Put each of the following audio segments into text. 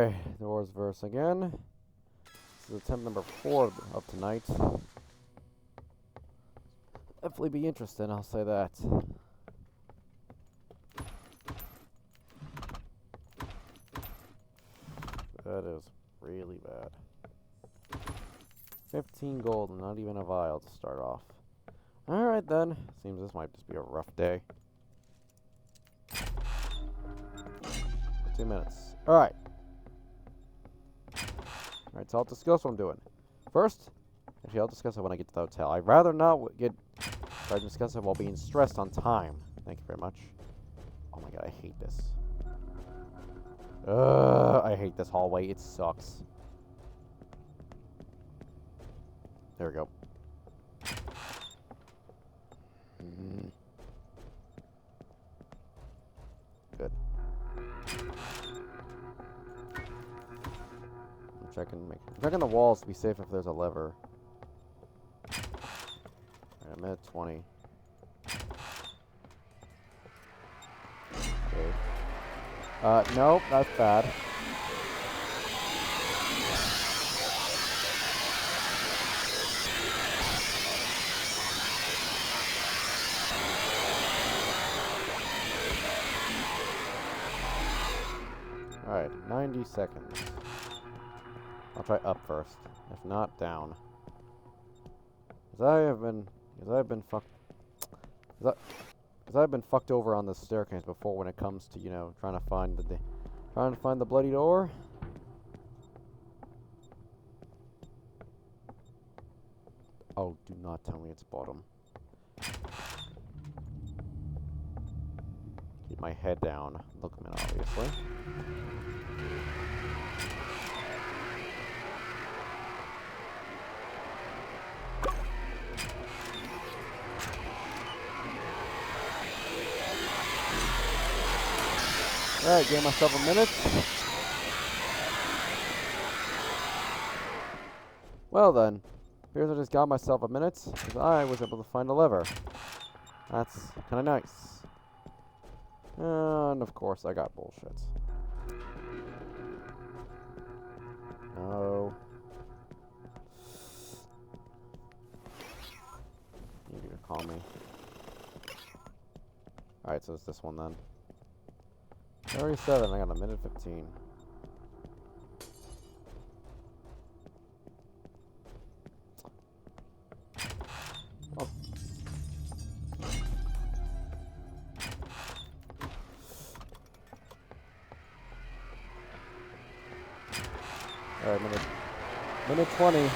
Okay, doors verse again. This is attempt number 4 of tonight. Definitely be interested, I'll say that. That is really bad. 15 gold and not even a vial to start off. Alright then. Seems this might just be a rough day. 2 minutes. Alright. Alright, so I'll discuss what I'm doing. First, actually I'll discuss it when I get to the hotel. I'd rather not discuss it while being stressed on time. Thank you very much. Oh my god, I hate this. I hate this hallway. It sucks. There we go. Good. I'm checking the walls to be safe if there's a lever. Alright, a minute 20. Okay. Nope, that's bad. Alright, 90 seconds. I'll try up first. If not, down. I've been fucked over on this staircase before when it comes to, you know, trying to find the bloody door. Oh, do not tell me it's bottom. Keep my head down. Look, man, obviously. Alright, gave myself a minute. Well then, here's I just got myself a minute, because I was able to find a lever. That's kinda nice. And of course I got bullshit. No. You need to call me. Alright, so it's this one then. 37, I got a minute 15. Oh. Alright, minute 20.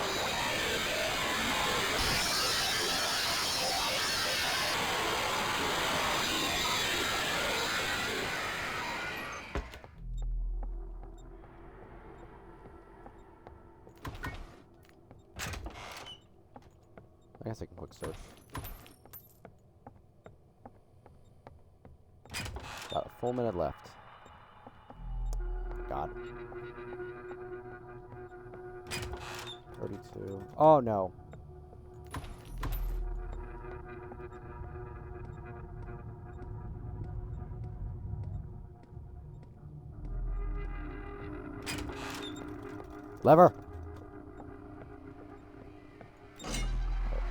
I guess I can quick search. Got a full minute left. God. 32. Oh no. Lever.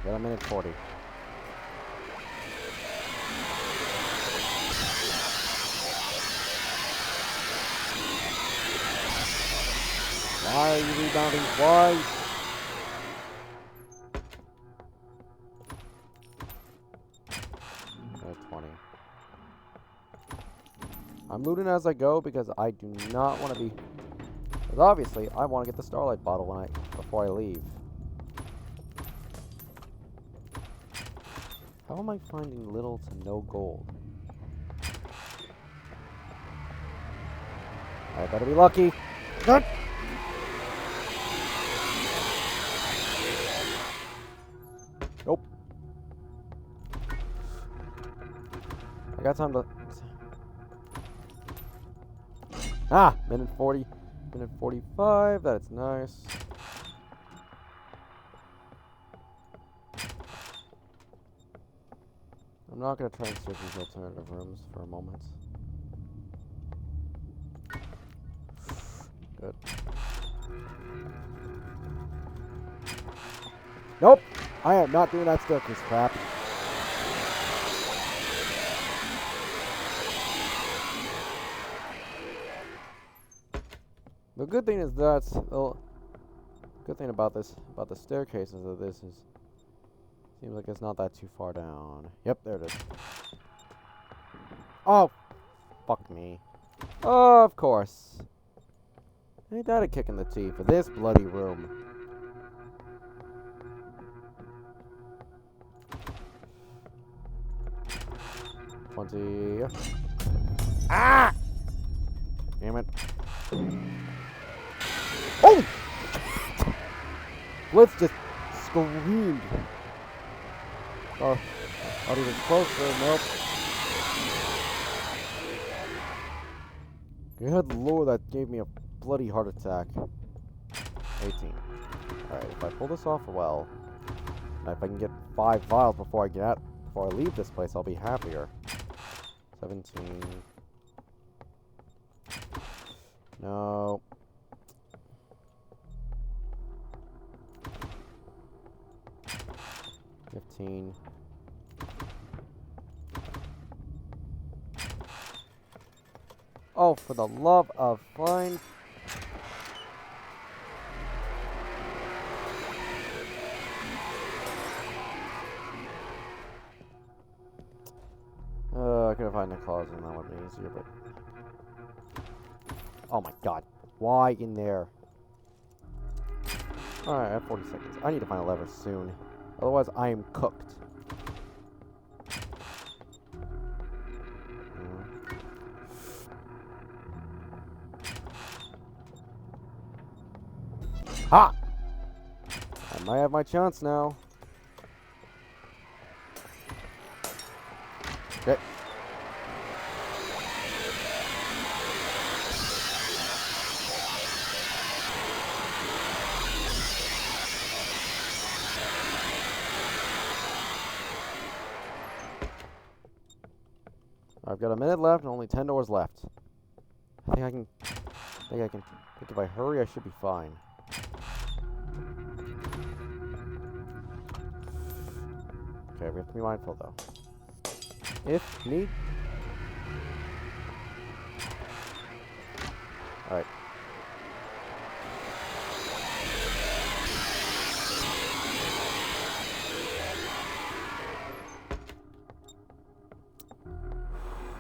Got a minute 40. Why are you rebounding? Why? Minute 20. I'm looting as I go because I do not want to be. Because obviously, I want to get the Starlight bottle before I leave. How am I finding little to no gold? I better be lucky. Good. Nope. I got time to. Ah! Minute 40. Minute 45. That's nice. I'm not going to try and search these alternative rooms for a moment. Good. Nope! I am not doing that staircase crap. The good thing is that good thing about the staircase is that this is seems like it's not that too far down. Yep, there it is. Oh, fuck me. Oh, of course. Ain't that a kick in the teeth for this bloody room? Ah! Damn it. Oh! Blitz just screamed. Oh, not even closer. Nope. Good lord, that gave me a bloody heart attack. 18. Alright, if I pull this off well, and if I can get 5 vials before I leave this place, I'll be happier. 17. No. 15. Oh, for the love of flying. I could have found the closet and that would be easier, but... Oh my god. Why in there? Alright, I have 40 seconds. I need to find a lever soon. Otherwise, I am cooked. Ha! I might have my chance now. Okay. I've got a minute left and only 10 doors left. I think if I hurry, I should be fine. Okay, we have to be mindful though. If need. Alright.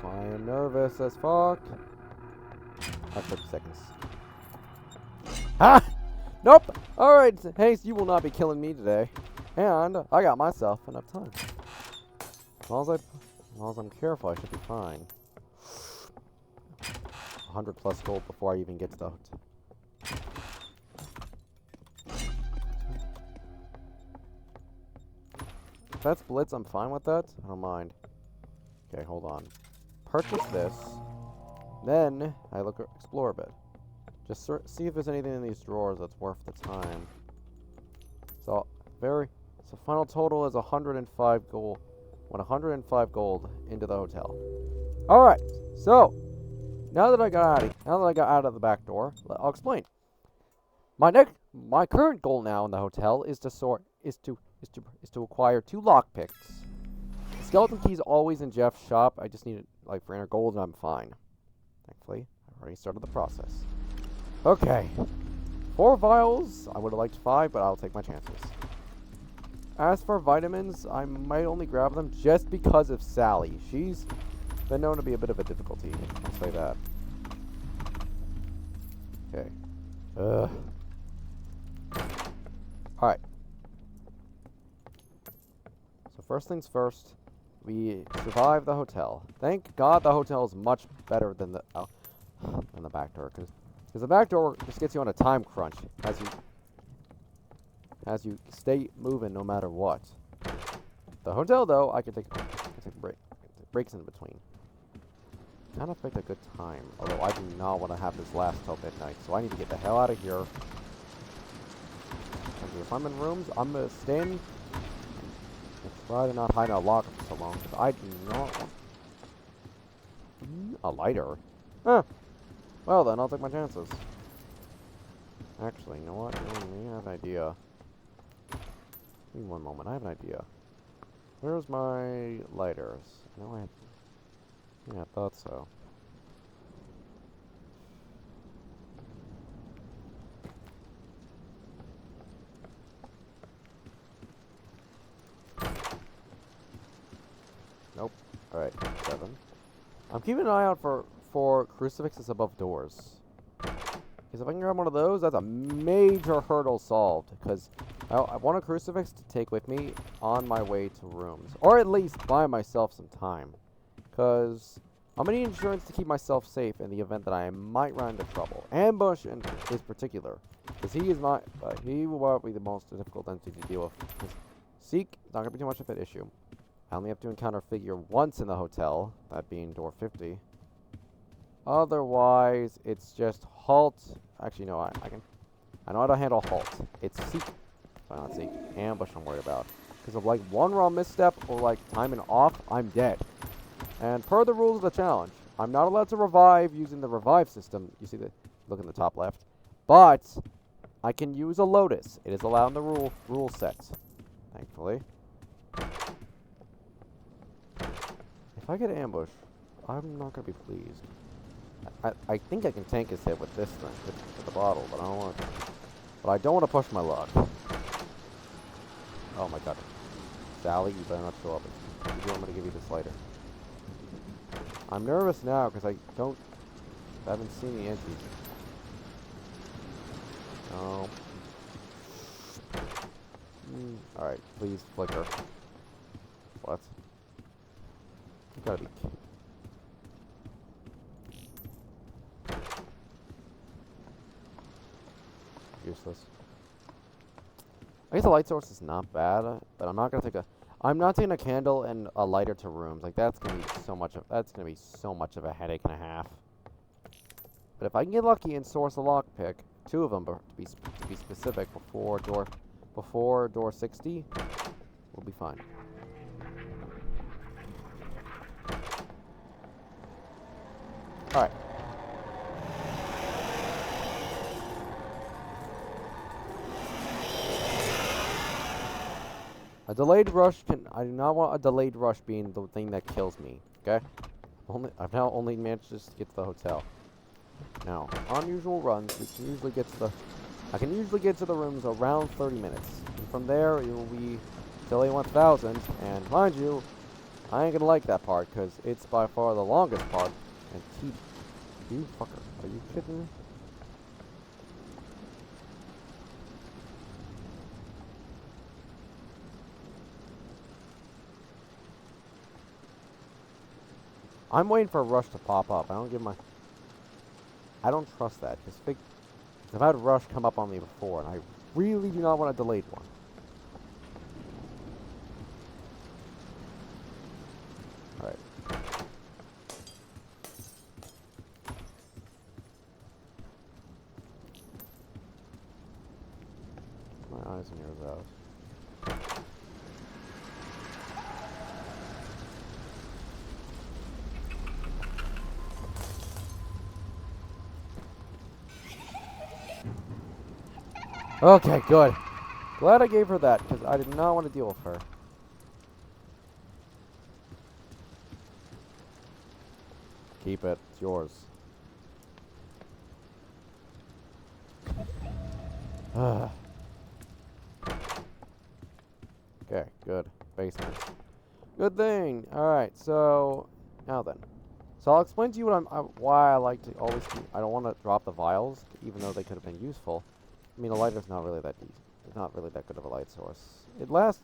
I am nervous as fuck. I have 30 seconds. Ha! Nope! Alright, Haste, you will not be killing me today. And I got myself enough time. As long as I'm careful, I should be fine. 100 plus gold before I even get to the hotel. If that's Blitz, I'm fine with that. I don't mind. Okay, hold on. Purchase this. Then I explore a bit. Just see if there's anything in these drawers that's worth the time. So final total is 105 gold. 105 gold into the hotel. All right. So now that I got out of the back door, I'll explain. My current goal now in the hotel is to acquire 2 lockpicks. The skeleton key's always in Jeff's shop. I just need it like for inner gold, and I'm fine. Thankfully, I've already started the process. Okay. 4 vials. I would have liked 5, but I'll take my chances. As for vitamins, I might only grab them just because of Sally. She's been known to be a bit of a difficulty. I'll say that. Okay. Alright. So first things first, we survive the hotel. Thank God the hotel is much better than the back door, because the back door just gets you on a time crunch as you stay moving no matter what. The hotel, though, I can take breaks in between. Kind of picked a good time, although I do not want to have this last till midnight, so I need to get the hell out of here. If I'm in rooms, I'm gonna stand and try to not hide in a locker for so long, because I do not want a lighter. Huh. Well then, I'll take my chances. Actually, you know what? I have an idea. Give me one moment. I have an idea. Where's my lighters? No, yeah, I thought so. Nope. Alright, 7. I'm keeping an eye out for crucifixes above doors. Because if I can grab one of those, that's a major hurdle solved. Because I want a crucifix to take with me on my way to rooms. Or at least buy myself some time. Because I'm going to need insurance to keep myself safe in the event that I might run into trouble. Ambush in his particular. Because he is not, he will be the most difficult entity to deal with. Seek is not going to be too much of an issue. I only have to encounter a figure once in the hotel, that being door 50. Otherwise, it's just halt. Actually, no, I know how to handle halt. It's seek. Sorry, not seek. Ambush I'm worried about. Because of like one wrong misstep or like timing off, I'm dead. And per the rules of the challenge, I'm not allowed to revive using the revive system. You see the look in the top left. But I can use a lotus. It is allowed in the rule set. Thankfully. If I get ambushed, I'm not gonna be pleased. I think I can tank his head with this thing, with the bottle, but I don't want to. But I don't want to push my luck. Oh my god. Sally, you better not show up. If you want me to give you this lighter. I'm nervous now because I haven't seen the entries. No. Alright, please flicker. What? You gotta be kidding. Useless. I guess the light source is not bad, but I'm not taking a candle and a lighter to rooms. Like that's gonna be so much of a headache and a half. But if I can get lucky and source a lockpick, 2 of them to be specific before door 60, we'll be fine. All right. A delayed rush I do not want a delayed rush being the thing that kills me, okay? I've now only managed to get to the hotel. Now, on usual runs, I can usually get to the rooms around 30 minutes. And from there, it will be till A1000, and mind you, I ain't gonna like that part, because it's by far the longest part, and you fucker, are you kidding me? I'm waiting for a rush to pop up. I don't trust that, because I've had a rush come up on me before, and I really do not want a delayed one. Alright. My eyes and ears out. Okay, good. Glad I gave her that, because I did not want to deal with her. Keep it. It's yours. Okay, good. Basement. Good thing. Alright, so now then. So I'll explain to you why I like to always I don't want to drop the vials, even though they could have been useful. I mean, a lighter's not really that decent. It's not really that good of a light source. It lasts.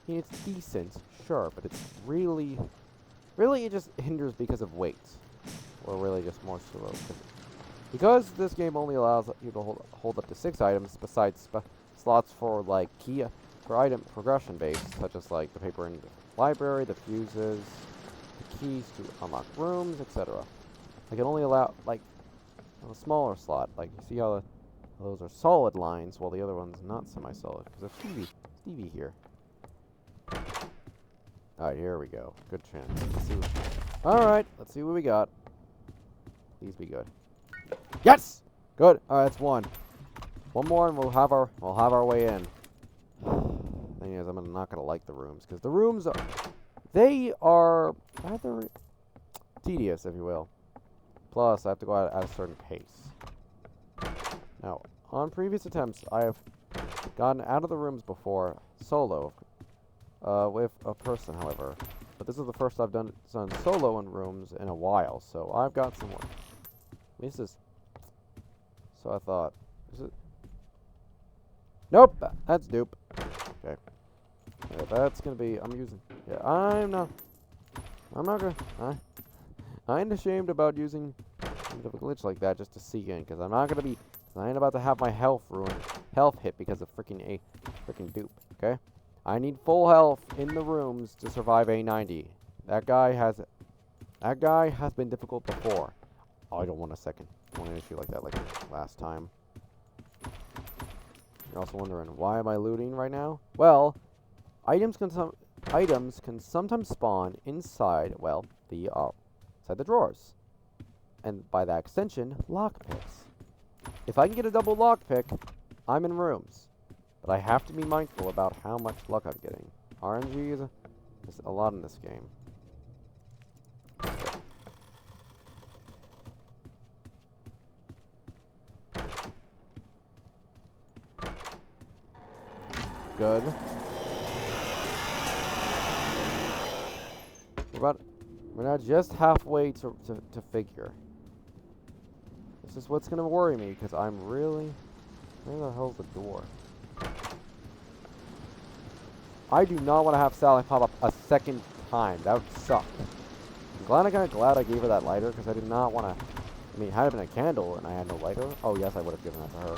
I mean, it's decent, sure, but it's really it just hinders because of weight, or really just more slow. Because this game only allows you to hold up to 6 items, besides slots for like for item progression based, such as like the paper in the library, the fuses, the keys to unlock rooms, etc. I can only allow like a smaller slot. Like you see how those are solid lines, while the other one's not semi-solid. Because there's Stevie here. Alright, here we go. Good chance. Alright, let's see what we got. Please be good. Yes! Good. Alright, that's 1. One more and we'll have our way in. Thing is, I'm not gonna like the rooms because the rooms are rather tedious, if you will. Plus, I have to go at a certain pace. Now, on previous attempts, I have gotten out of the rooms before solo, with a person, however. But this is the first I've done solo in rooms in a while, so I've got some work. This is. So I thought, is it? Nope, that's dupe. Okay. Yeah, that's gonna be. I'm using. Yeah, I'm not gonna. I ain't ashamed about using a glitch like that just to see in, because I'm not gonna be. I ain't about to have my health hit because of freaking dupe. Okay. I need full health in the rooms to survive a 90. That guy has been difficult before. Oh, I don't want an issue like that like last time. You're also wondering, why am I looting right now? Well, items can sometimes spawn inside, well, inside the drawers. And by that extension, lockpicks. If I can get a double lockpick, I'm in rooms. But I have to be mindful about how much luck I'm getting. RNG is a lot in this game. Good. We're now just halfway to figure. This is what's gonna worry me, because I'm really... Where the hell's the door? I do not want to have Sally pop up a second time. That would suck. I'm kind of glad I gave her that lighter, because I did not want to... I mean, had it been a candle and I had no lighter... Oh, yes, I would have given that to her.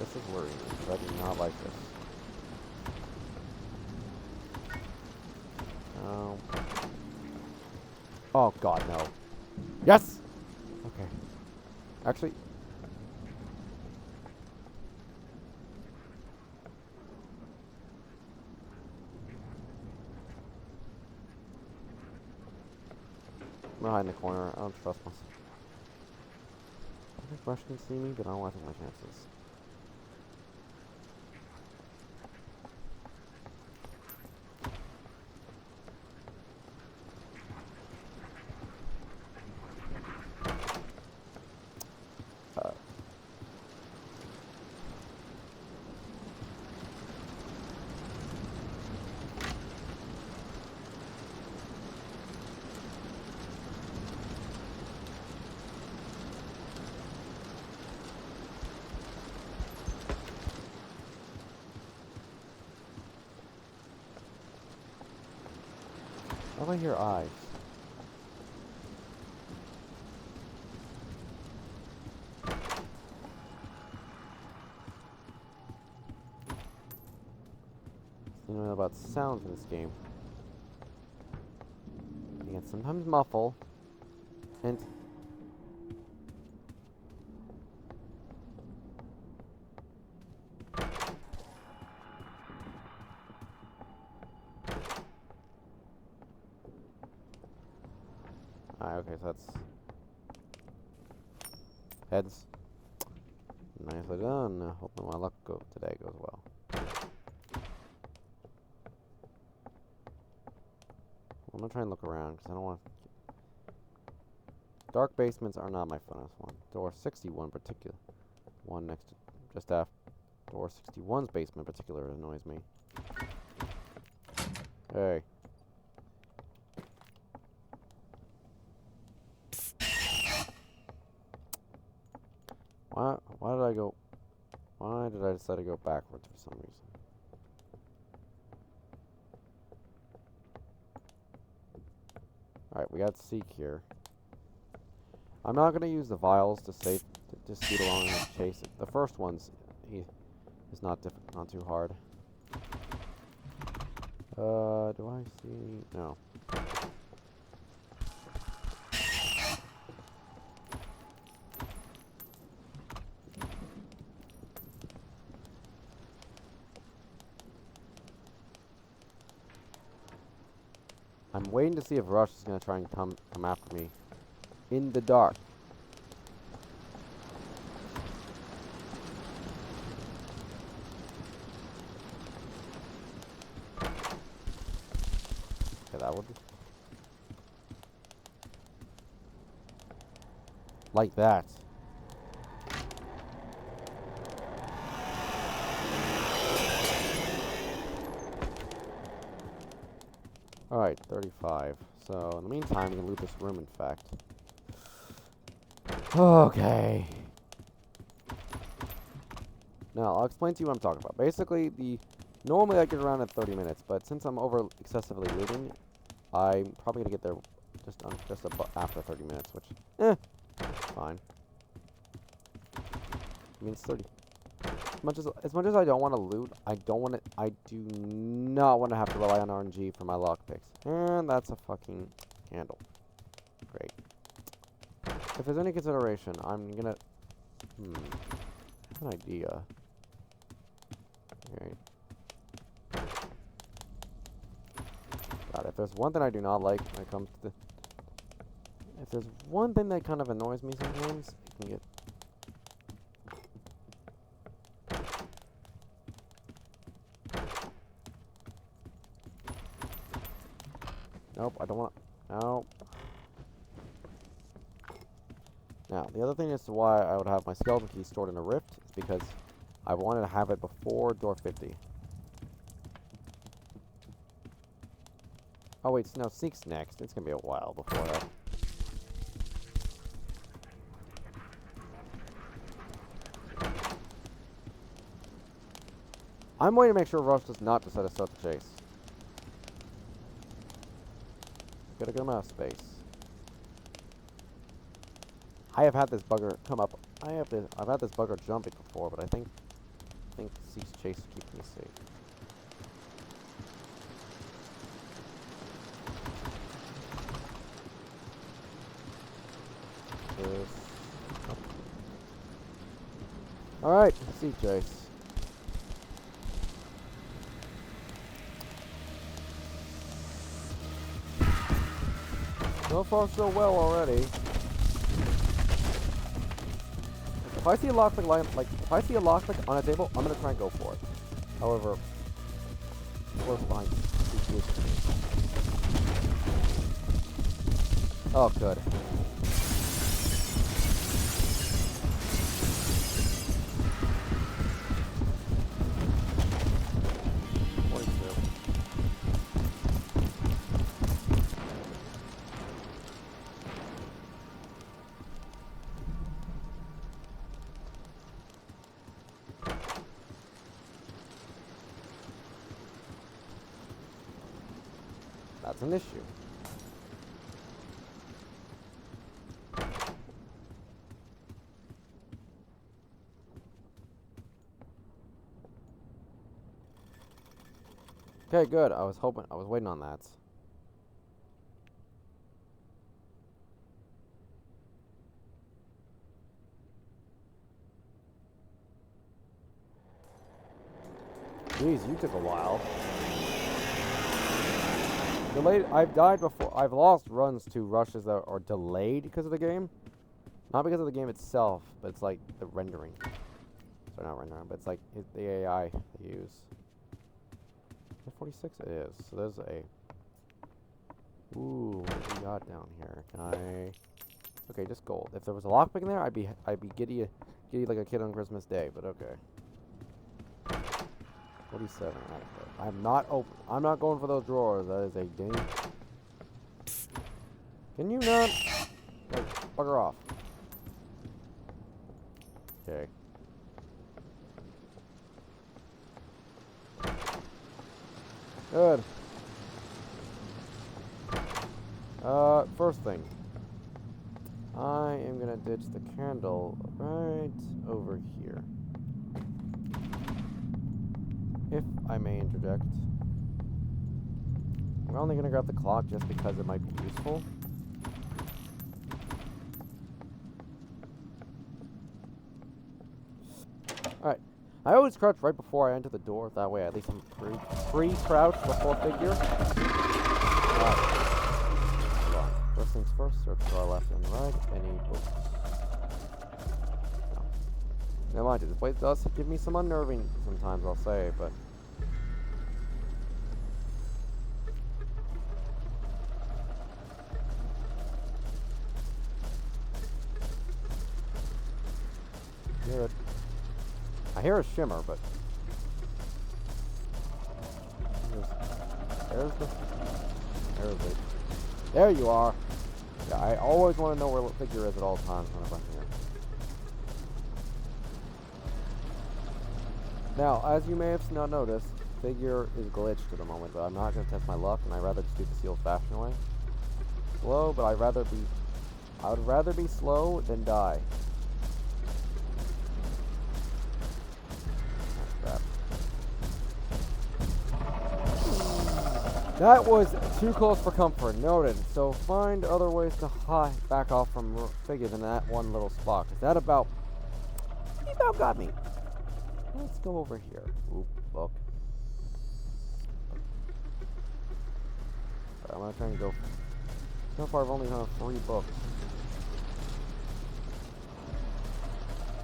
This is worrying me, because I do not like this. Oh, God, no. Yes! Okay. Actually... I'm gonna hide in the corner. I don't trust myself. I think Rush can see me, but I don't want to take my chances. How do I hear eyes? You know about sounds in this game. You can sometimes muffle, and okay, so that's heads. Nicely done. Hoping my luck today goes well. I'm gonna try and look around because I don't want. Dark basements are not my funnest one. Door 61 particular. One next to just after door 61's basement in particular annoys me. Hey. Why did I decide to go backwards for some reason? Alright, we got Seek here. I'm not gonna use the vials to scoot along and chase it. The first one's is not too hard. Do I see? No. I'm waiting to see if Rush is gonna try and come after me in the dark. Okay, that would... Like that. Alright, 35. So, in the meantime, we can loot this room, in fact. Okay. Now, I'll explain to you what I'm talking about. Basically, normally I get around at 30 minutes, but since I'm over excessively looting, I'm probably gonna get there just after 30 minutes, which, fine. I mean, it's 30. As much as I don't want to loot, I do not want to have to rely on RNG for my lockpicks. And that's a fucking handle. Great. If there's any consideration, I'm gonna, I have an idea. Alright. God, if there's one thing I do not like when it comes to if there's one thing that kind of annoys me sometimes, it can get... Nope, I don't want... Nope. Now, the other thing as to why I would have my skeleton key stored in a rift is because I wanted to have it before door 50. Oh wait, no, Sneak's next. It's gonna be a while before that. I'm waiting to make sure Rush does not decide to start the chase. Gotta get him out of space. I have had this bugger come up. I've had this bugger jumping before, but I think Seek's chase keeps me safe. Alright, Seek chase. So far, so well already. If I see a lockpick if I see a lockpick on a table, I'm gonna try and go for it. However, close behind. Oh, good. That's an issue. Okay, good. I was waiting on that. Jeez, you took a while. Delayed. I've died before. I've lost runs to rushes that are delayed because of the game. Not because of the game itself, but it's like the rendering. Sorry, not rendering, but it's like the AI they use. 46 it is. So there's a... Ooh, what do we got down here? Can I... Okay, just gold. If there was a lockpick in there, I'd be giddy like a kid on Christmas Day, but okay. 47. I'm not going for those drawers. That is a ding. Can you not? Like, bugger off. Okay. Good. First thing. I am gonna ditch the candle right over here. If I may interject. I'm only gonna grab the clock just because it might be useful. Alright. I always crouch right before I enter the door. That way at least I'm pre-crouch before figure. Hold on. First things first, search to our left and right. Any books? No. Never mind, this place does give me some unnerving sometimes, I'll say, but... hear it. I hear a shimmer, but... There's it. There you are! Yeah, I always want to know where the figure is at all times whenever I'm here. Now, as you may have not noticed, figure is glitched at the moment, but I'm not going to test my luck, and I'd rather just do the old-fashioned way. Slow, but I would rather be slow than die. Oh, crap. That was too close for comfort, noted. So find other ways to back off from figures in that one little spot. Cause that about got me. Let's go over here. Oop, look. Alright, I'm gonna try and go. So far, I've only found 3 books.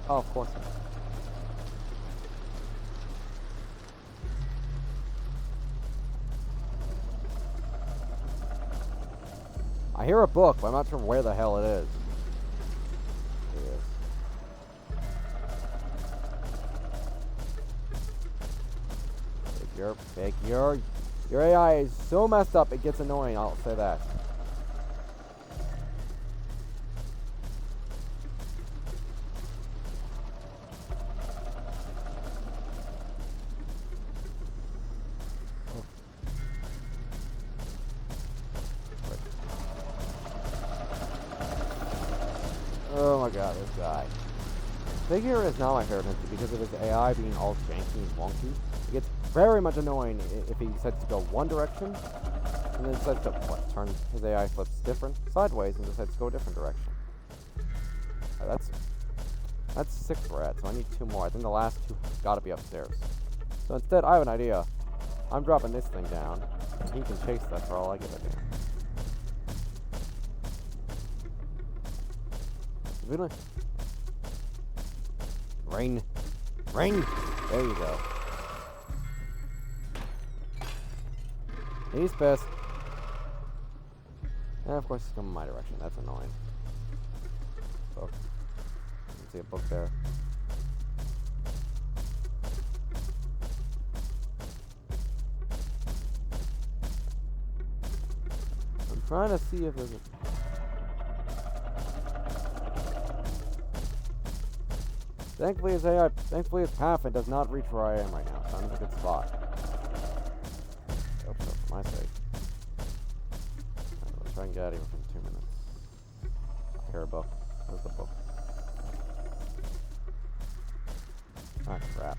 Oh, of course. I hear a book, but I'm not sure where the hell it is. Your AI is so messed up, it gets annoying, I'll say that. Oh my god, this guy. Figure is not my favorite entity because of his AI being all janky and wonky. It gets very much annoying if he decides to go one direction, and then decides to turn his AI flips different sideways and decides to go a different direction. That's 6 we're at, so I need 2 more. I think the last 2 gotta be upstairs. So instead, I have an idea. I'm dropping this thing down, and he can chase that for all I give a damn. Really? Rain! Rain! There you go. He's pissed. And of course he's coming my direction. That's annoying. Book. You can see a book there. I'm trying to see if there's a... Thankfully his path does not reach where I am right now, so I'm in a good spot. Hope so, for my sake. Alright, let's try and get out of here within 2 minutes. I hear a book. Where's the book? Ah, crap.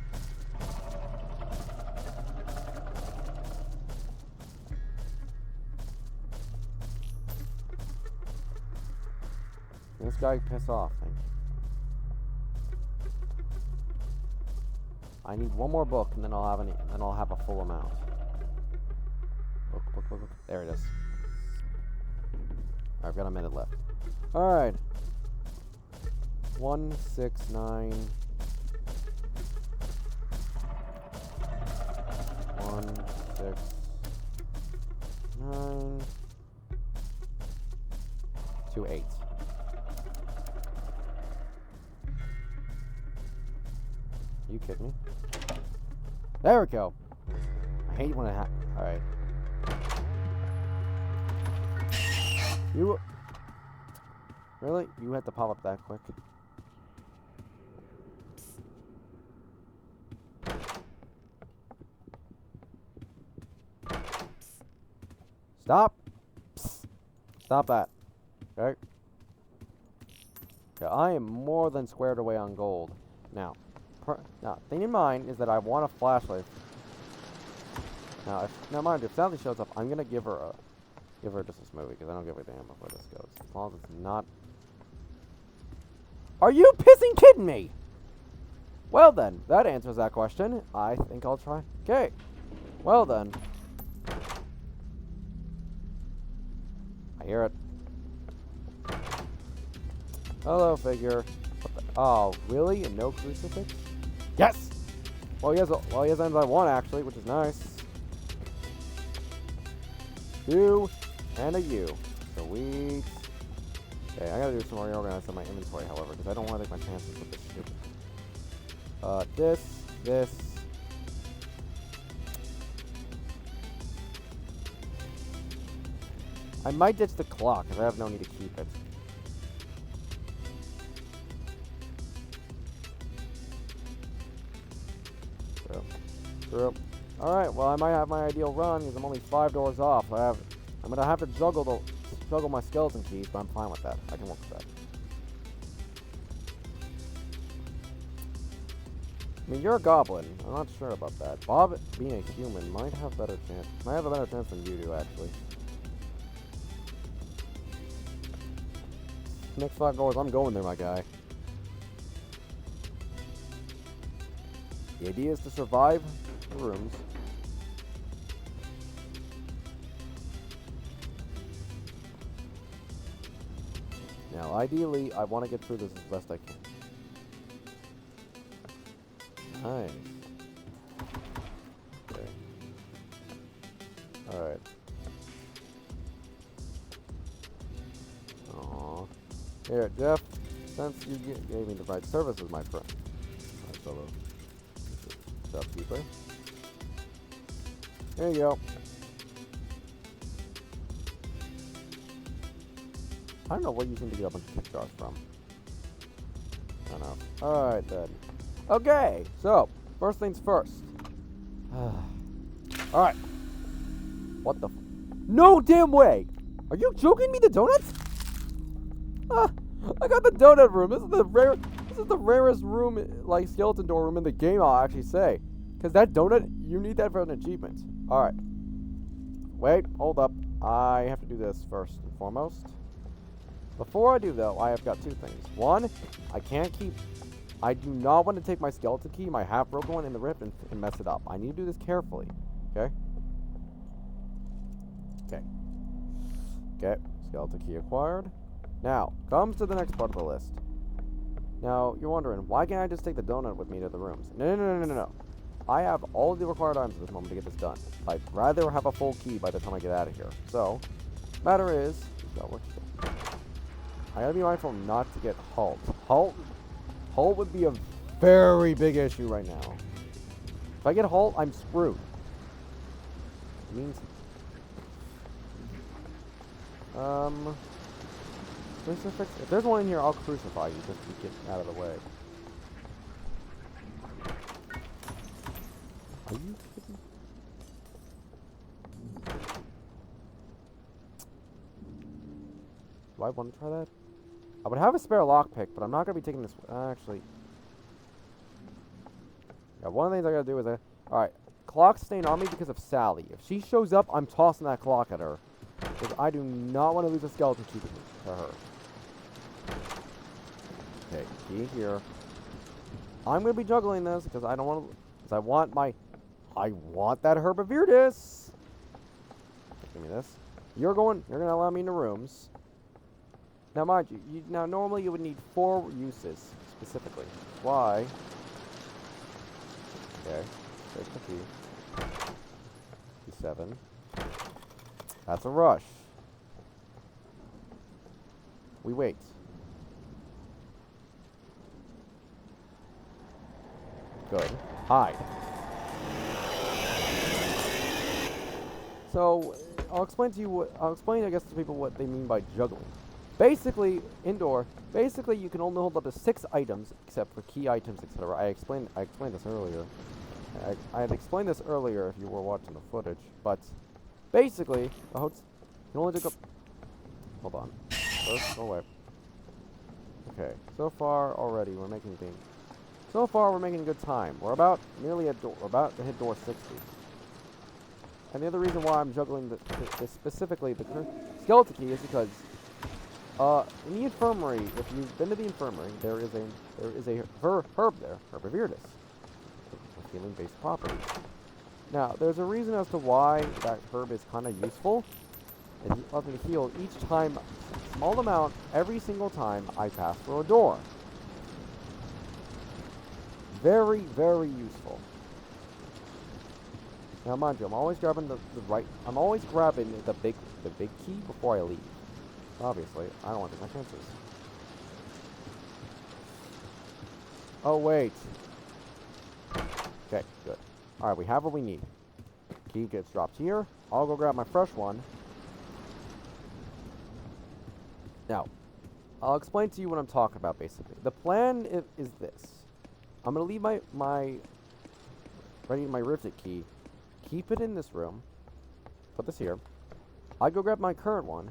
This guy piss off, thank you. I need 1 more book, and then I'll have a full amount. Book. There it is. Alright, I've got a minute left. Alright. 1, 6, 9. 1, 6, 9. 2, 8. You kidding me? There we go. I hate when it happens. Alright. You... Really? You had to pop up that quick? Stop! Psst. Stop that. Okay? Okay, I am more than squared away on gold. Now, thing in mind is that I want a flashlight. Now mind you, if Sally shows up, I'm gonna give her just a smoothie because I don't give a damn where this goes. As long as it's not. Are you pissing kidding me? Well then, that answers that question. I think I'll try. Okay. Well then. I hear it. Hello, figure. Oh, really? And no crucifix? Yes! Well, he has items I want, actually, which is nice. 2 and a U. Sweet. Okay, I gotta do some reorganizing my inventory, however, because I don't want to take my chances with this stupid This. I might ditch the clock, because I have no need to keep it. True. Alright, well, I might have my ideal run, because I'm only 5 doors off. I'm gonna have to juggle my skeleton keys, but I'm fine with that. I can work with that. I mean, you're a goblin. I'm not sure about that. Bob, being a human, might have a better chance than you do, actually. Next 5 doors, I'm going there, my guy. The idea is to survive the rooms. Now, ideally, I want to get through this as best I can. Nice. Okay. Alright. Aww. Here, Jeff, since you gave me the right services, my friend. My fellow shopkeeper. There you go. I don't know where you seem to get a bunch of tip jars from. I don't know. Alright then. Okay, so, first things first. Alright. What the No damn way! Are you joking me, the donuts? I got the donut room. This is the rarest room, like skeleton door room in the game, I'll actually say. Because that donut, you need that for an achievement. Alright. Wait, hold up. I have to do this first and foremost. Before I do, though, I have got 2 things. One, I do not want to take my skeleton key, my half-broken one, in the rift and mess it up. I need to do this carefully. Okay? Okay. Skeleton key acquired. Now, comes to the next part of the list. Now, you're wondering, why can't I just take the donut with me to the rooms? No. I have all the required items at this moment to get this done. I'd rather have a full key by the time I get out of here. So, matter is, I gotta be mindful not to get halt. Halt would be a very big issue right now. If I get halt, I'm screwed. It means... Crucifix? If there's one in here, I'll crucify you just to get out of the way. Are you kidding? Do I want to try that? I would have a spare lockpick, but I'm not going to be taking this... Actually... Yeah, one of the things I got to do is... Alright, clock's staying on me because of Sally. If she shows up, I'm tossing that clock at her. Because I do not want to lose a skeleton key to her. Okay, key here. I'm going to be juggling this because I don't want to... Because I want that Herbivirtus! Give me this. You're going to allow me into rooms. Now, mind you, normally you would need 4 uses, specifically. Why? Okay, take the key. P7. That's a rush. We wait. Good. Hide. So, I guess, to people what they mean by juggling. Basically, indoor, you can only hold up to 6 items, except for key items, etc. I explained this earlier. I had explained this earlier if you were watching the footage, but basically, you can only take up... Hold on. First, go away. Okay, so far already we're making good time. We're about to hit door 60. And the other reason why I'm juggling specifically the skeleton key is because in the infirmary, if you've been to the infirmary, there is a herb there, Herbivirtus, with healing-based properties. Now, there's a reason as to why that herb is kind of useful. It allows me to heal each time, small amount, every single time I pass through a door. Very, very useful. Now, mind you, I'm always grabbing the big key before I leave. Obviously, I don't want to take my chances. Oh, wait. Okay, good. Alright, we have what we need. Key gets dropped here. I'll go grab my fresh one. Now, I'll explain to you what I'm talking about, basically. The plan is this. I'm going to leave my rivet key. Keep it in this room. Put this here. I go grab my current one.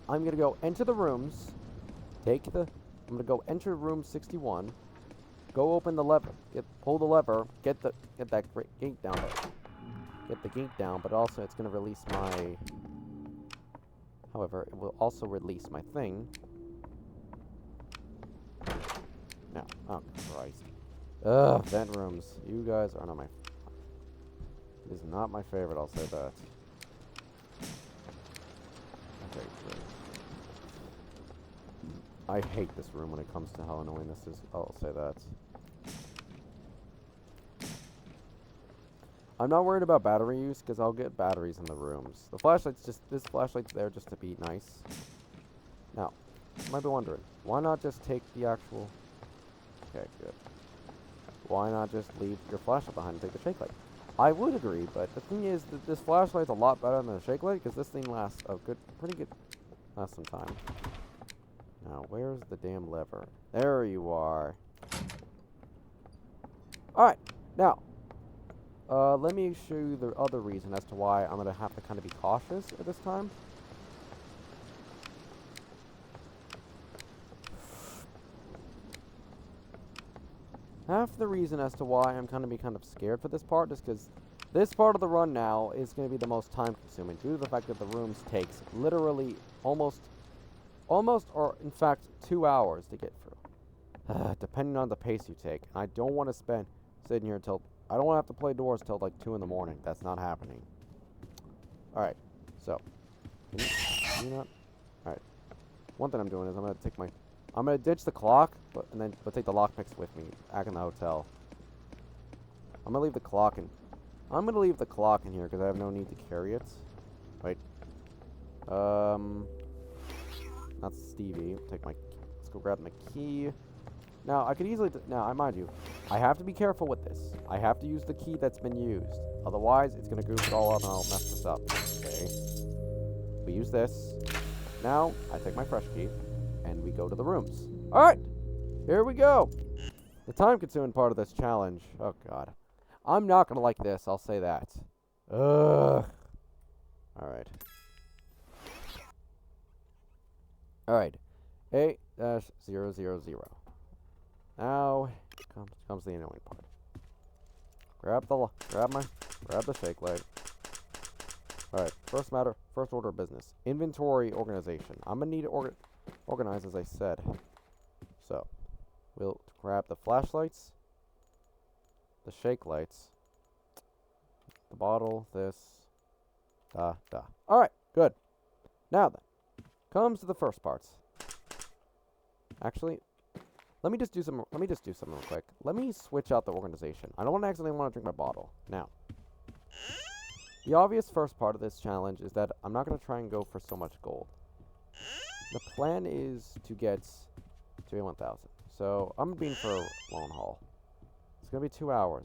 I'm going to go enter the rooms. I'm going to go enter room 61. Go open the lever. Pull the lever. Get that gate down there. Get the gate down, but also it's going to release my... However, it will also release my thing. Now, oh Christ. Ugh, vent rooms. You guys are not my... It is not my favorite, I'll say that. Okay, good. I hate this room when it comes to how annoying this is. I'll say that. I'm not worried about battery use, because I'll get batteries in the rooms. The flashlight's just... This flashlight's there just to be nice. Now, you might be wondering, why not just take the actual... Okay, good. Why not just leave your flashlight behind and take the shake light? I would agree, but the thing is that this flashlight's a lot better than the shake light, because this thing lasts a pretty good... Lasts some time. Now, where's the damn lever? There you are. Alright, now... let me show you the other reason as to why I'm going to have to kind of be cautious at this time. Half the reason as to why I'm kind of scared for this part is because this part of the run now is going to be the most time consuming due to the fact that the rooms takes literally almost or in fact 2 hours to get through. Depending on the pace you take. I don't want to spend sitting here until... I don't want to have to play doors till like 2 in the morning. That's not happening. Alright, so. Can you not? Alright. One thing I'm doing is I'm gonna ditch the clock, but take the lockpicks with me back in the hotel. I'm gonna leave the clock in. I'm gonna leave the clock in here because I have no need to carry it. Wait. Not Stevie. Let's go grab my key. Now, I could easily... Now, mind you, I have to be careful with this. I have to use the key that's been used. Otherwise, it's going to goof it all up and I'll mess this up. Okay. We use this. Now, I take my fresh key, and we go to the rooms. Alright! Here we go! The time-consuming part of this challenge. Oh, God. I'm not going to like this, I'll say that. Ugh. Alright. Alright. 8-000. Now comes the annoying part. Grab the shake light. Alright, first order of business. Inventory organization. I'm gonna need to organize as I said. So, we'll grab the flashlights, the shake lights, the bottle, this, Alright, good. Now then, comes to the first parts. Actually, let me just do something real quick. Let me switch out the organization. I don't accidentally want to drink my bottle. Now, the obvious first part of this challenge is that I'm not going to try and go for so much gold. The plan is to get to 1,000. So, I'm being for a long haul. It's going to be 2 hours,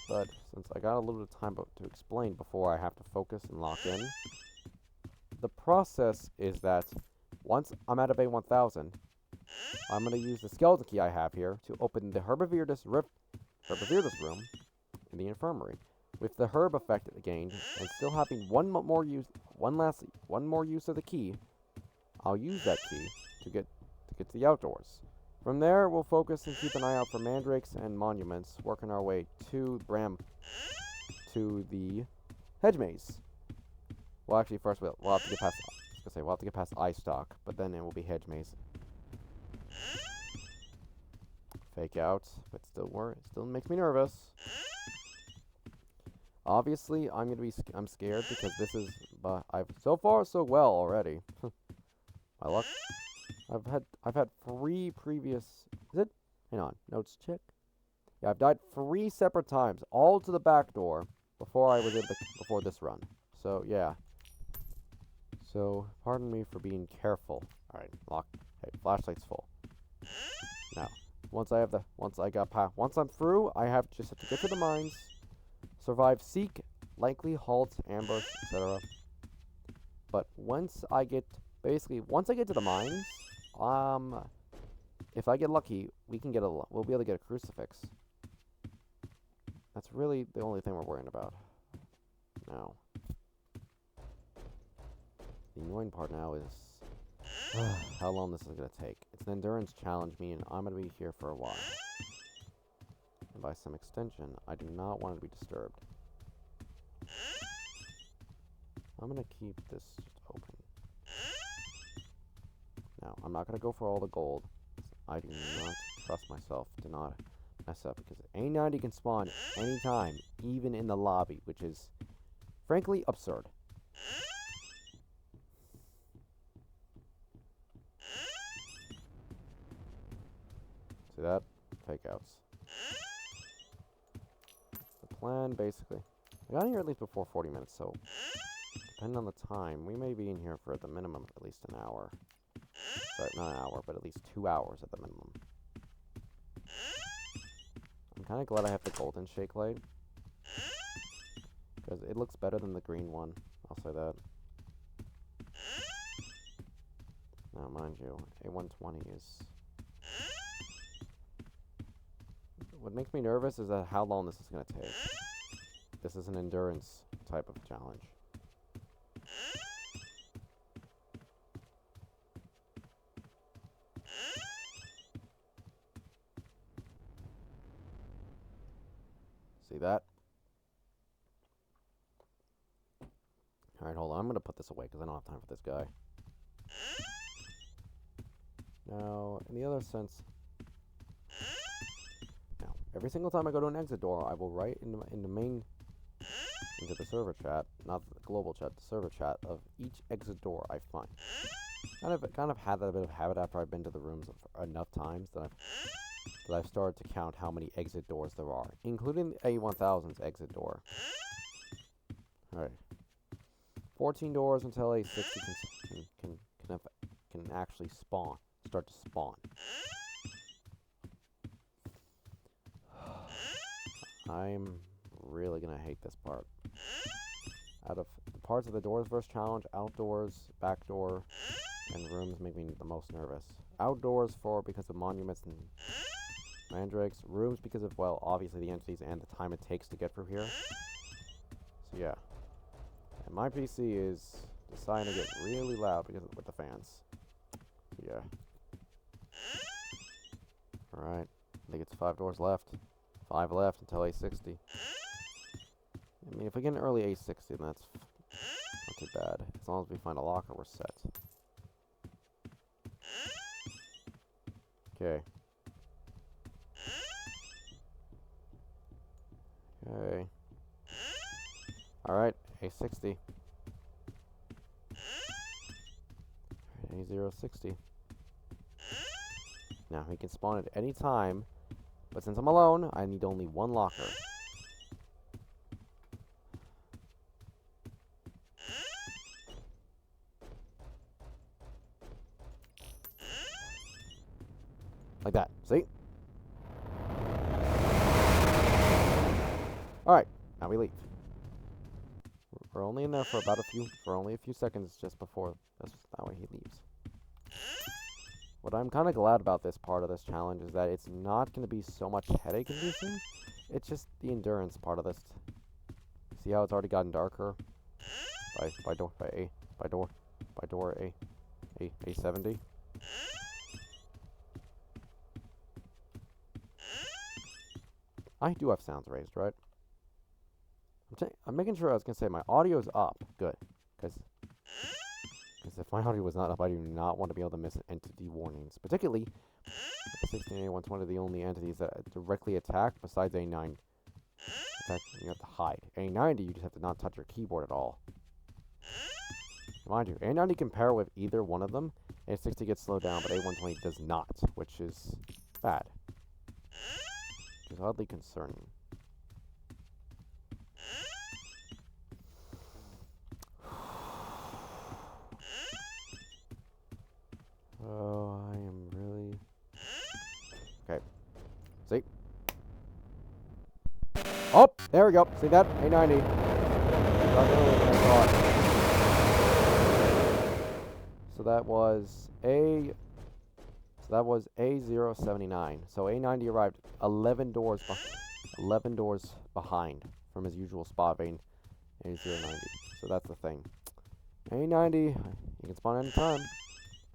but since I got a little bit of time to explain before I have to focus and lock in, the process is that once I'm at a bay 1,000, I'm going to use the skeleton key I have here to open the Herbivirdus room in the infirmary. With the herb effect gained, and still having one more use of the key, I'll use that key to get to the outdoors. From there, we'll focus and keep an eye out for mandrakes and monuments, working our way to the hedge maze. Well, actually, first we'll have to get past. We'll have to get past eye stock, but then it will be hedge maze. Fake out, but still makes me nervous. Obviously, I'm scared because this is, but so far so well already. My luck. I've had 3 previous. Is it? Hang on, notes check. Yeah, I've died 3 separate times, all to the back door before before this run. So yeah. So pardon me for being careful. All right, lock. Hey, flashlight's full. Now, Once I'm through, I just have to get to the mines, survive, seek, likely, halt, ambush, etc. But once I get to the mines, if I get lucky, we'll be able to get a crucifix. That's really the only thing we're worrying about. Now, the annoying part now is how long this is going to take. It's an endurance challenge, meaning I'm going to be here for a while. And by some extension, I do not want it to be disturbed. I'm going to keep this just open. Now, I'm not going to go for all the gold. I do not trust myself to not mess up, because A90 can spawn anytime, even in the lobby, which is, frankly, absurd. See that? Fake outs. The plan, basically, I got here at least before 40 minutes, so depending on the time, we may be in here for at the minimum at least an hour. Sorry, not an hour, but at least 2 hours at the minimum. I'm kind of glad I have the golden shake light, because it looks better than the green one. I'll say that. Now, mind you, A120 is... What makes me nervous is how long this is going to take. This is an endurance type of challenge. See that? Alright, hold on. I'm going to put this away because I don't have time for this guy. Now, in the other sense... Now, every single time I go to an exit door, I will write into the server chat, not the global chat, the server chat of each exit door I find. Kind of had that a bit of habit after I've been to the rooms enough times that I've started to count how many exit doors there are, including the A1000's exit door. Alright. 14 doors until A60 can actually start to spawn. I'm really gonna hate this part. Out of the parts of the doors versus challenge, outdoors, back door, and rooms make me the most nervous. Outdoors because of monuments and mandrakes. Rooms because of, well, obviously the entities and the time it takes to get through here. So yeah. And my PC is deciding to get really loud with the fans. So yeah. Alright. I think it's 5 doors left. 5 left until A60. I mean, if we get an early A60, then that's not too bad. As long as we find a locker, we're set. Okay. Okay. Alright, A60. A060. Now, he can spawn at any time, but since I'm alone, I need only 1 locker. Like that. See? Alright, now we leave. We're only in there for only a few seconds just before that way he leaves. What I'm kind of glad about this part of this challenge is that it's not going to be so much headache inducing. It's just the endurance part of this. See how it's already gotten darker? By door A70. I do have sounds raised, right? I'm making sure. I was going to say my audio is up. Good. Because if my audio was not up, I do not want to be able to miss entity warnings. Particularly, the 16A120, the only entities that directly attack besides A9. In fact, you have to hide. A90, you just have to not touch your keyboard at all. Mind you, A90 can pair with either one of them. A60 gets slowed down, but A120 does not, which is bad. Which is oddly concerning. Oh, I am really... Okay, Oh, there we go. See that? A90. Got earlier than I thought. So that was A079. So A90 arrived 11 doors behind from his usual spot of A090. So that's the thing. A90, you can spawn anytime,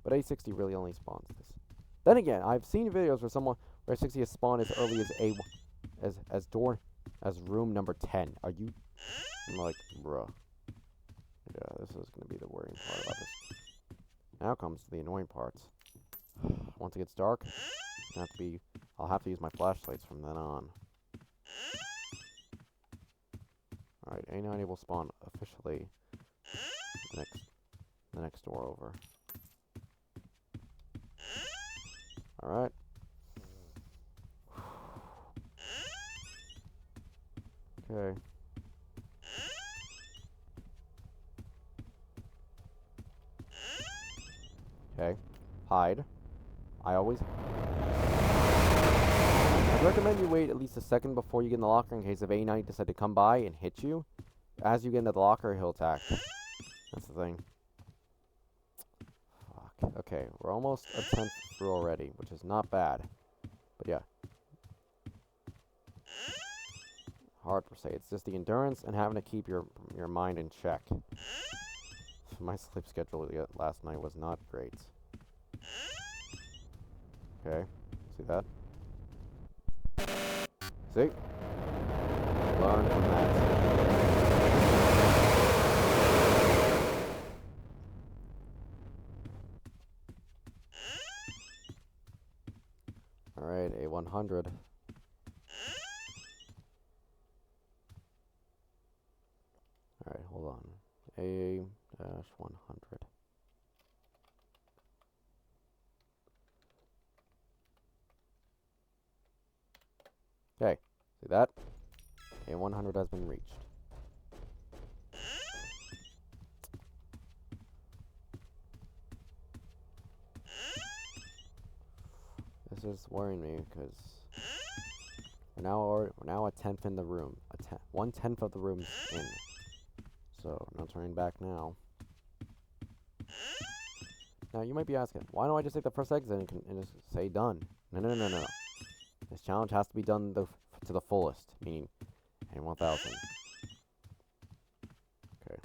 but A60 really only spawns this. Then again, I've seen videos where A60 has spawned as early as as room number 10. Are you? I'm like, bruh. Yeah, this is gonna be the worrying part about this. Now comes the annoying parts. Once it gets dark, I'll have to use my flashlights from then on. Alright, A90 will spawn officially the next door over. Alright. Okay. Okay. Hide. I'd recommend you wait at least a second before you get in the locker in case if A90 decide to come by and hit you. As you get into the locker, he'll attack. That's the thing. Fuck. Okay, we're almost a 10th through already, which is not bad. But yeah. Hard per se. It's just the endurance and having to keep your mind in check. My sleep schedule last night was not great. Okay. See that? See? Learn from that. Alright, A100. Alright, hold on. A-100. Okay, see that? A100 has been reached. This is worrying me because we're now a 10th in the room. 1/10 of the room's in. So no turning back now. Now you might be asking, why don't I just take the first exit and just say done? No. This challenge has to be done to the fullest, meaning A1000. Okay.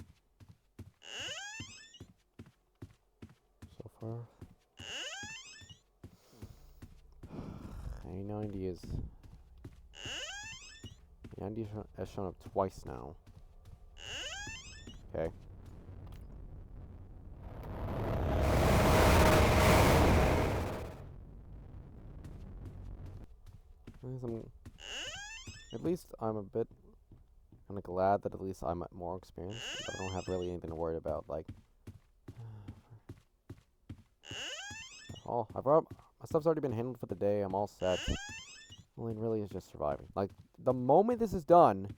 So far, A90 has shown up twice now. Okay. At least I'm a bit kind of glad that at least I'm more experienced, but I don't have really anything to worry about. Like, my stuff's already been handled for the day. I'm all set. Well, it really is just surviving. Like, the moment this is done,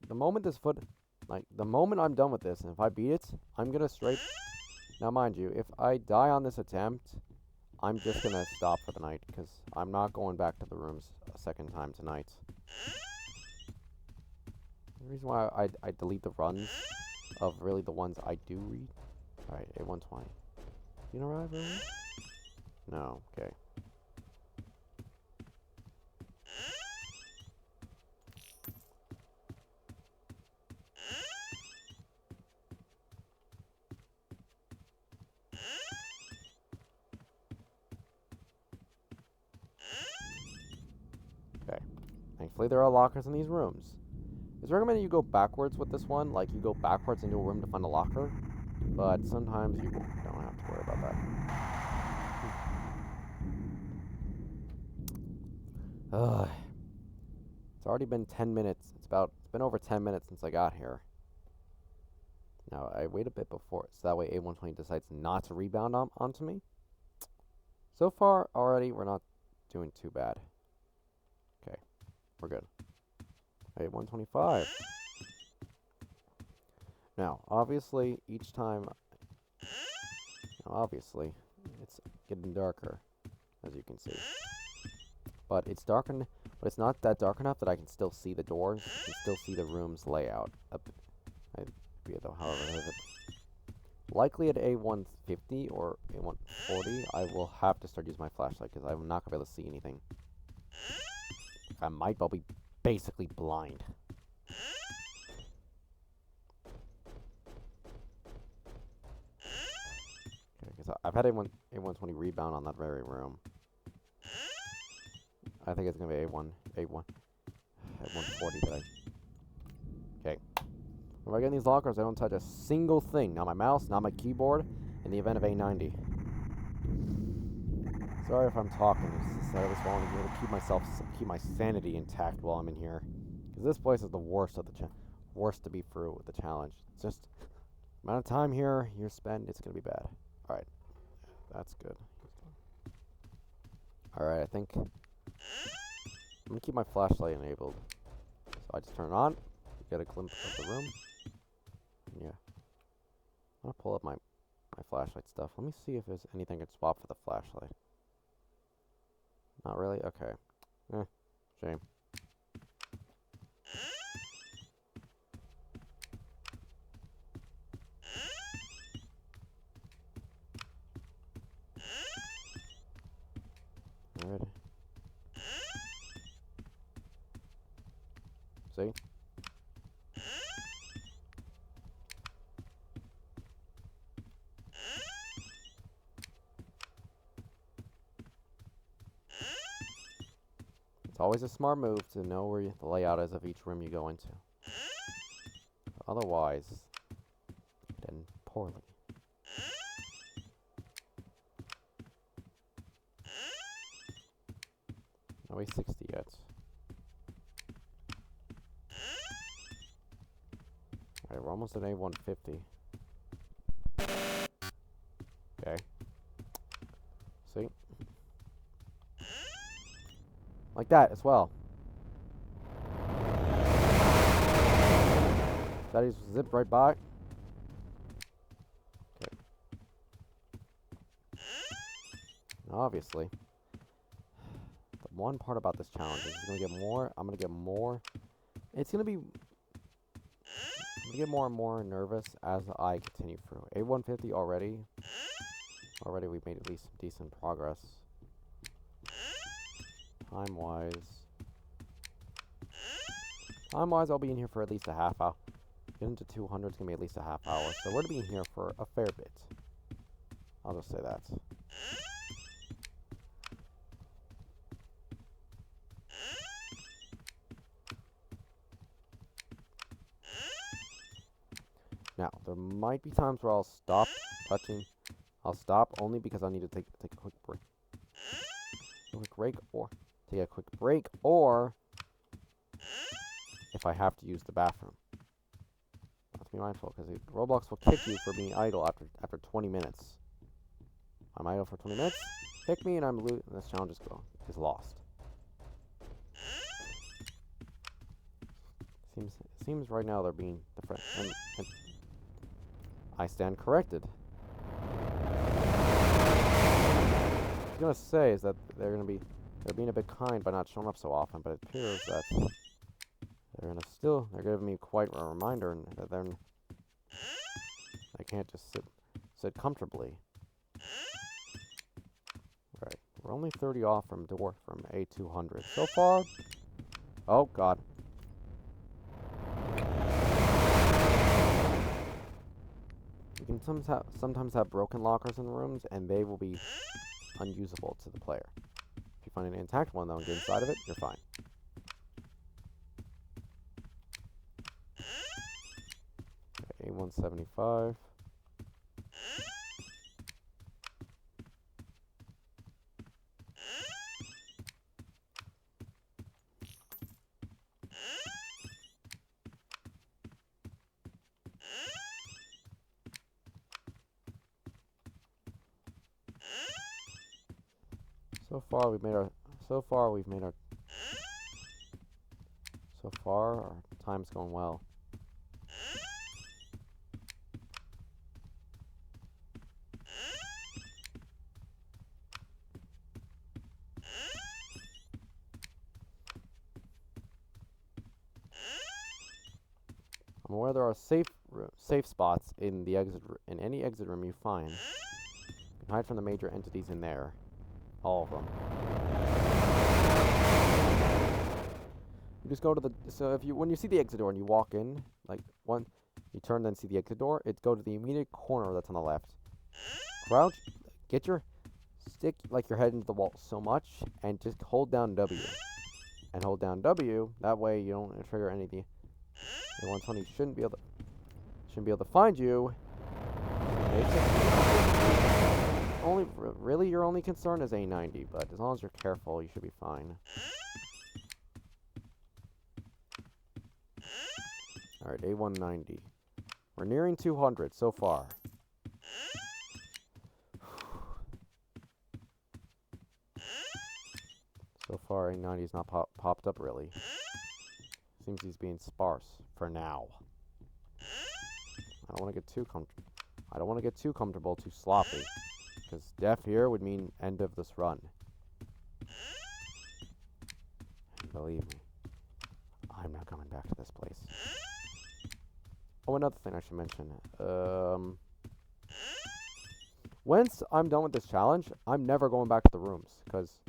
the moment I'm done with this, and if I beat it, I'm gonna straight. Now, mind you, if I die on this attempt, I'm just gonna stop for the night, because I'm not going back to the rooms a second time tonight. The reason why I delete the runs of really the ones I do read. Alright, A120. You know arrive early? No, okay. Okay. Thankfully there are lockers in these rooms. It's recommended you go backwards with this one, like you go backwards into a room to find a locker, but sometimes you don't have to worry about that. Ugh. It's already been 10 minutes. It's been over 10 minutes since I got here. Now, I wait a bit before, so that way A120 decides not to rebound onto me. So far, already, we're not doing too bad. Okay, we're good. A125. Now, obviously, each time... Now, obviously, it's getting darker, as you can see. But it's darkened. But it's not that dark enough that I can still see the doors. I can still see the room's layout. However, likely at A150 or A140, I will have to start using my flashlight because I'm not gonna be able to see anything. I might well be basically blind. Because I've had A120 rebound on that very room. I think it's gonna be A140 today. Okay. When I get in these lockers, I don't touch a single thing. Not my mouse, not my keyboard, in the event of A90. Sorry if I'm talking. It's just that I just want to be able to keep my sanity intact while I'm in here. Because this place is the worst of the worst to be through with the challenge. It's just amount of time here you spend, it's gonna be bad. All right, that's good. All right, I think I'm gonna keep my flashlight enabled. So I just turn it on, get a glimpse of the room. Yeah, I'm gonna pull up my flashlight stuff. Let me see if there's anything I can swap for the flashlight. Not really? Okay. Shame. Alright. See? It's always a smart move to know where the layout is of each room you go into. Otherwise, it could end poorly. No A60 yet. Alright, we're almost at A150. Okay. See? Like that as well. That is zipped right by. Okay. Obviously, the one part about this challenge is I'm gonna get more. It's gonna be. I'm gonna get more and more nervous as I continue through. A150 already. Already we've made at least some decent progress. Time-wise, I'll be in here for at least a half hour. Getting to 200 is gonna be at least a half hour, so we're gonna be in here for a fair bit. I'll just say that. Now, there might be times where I'll stop touching. I'll stop only because I need to take a quick break. Take a quick break, or if I have to use the bathroom. Have to be mindful, because Roblox will kick you for being idle after 20 minutes. I'm idle for 20 minutes, kick me, and this challenge is lost. Seems right now they're being different, and I stand corrected. What I'm gonna say is that they're being a bit kind by not showing up so often, but it appears that they're giving me quite a reminder that I can't just sit comfortably. Right, we're only 30 off from A200 so far. Oh God. You can sometimes have broken lockers in rooms, and they will be unusable to the player. If you find an intact one, though, and get inside of it, you're fine. Okay, A175. So far our time's going well. I'm aware there are safe spots in the in any exit room you find. You can hide from the major entities in there. All of them. You just go to the, so if you, when you see the exit door and you walk in, like you turn then see the exit door, it's go to the immediate corner that's on the left. Crouch, stick like your head into the wall so much, and just hold down W. And hold down W, that way you don't trigger anything. And 120 shouldn't be able to find you. Really your only concern is A90, but as long as you're careful, you should be fine. Alright, A190. We're nearing 200 so far. So far, A90's not popped up really. Seems he's being sparse for now. I don't want to get too comfortable. I don't want to get too comfortable, too sloppy. Because death here would mean end of this run. And believe me, I'm not coming back to this place. Oh, another thing I should mention. Once I'm done with this challenge, I'm never going back to the rooms, because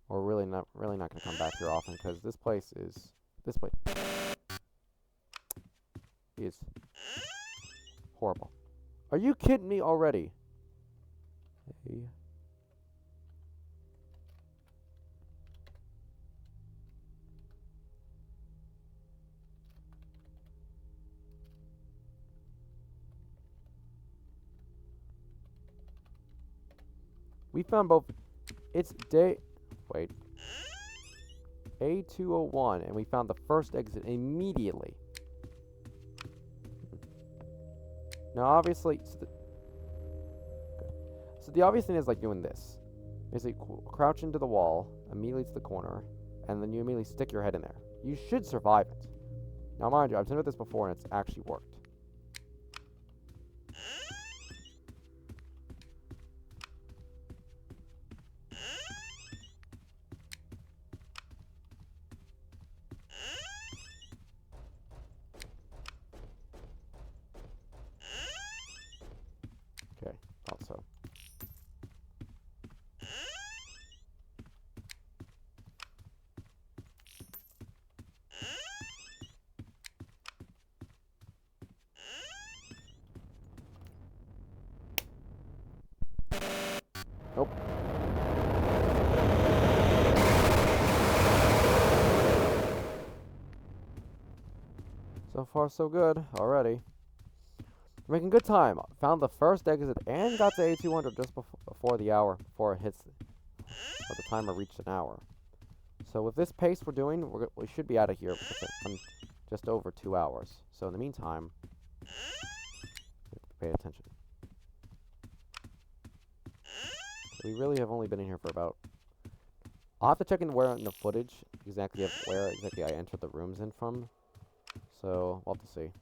we're really not going to come back here often, because this place is horrible. Are you kidding me already? Hey. We found both. It's A201, and we found the first exit immediately. Now, obviously, so the obvious thing is like doing this. Basically, crouch into the wall, immediately to the corner, and then you immediately stick your head in there. You should survive it. Now, mind you, I've done this before, and it's actually worked. Okay, thought so. Nope. So far, so good already. We're making good time. Found the first exit and got to A200 just before the hour, before it hits, by the timer reached an hour. So with this pace we're doing, we should be out of here in just over 2 hours. So in the meantime, we have to pay attention. So we really have only been in here for about... I'll have to check in where in the footage exactly of where exactly I entered the rooms in from. So we'll have to see.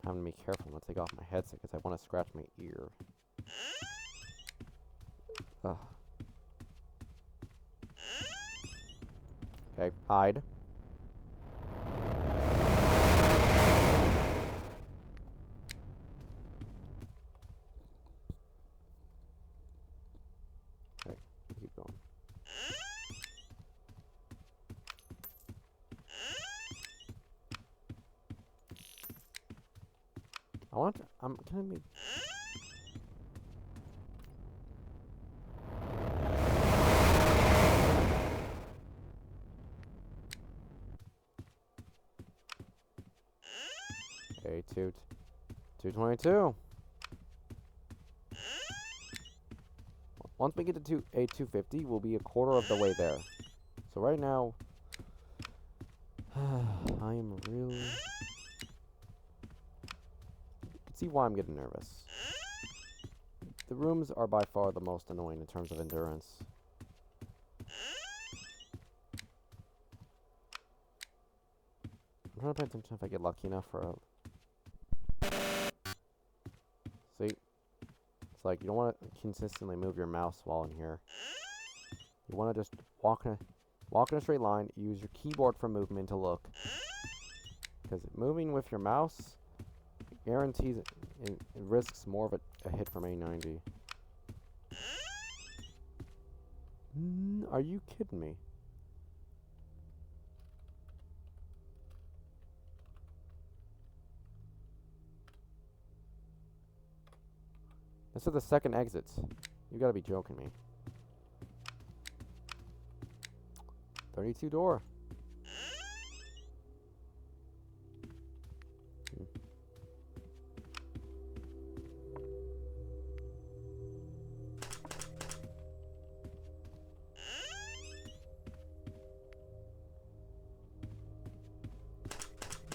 I'm gonna be careful not to take off my headset because I want to scratch my ear. Ugh. Okay, hide. Okay, keep going. I'm gonna be... Okay, 222. Once we get to A250, we'll be a quarter of the way there. So right now, I am really... You can see why I'm getting nervous. The rooms are by far the most annoying in terms of endurance. I'm trying to pay attention if I get lucky enough for a... See? It's like, you don't want to consistently move your mouse while in here. You want to just walk in Walk in a straight line. Use your keyboard for movement to look. Because moving with your mouse guarantees it risks more of a hit from A90. Are you kidding me? This is the second exit. You gotta be joking me. 32 door.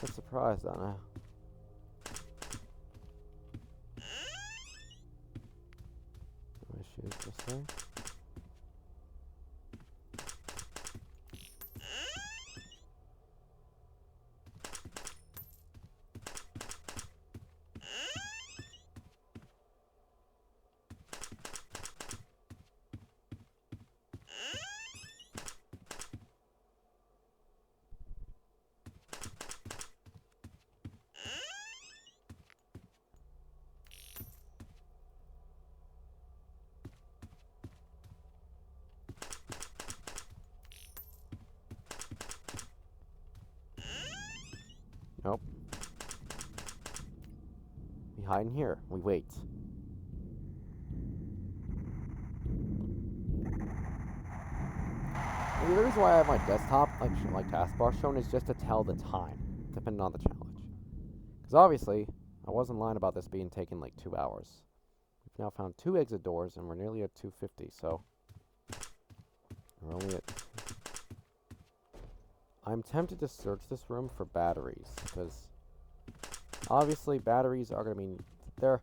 I'm surprised, Anna. No issues this way. Nope. We hide in here. We wait. Maybe the reason why I have my desktop, like taskbar shown, is just to tell the time, depending on the challenge. Because obviously, I wasn't lying about this being taken like 2 hours. We've now found 2 exit doors, and we're nearly at 250, so... We're only at... I'm tempted to search this room for batteries, because... Obviously, batteries are going to be there.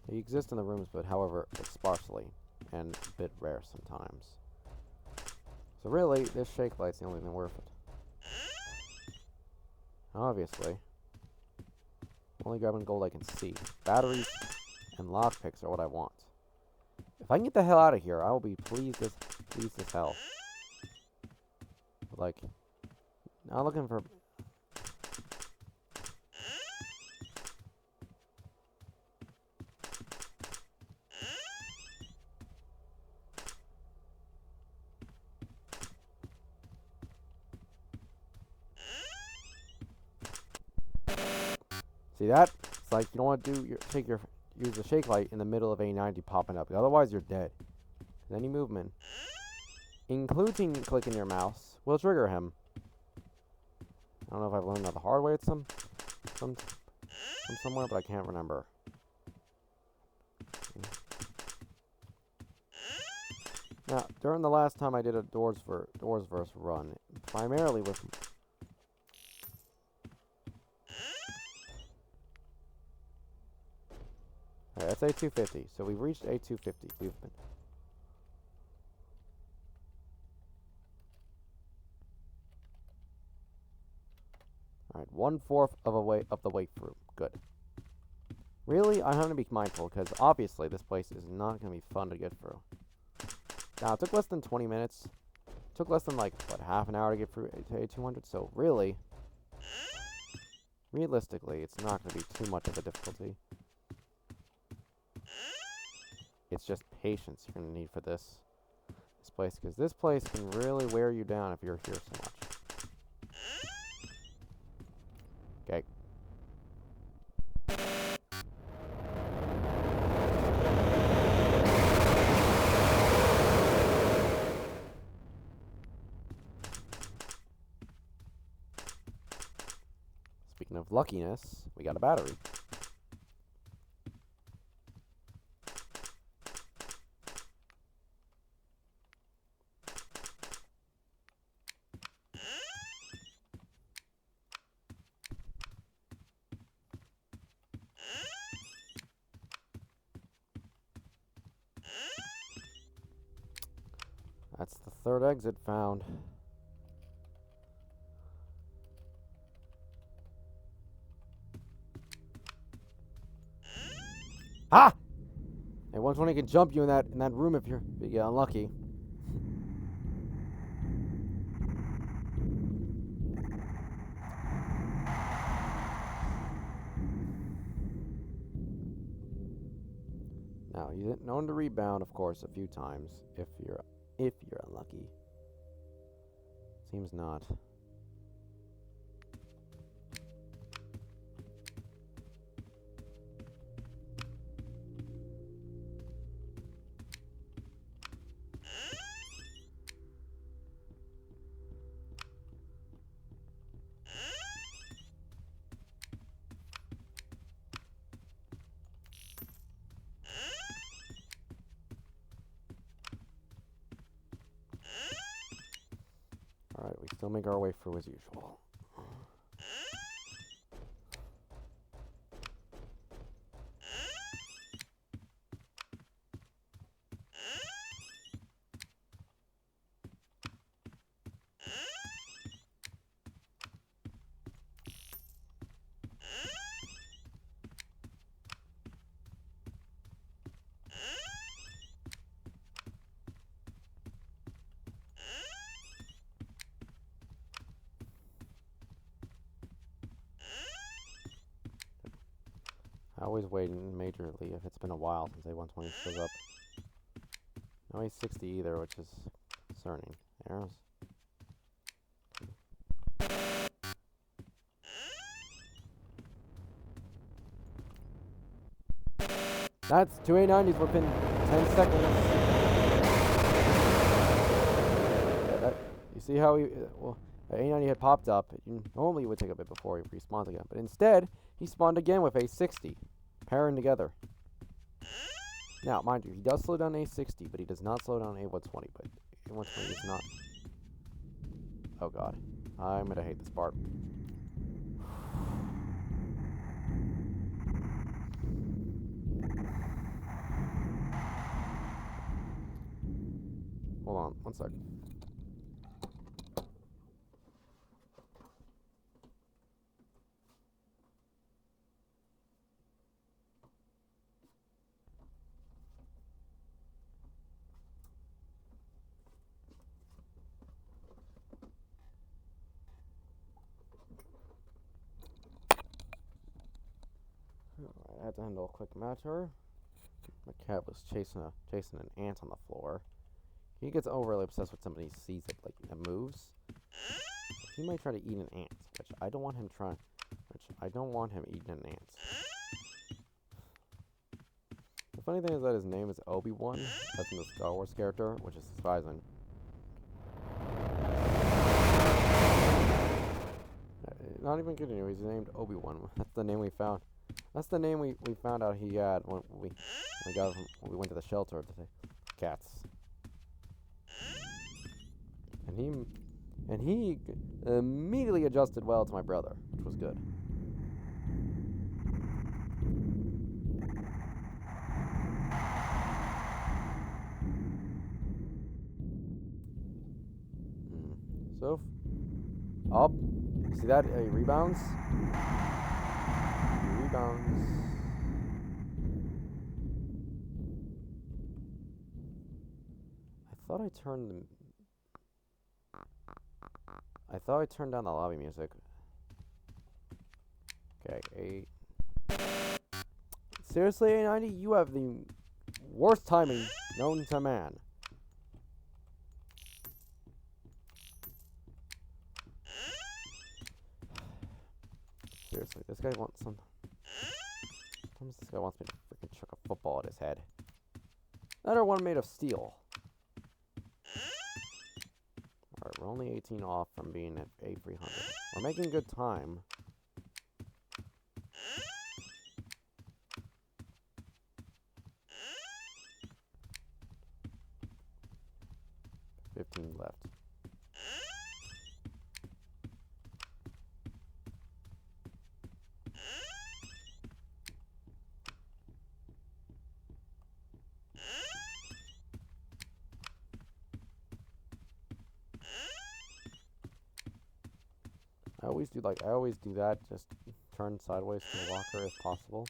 They exist in the rooms, but however, it's sparsely and a bit rare sometimes. So really, this shake light's the only thing worth it. Obviously, only grabbing gold I can see. Batteries and lockpicks are what I want. If I can get the hell out of here, I will be pleased as hell. But like, not looking for... See that? It's like you don't want to use the shake light in the middle of A90 popping up. Otherwise, you're dead. Any movement, including clicking your mouse, will trigger him. I don't know if I've learned that the hard way at from somewhere, but I can't remember. Now, during the last time I did a doors verse run, primarily with... Alright, that's A250. So we've reached A250. We've been... Alright, 1/4 of the way through. Good. Really, I'm having to be mindful, because obviously this place is not going to be fun to get through. Now, it took less than 20 minutes. It took less than, like, what, half an hour to get through to A200, so really, realistically, it's not going to be too much of a difficulty. It's just patience you're going to need for this place, because this place can really wear you down if you're here so much. Okay. Speaking of luckiness, we got a battery. That's the third exit found. Ah! Hey, 120 can jump you in that room if you get unlucky. Now he's known to rebound, of course, a few times if you're unlucky. Seems not. Alright, we still make our way through as usual. I always wait majorly if it's been a while since A120 shows up. No A60 either, which is concerning. Arrows. That's 2 A90s within 10 seconds. Yeah, you see how he, well, A90 had popped up. Normally it would take a bit before he respawns again, but instead, he spawned again with A60, pairing together. Now, mind you, he does slow down A60, but he does not slow down A120, but A120 is not. Oh god, I'm gonna hate this part. Hold on, one sec. I had to handle a quick matter. My cat was chasing an ant on the floor. He gets overly obsessed with somebody he sees it, like, it moves. He might try to eat an ant, which I don't want him eating an ant. The funny thing is that his name is Obi-Wan, as in the Star Wars character, which is surprising. Not even kidding you, he's named Obi-Wan. That's the name we found. That's the name we found out he had when we went to the shelter to take cats. And he immediately adjusted well to my brother, which was good. So, up. See that? He rebounds. He rebounds. I thought I turned down the lobby music. Okay, seriously, A90, you have the worst timing known to man. Seriously, this guy wants some. Sometimes this guy wants me to freaking chuck a football at his head. Another one made of steel. Alright, we're only 18 off from being at A300. We're making good time. Left. I always do that, just turn sideways to the locker if possible.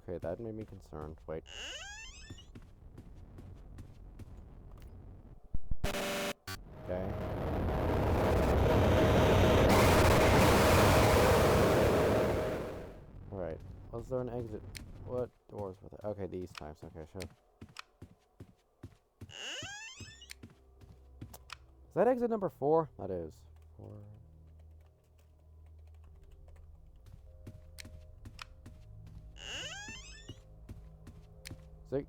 Okay, that made me concerned. Wait. Okay. Alright. Was there an exit? What doors were there? Okay, these types. Okay, sure. Is that exit number 4? That is. 4. See?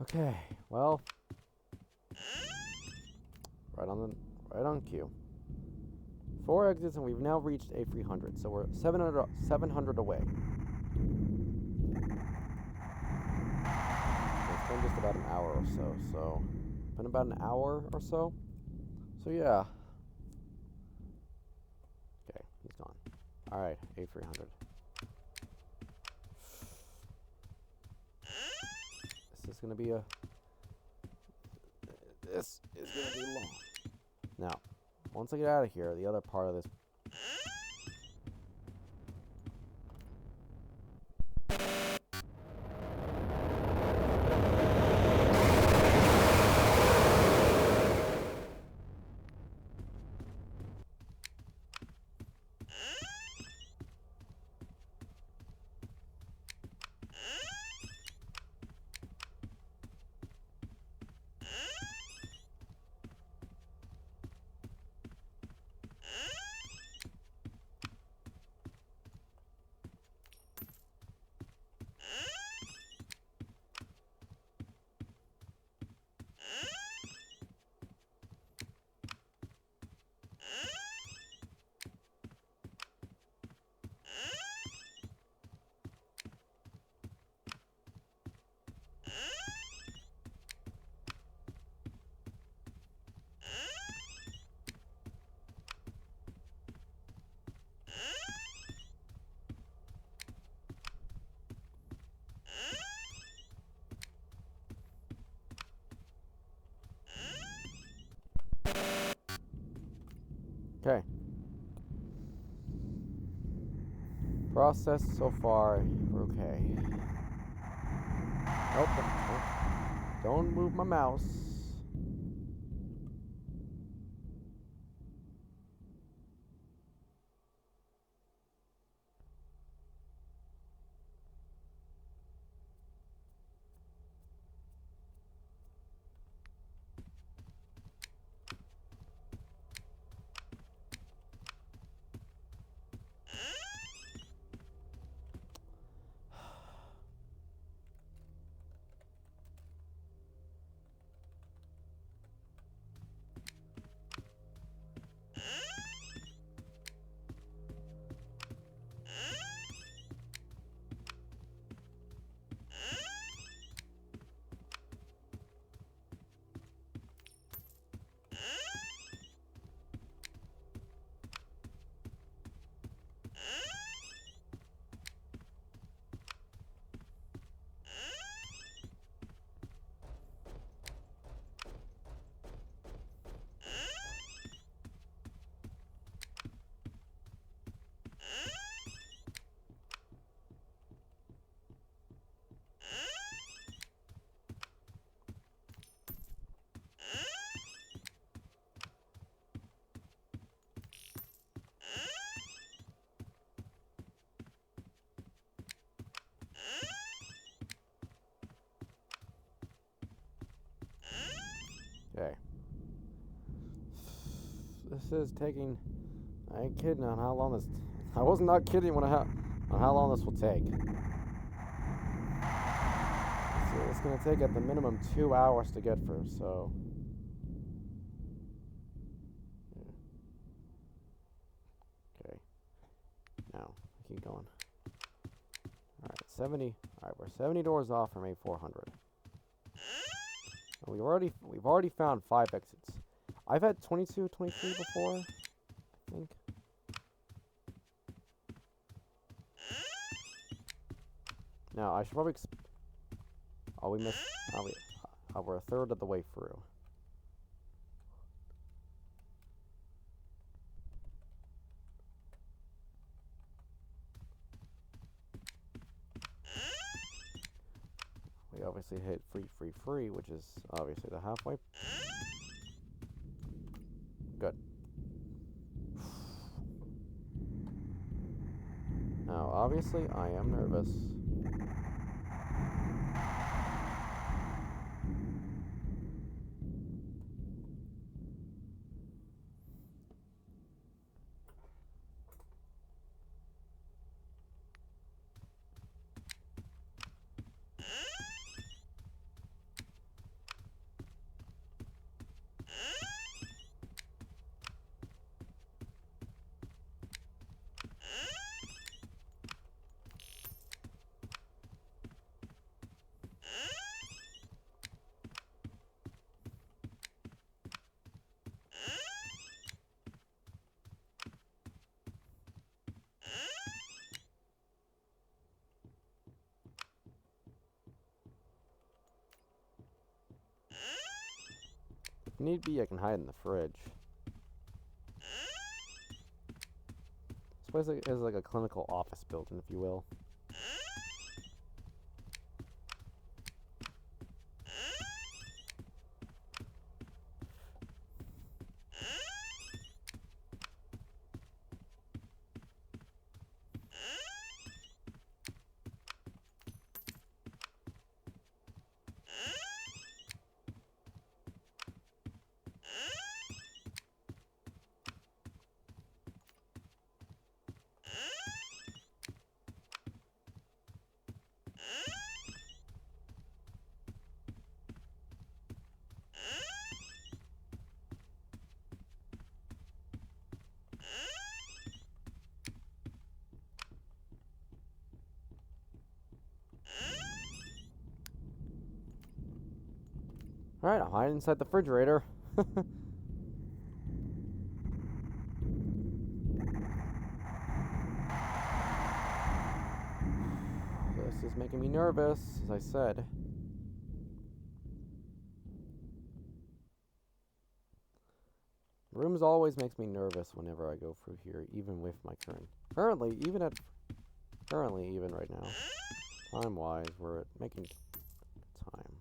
Okay, well, right on cue. 4 exits, and we've now reached A300, so we're 700 away. It's been just about an hour or so. Been about an hour or so. So yeah. Okay, he's gone. All right, A300. This is gonna be long. Now, once I get out of here, the other part of this. Okay. Process so far, we're okay. Nope. Don't move my mouse. Okay. This is taking. I ain't kidding on how long this. I was not kidding on how long this will take. So it's gonna take at the minimum 2 hours to get through. So. Yeah. Okay. Now keep going. All right, 70. All right, we're 70 doors off from A400. We've already found 5 exits. I've had 22, 23 before, I think. Now, I should probably oh, we missed. We're a third of the way through. We obviously hit free, which is obviously the halfway. Good. Now, obviously, I am nervous. If need be, I can hide in the fridge. This place is like a clinical office building, if you will. Alright, I'll hide inside the refrigerator. This is making me nervous, as I said. Rooms always makes me nervous whenever I go through here, even with my currently, even right now, time-wise, we're at making time.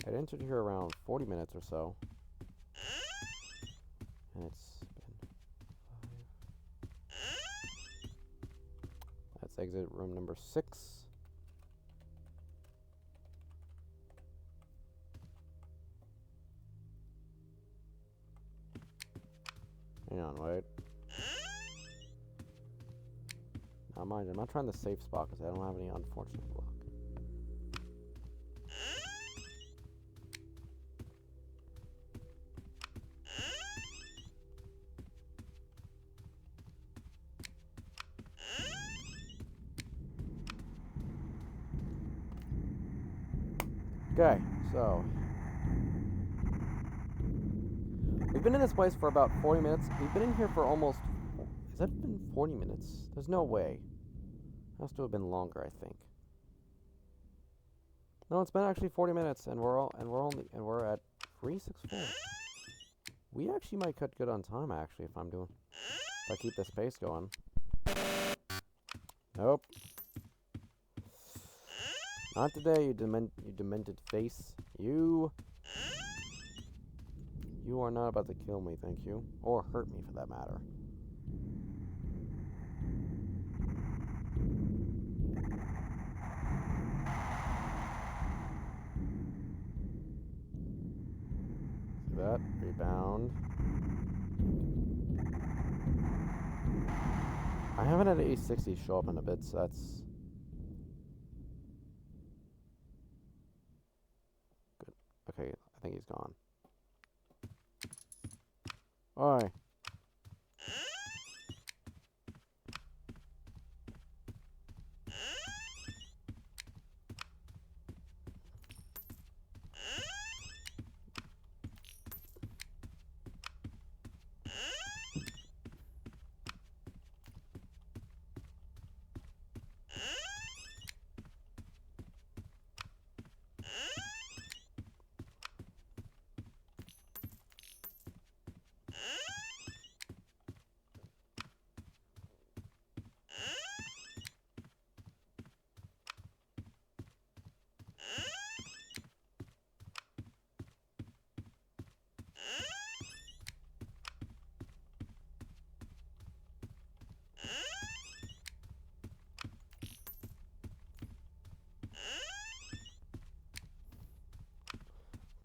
I entered here around 40 minutes or so, and it's been 5. Let's exit room number 6. Hang on, wait. Now mind you, I'm not trying the safe spot because I don't have any unfortunate luck. Okay, so we've been in this place for about 40 minutes. We've been in here for almost... Has that been 40 minutes? There's no way. It has to have been longer, I think. No, it's been actually 40 minutes, and we're at 364. We actually might cut good on time, actually, if I keep this pace going. Nope. Not today, you demented face. You are not about to kill me, thank you. Or hurt me, for that matter. See that? Rebound. I haven't had an A60 show up in a bit, so that's... good. Okay, I think he's gone. Oi.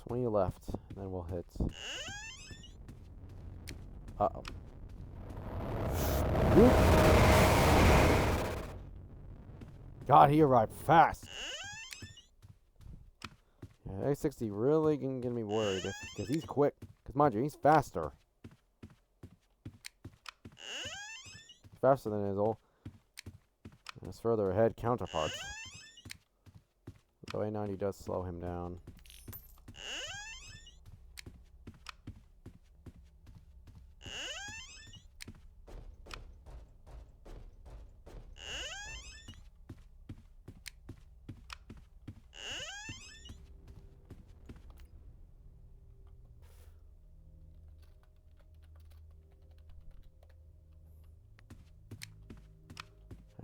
20 left, and then we'll hit. Uh-oh. God, he arrived fast. Yeah, A60 really can get me worried because he's quick. Because mind you, he's faster. Faster than his further ahead counterparts. So A90 does slow him down.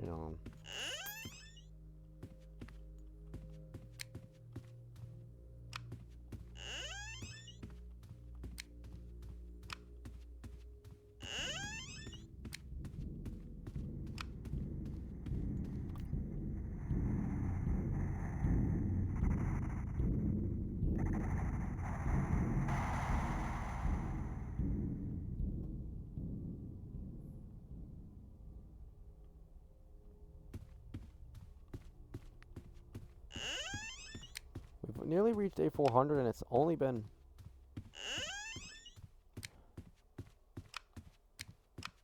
Hang on. We've nearly reached A400 and it's only been...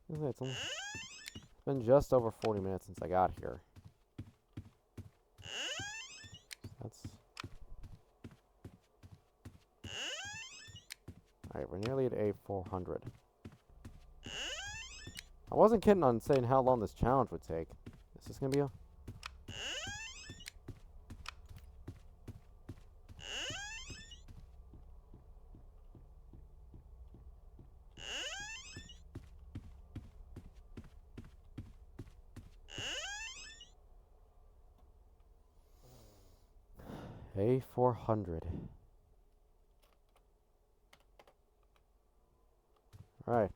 It's been just over 40 minutes since I got here. That's... Alright, we're nearly at A400. I wasn't kidding on saying how long this challenge would take. Is this gonna be a... A400. Alright.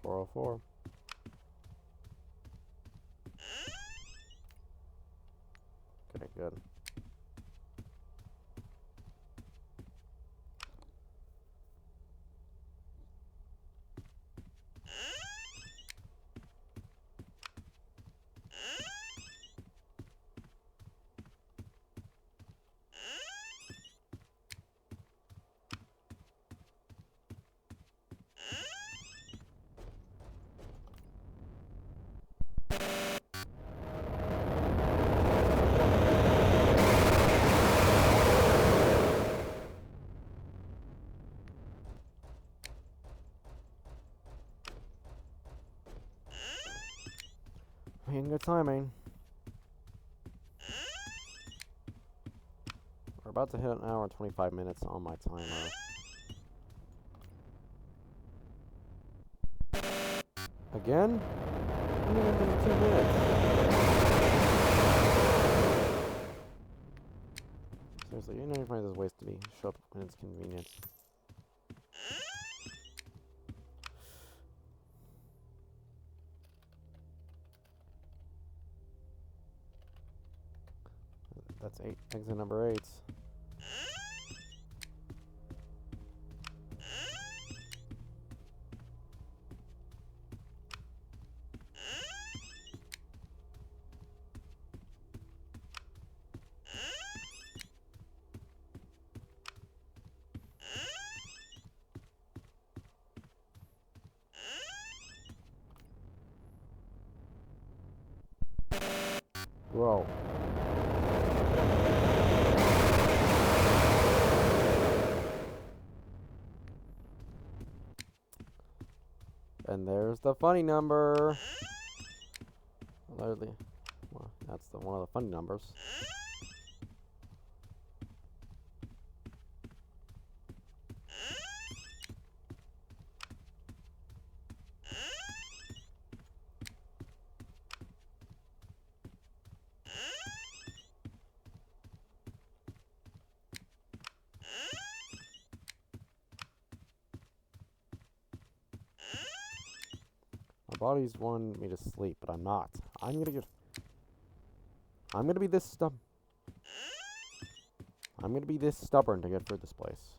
.404. Okay, good. Good timing. We're about to hit an hour and 25 minutes on my timer. Again? Only been 2 minutes. Seriously, you know you find there's ways to show up when it's convenient. That's exit number 8. Whoa. And there's the funny number. Literally, well, that's one of the funny numbers. body's wanting me to sleep, but I'm not. I'm gonna be this stubborn to get through this place.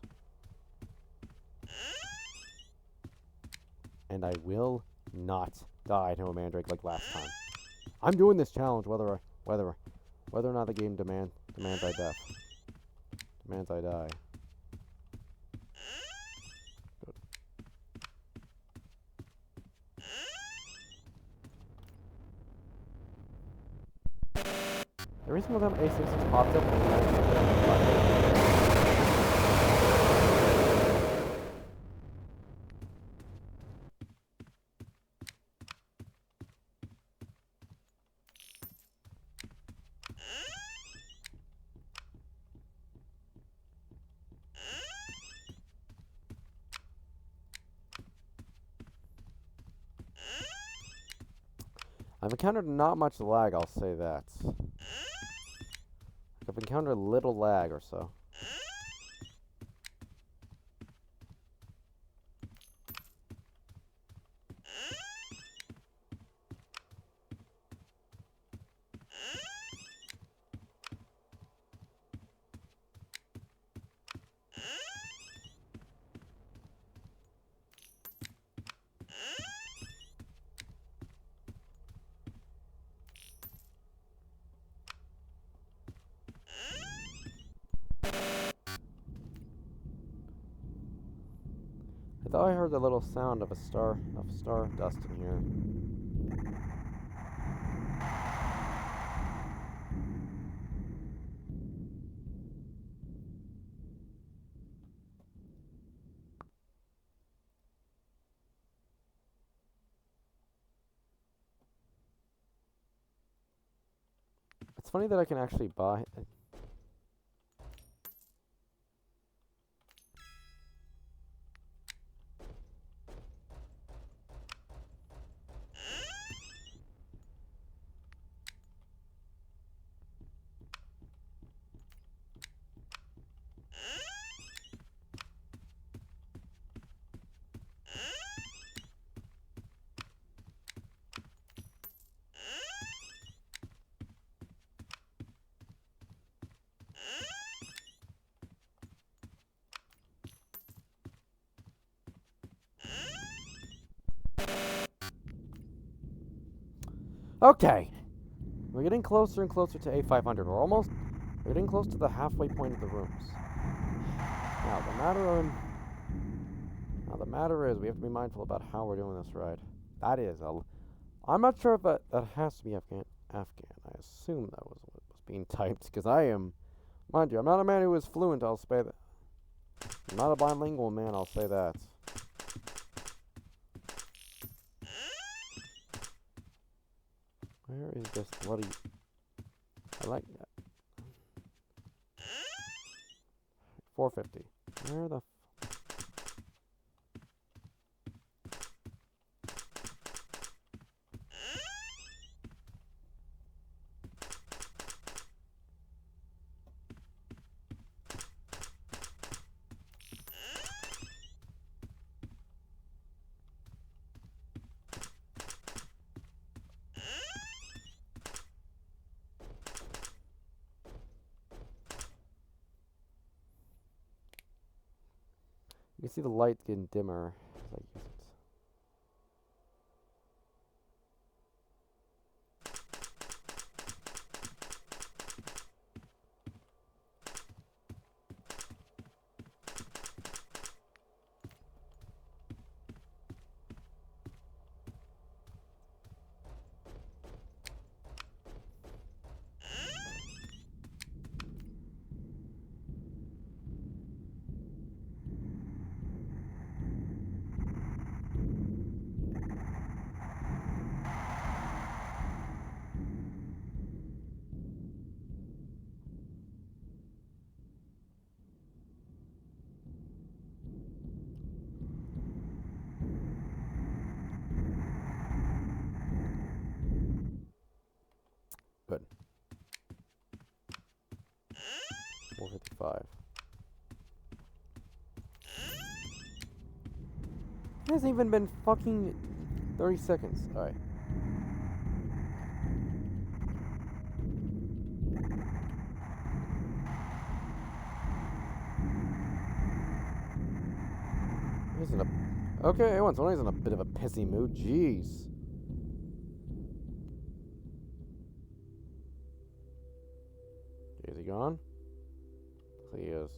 And I will not die to a mandrake like last time. I'm doing this challenge whether or not the game demands I death. Demands I die. Good. The reason why that A6 popped up I've encountered not much lag, I'll say that. I've encountered a little lag or so. I thought I heard the little sound of star dust in here. It's funny that I can actually buy. Okay, we're getting closer and closer to A500. We're getting close to the halfway point of the rooms. Now the matter is we have to be mindful about how we're doing this ride. I'm not sure if that has to be Afghan. I assume that was what was being typed, because mind you, I'm not a man who is fluent, I'll say that. I'm not a bilingual man, I'll say that. Where is this bloody... I like that. 450. Where the... You can see the light getting dimmer as I use it. Good. 455. It hasn't even been fucking 30 seconds. Alright. Okay, everyone's always in a bit of a pissy mood. Jeez. Is he gone? He is.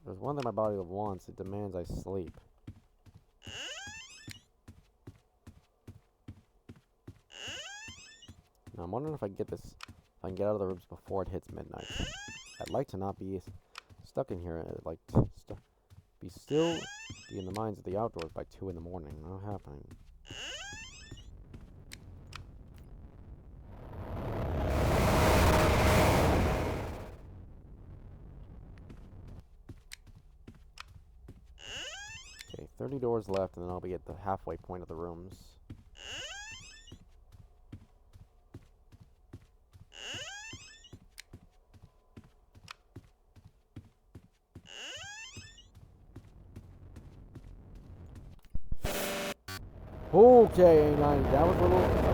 There's one thing my body wants. It demands I sleep. Now I'm wondering if I can get out of the rooms before it hits midnight. I'd like to not be stuck in here. I'd like to be in the minds of the outdoors by 2 in the morning. Not happening. Okay, 30 doors left, and then I'll be at the halfway point of the rooms. Okay, A90, that was a little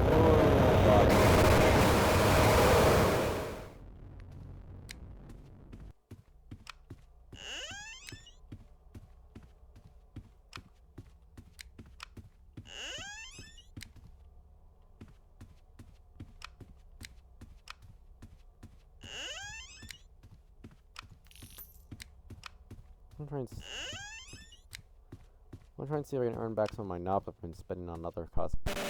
I'm trying to see if I can earn back some of my knobs I've been spending on other cosmetics.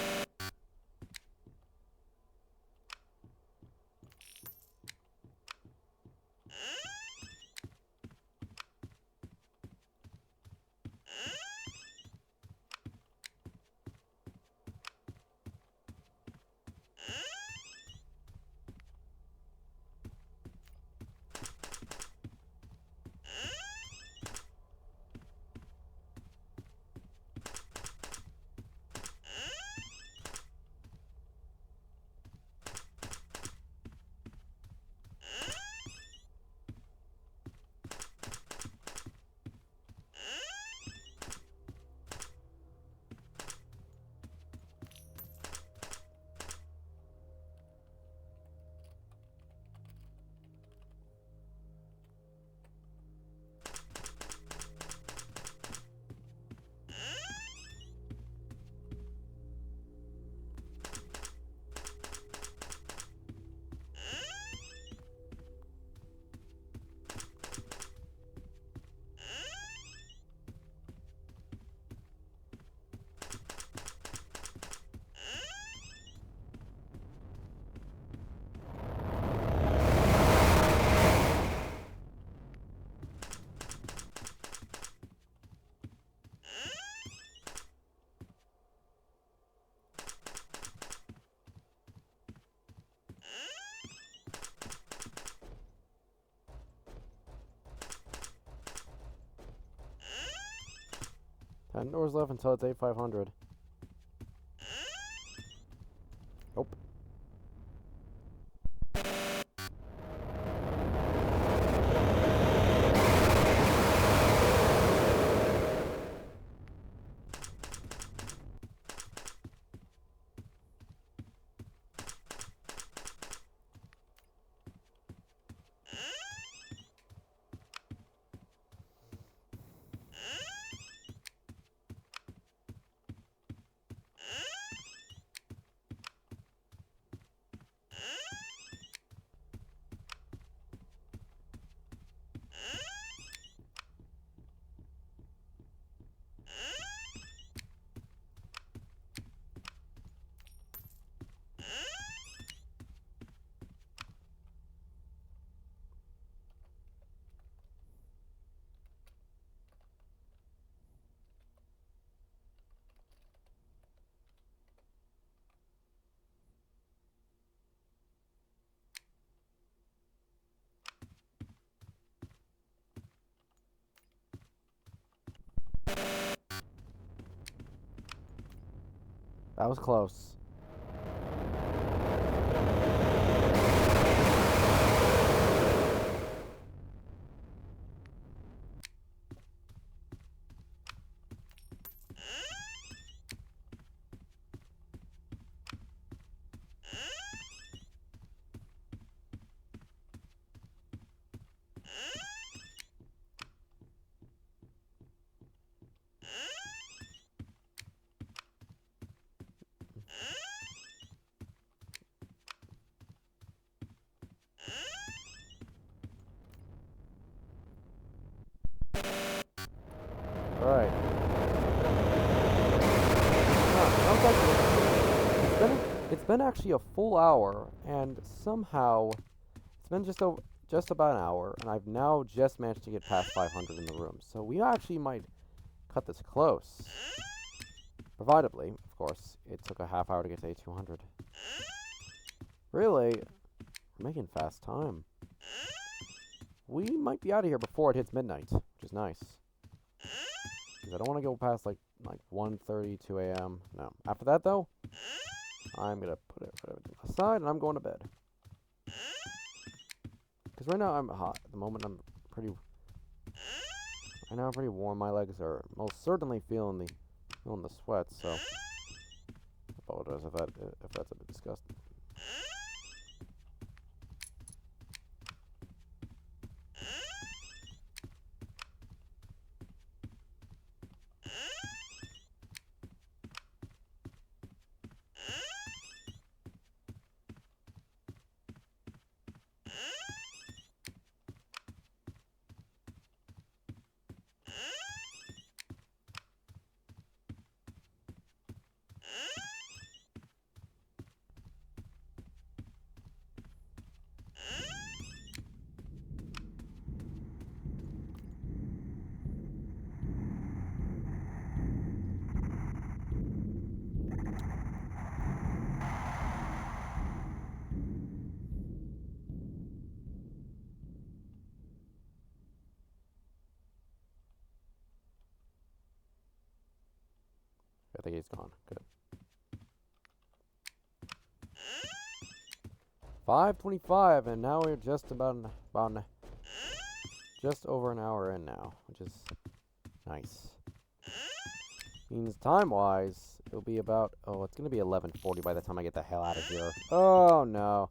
Ten doors left until it's 8500. Nope. That was close. Alright. It's been actually a full hour, and somehow it's been just about an hour, and I've now just managed to get past 500 in the room. So we actually might cut this close. Providedly, of course, it took a half hour to get to A200. Really, we're making fast time. We might be out of here before it hits midnight, which is nice. Because I don't want to go past like 1:30, 2 a.m. No. After that, though, I'm going to put everything aside and I'm going to bed. Because right now I'm hot. At the moment I'm pretty warm. My legs are most certainly feeling the sweat, so I apologize if that's a bit disgusting. I think he's gone. Good. 5:25, and now we're just just over an hour in now, which is nice. Means time-wise, it'll be about it's gonna be 11:40 by the time I get the hell out of here. Oh no,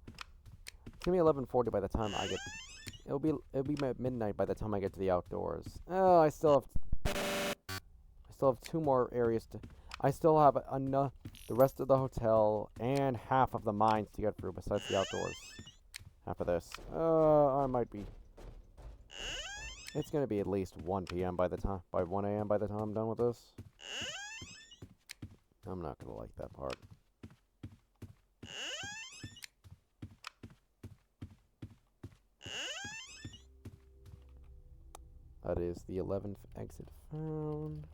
it's gonna be 11:40 by the time I get. It'll be midnight by the time I get to the outdoors. Oh, I still have 2 more areas to. I still have enough, the rest of the hotel, and half of the mines to get through besides the outdoors. After this. I might be. It's gonna be at least 1 p.m. by 1 a.m. by the time I'm done with this. I'm not gonna like that part. That is the 11th exit found.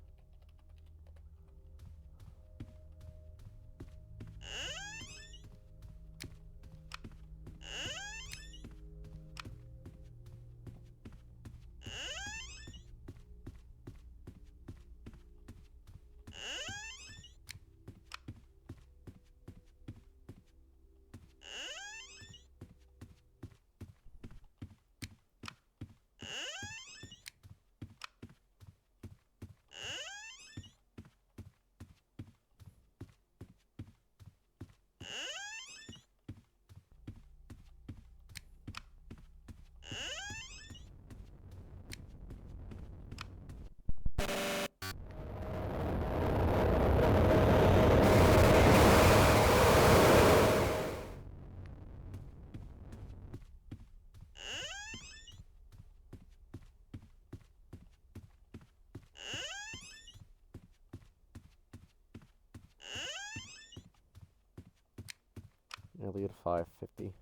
Nearly at 5:50.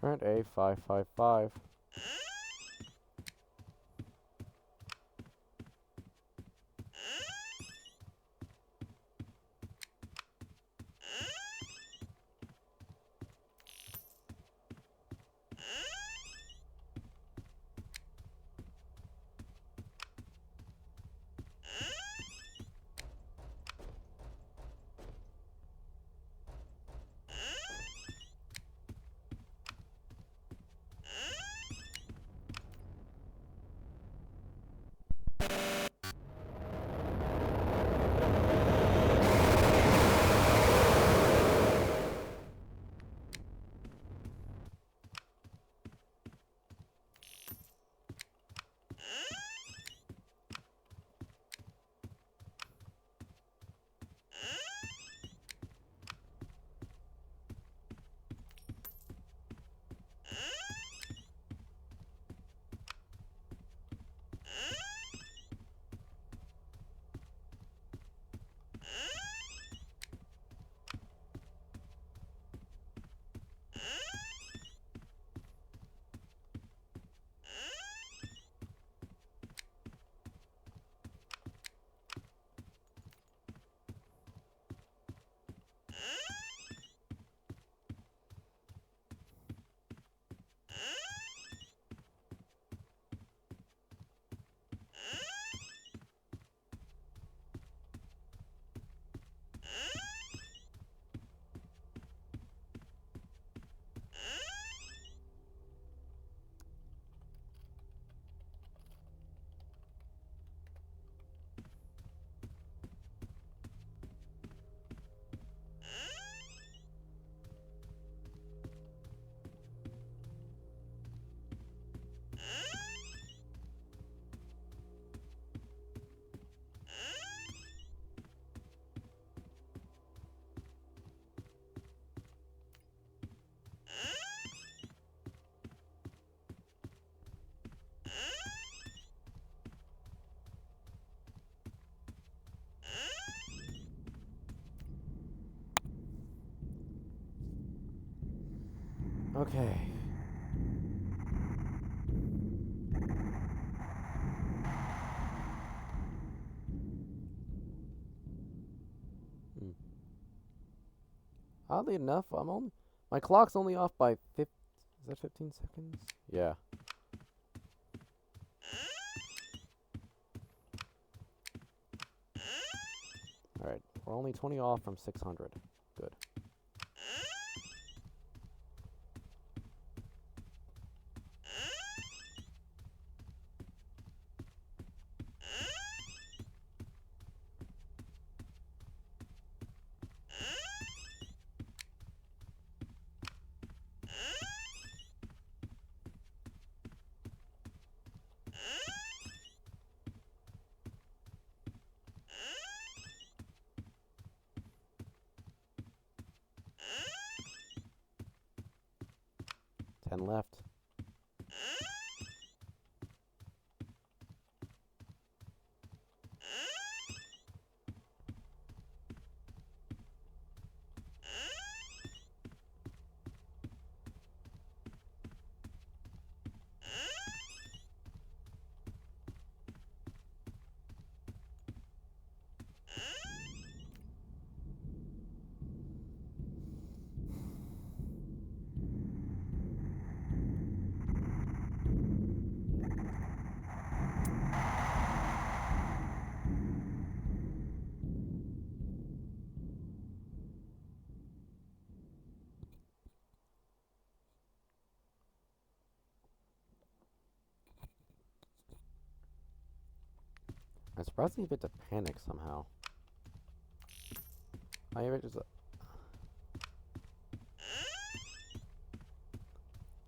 Trent A555. Okay. Hmm. Oddly enough, my clock's only off by is that 15 seconds? Yeah. Alright, we're only 20 off from 600. Good. Ten left. I'm surprised he fit to panic somehow. I have just.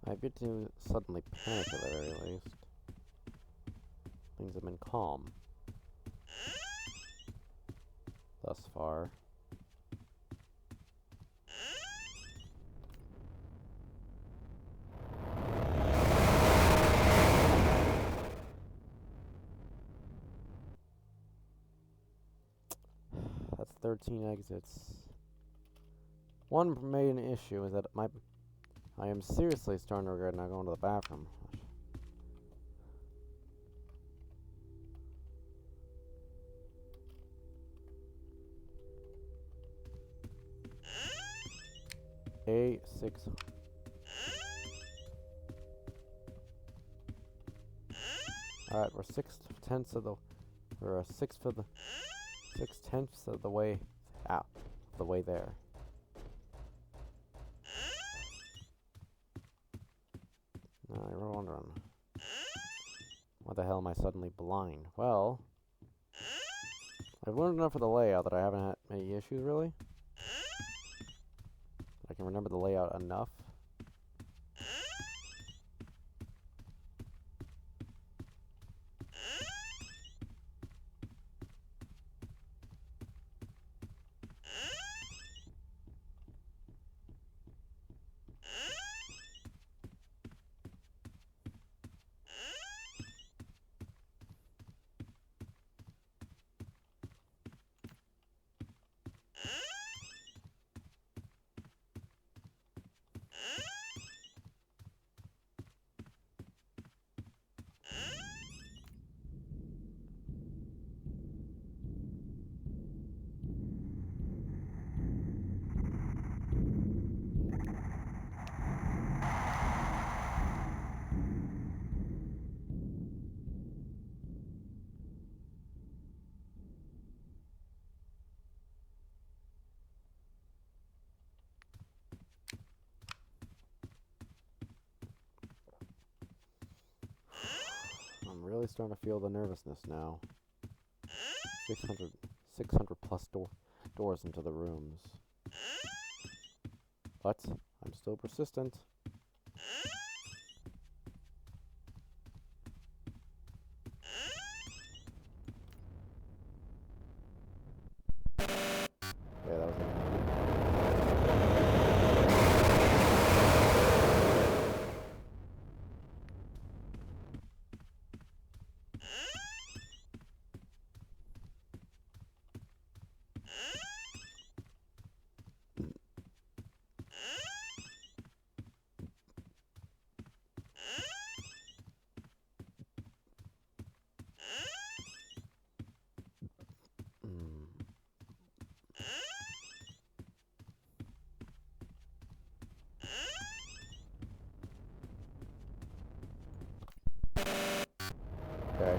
I appear to suddenly panic at the very least. Things have been calm thus far. That's 13 exits. One main issue is that I am seriously starting to regret not going to the bathroom. A6. Alright, we're 6/10 of the... We're a 6/10 of the way out. The way there. Now you're wondering, why the hell am I suddenly blind? Well, I've learned enough of the layout that I haven't had many issues, really. I can remember the layout enough. I'm really starting to feel the nervousness now. 600 plus doors into the rooms. But I'm still persistent. Yeah, that was it. Okay.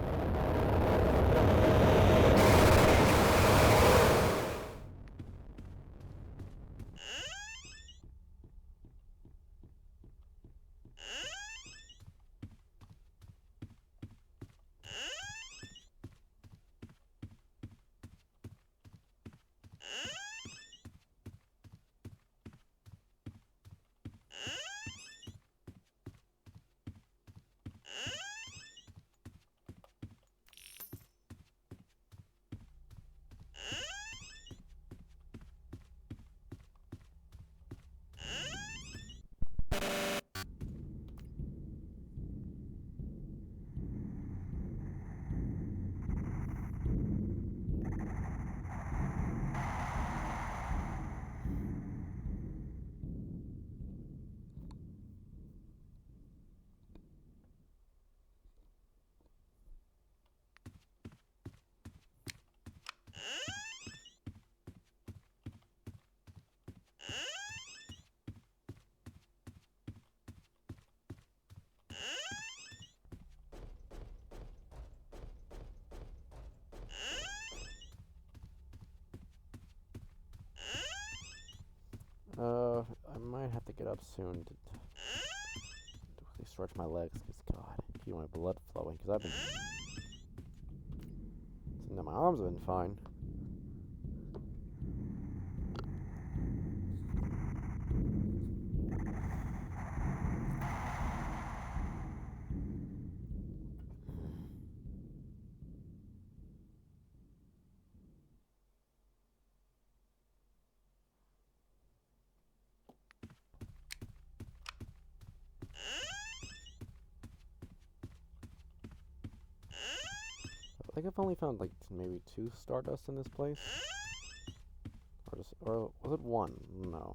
I might have to get up soon to quickly stretch my legs, because God, keep my blood flowing, because I've been... No, my arms have been fine. I think I've only found like maybe 2 Stardust in this place. Or was it 1? No.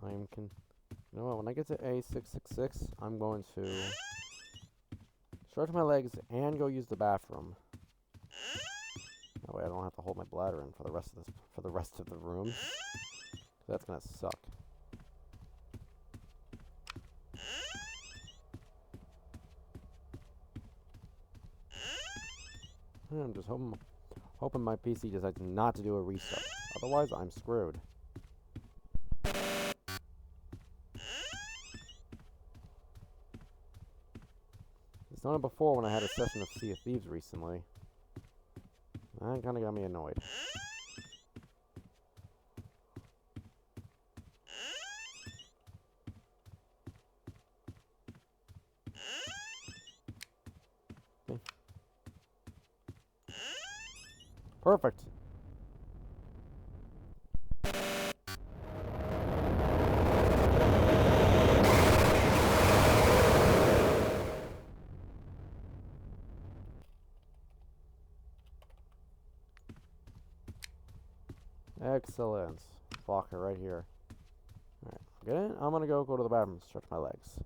You know what? When I get to A666, I'm going to stretch my legs and go use the bathroom. That way I don't have to hold my bladder in for the rest of the room. That's gonna suck. I'm just hoping my PC decides not to do a restart. Otherwise, I'm screwed. It's done it before when I had a session of Sea of Thieves recently. That kind of got me annoyed. Okay. Perfect. Excellent. Locker right here. Alright, get in. I'm gonna go to the bathroom and stretch my legs.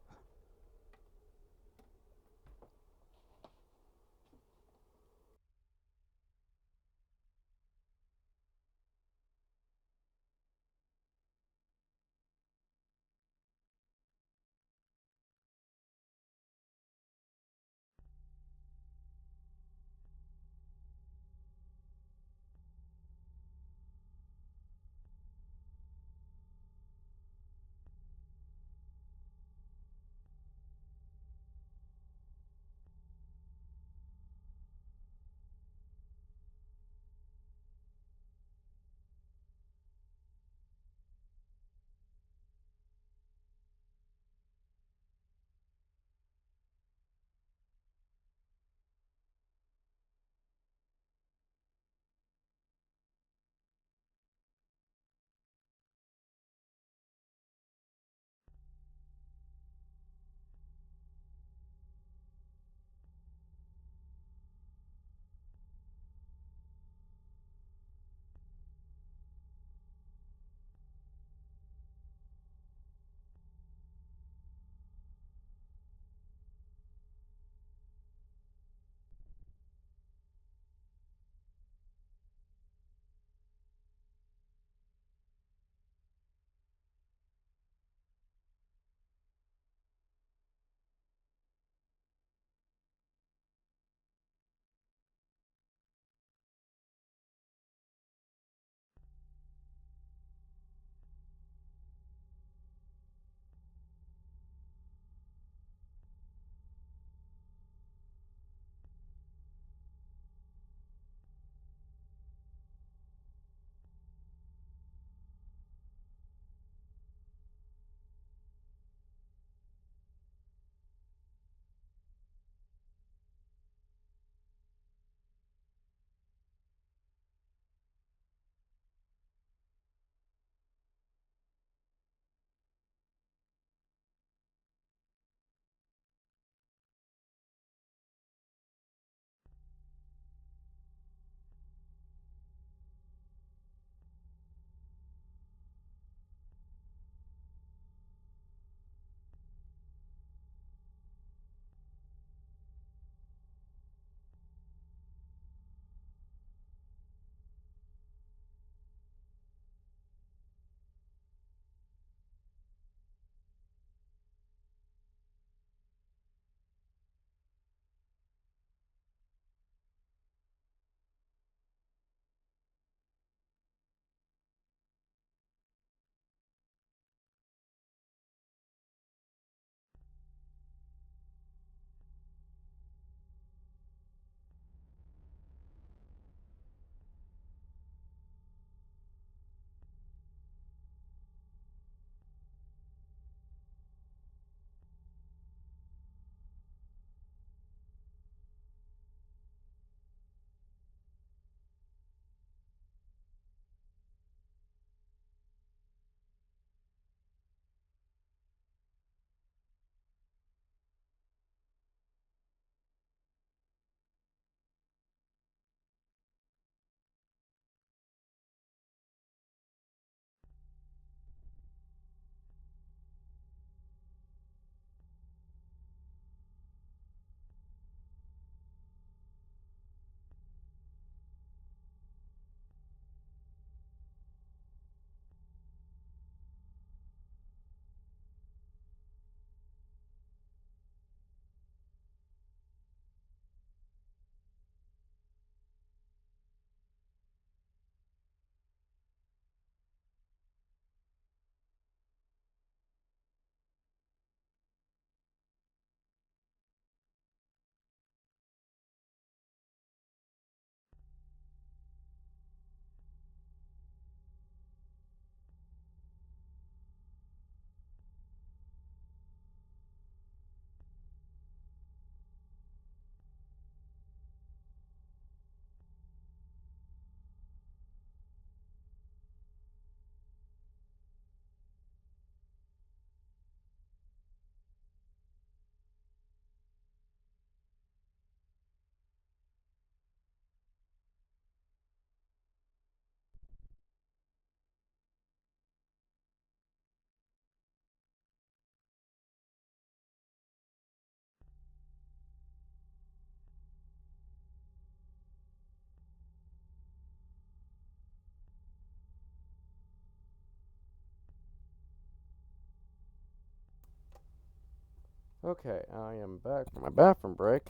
Okay, I am back from my bathroom break.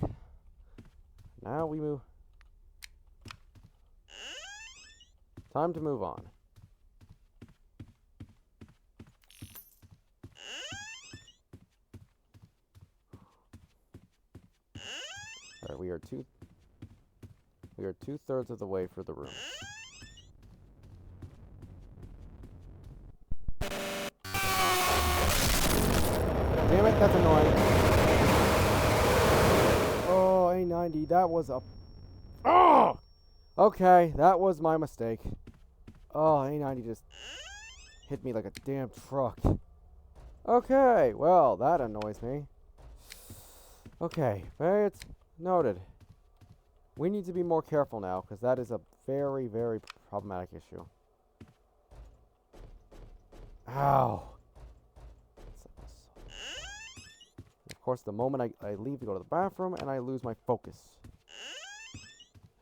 Now we move. Time to move on. Alright, we are 2/3 of the way for the room. Damn it, that's annoying. Oh, A90, that was a... Oh! Okay, that was my mistake. Oh, A90 just hit me like a damn truck. Okay, well, that annoys me. Okay, it's noted. We need to be more careful now, because that is a very, very problematic issue. Ow! Of course, the moment I leave to go to the bathroom, and I lose my focus.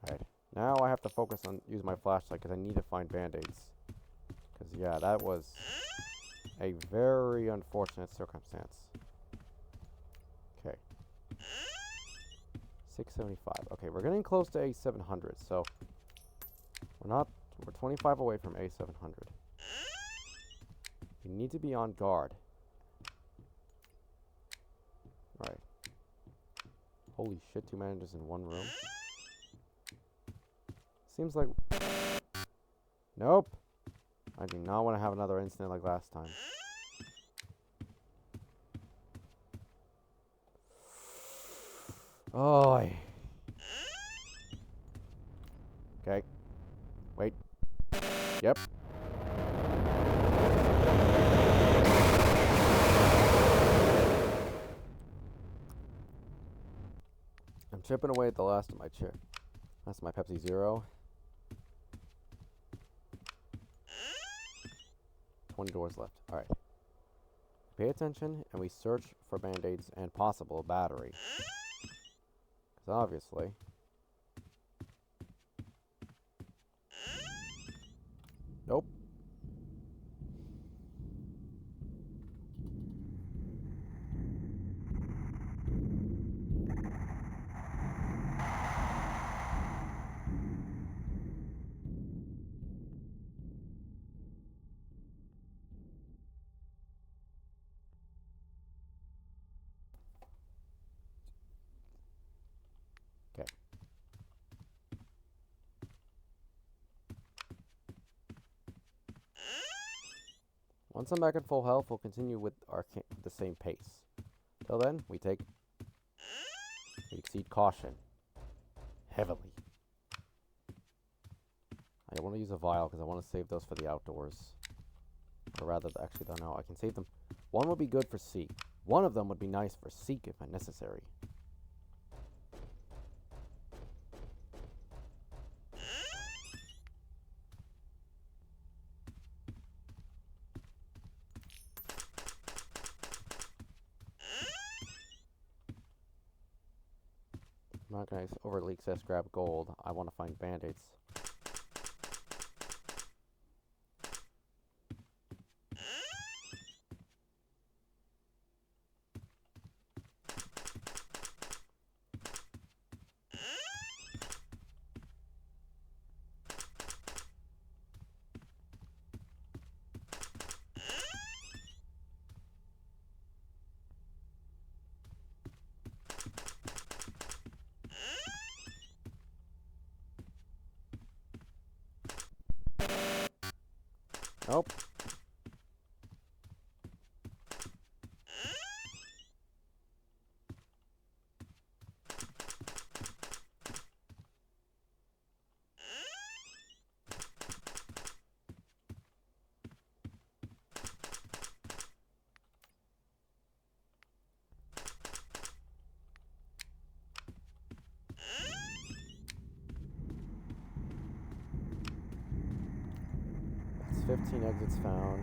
Alright, now I have to focus on use my flashlight, because I need to find band-aids. Because, yeah, that was a very unfortunate circumstance. Okay. 675. Okay, we're getting close to A700, so we're 25 away from A700. We need to be on guard. Right. Holy shit, 2 managers in one room. Seems like... Nope. I do not want to have another incident like last time. Oh. Okay. Wait. Yep. I'm chipping away at the last of my Last of my Pepsi Zero. 20 doors left. Alright. Pay attention, and we search for band-aids and possible battery. Because obviously... Nope. Okay. Once I'm back at full health, we'll continue with the same pace. Till then, we exceed caution. Heavily. I want to use a vial because I want to save those for the outdoors. Or rather, actually, no, I can save them. One would be good for Seek. One of them would be nice for Seek if necessary. I'm not going to overly excess grab gold. I want to find band-aids. Nope. That's 15 exits found.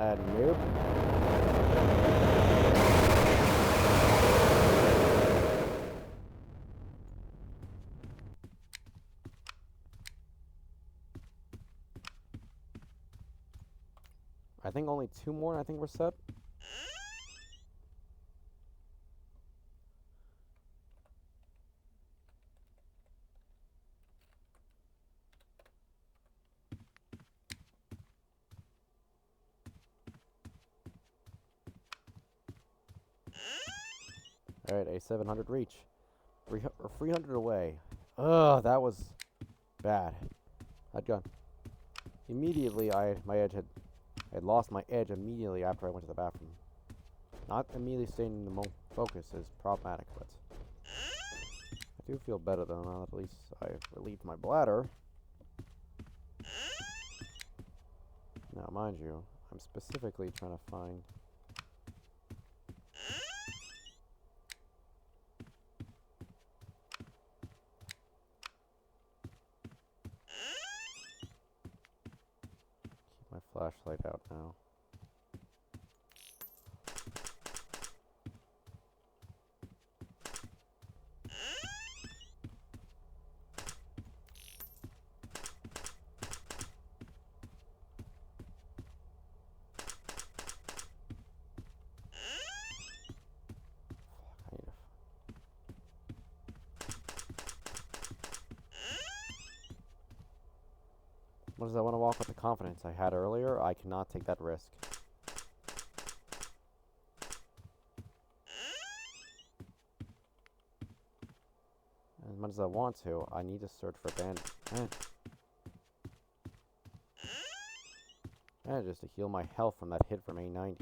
Nope. I think only 2 more and I think we're set. Alright, a 700 reach. 300 away. Ugh, that was bad. I'd gone. Immediately, I had lost my edge immediately after I went to the bathroom. Not immediately staying in the focus is problematic, but I do feel better though. Now at least I relieved my bladder. Now, mind you, I'm specifically trying to find. Keep my flashlight out now. What does I want to walk with the confidence I had earlier? I cannot take that risk. As much as I want to, I need to search for bandages to heal my health from that hit from A90.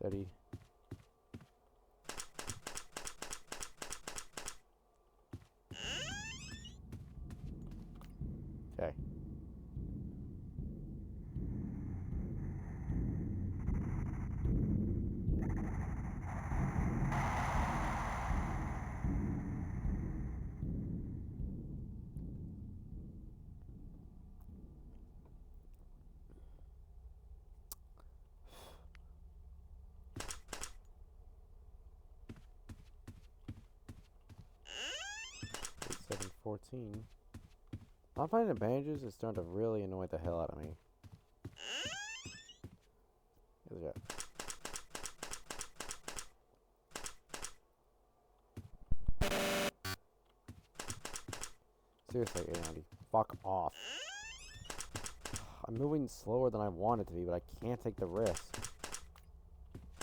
Steady. Okay. Seven 14. Not finding the bandages is starting to really annoy the hell out of me. Yeah. Seriously, A90. Fuck off. I'm moving slower than I wanted to be, but I can't take the risk.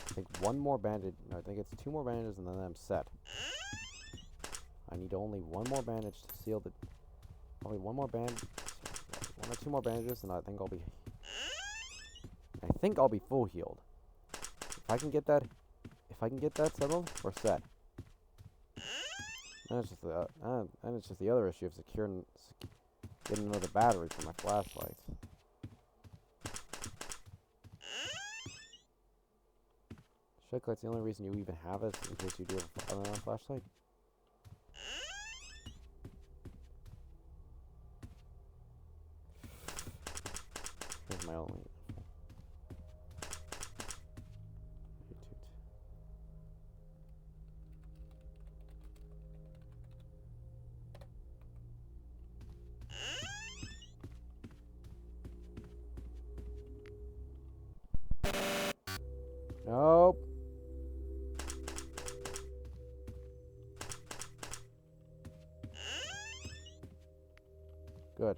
I think one more bandage. No, I think it's 2 more bandages and then I'm set. I need only 1 more bandage to seal the. Probably 1 more 1 or 2 more bandages, and I think I'll be full healed. If I can get that settled, we're set. And it's just the other issue of getting another battery for my flashlight. Shitlight's the only reason you even have it in case you do have a flashlight. Here's my only. Nope. Good.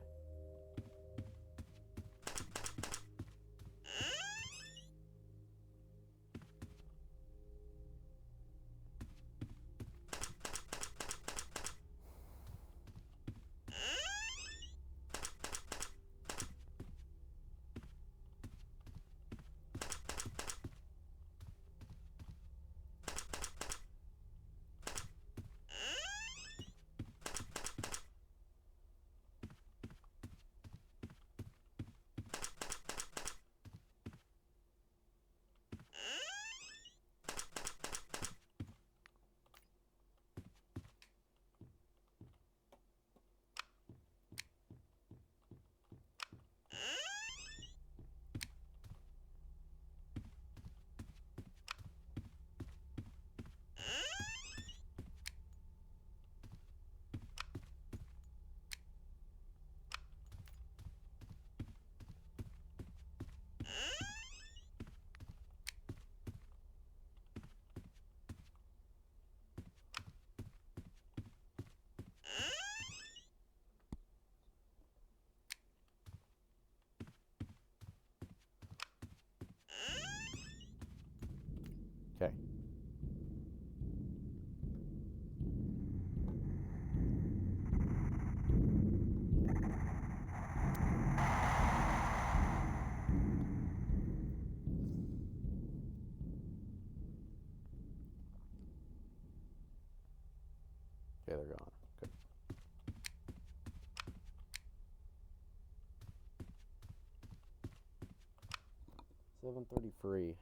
7:33.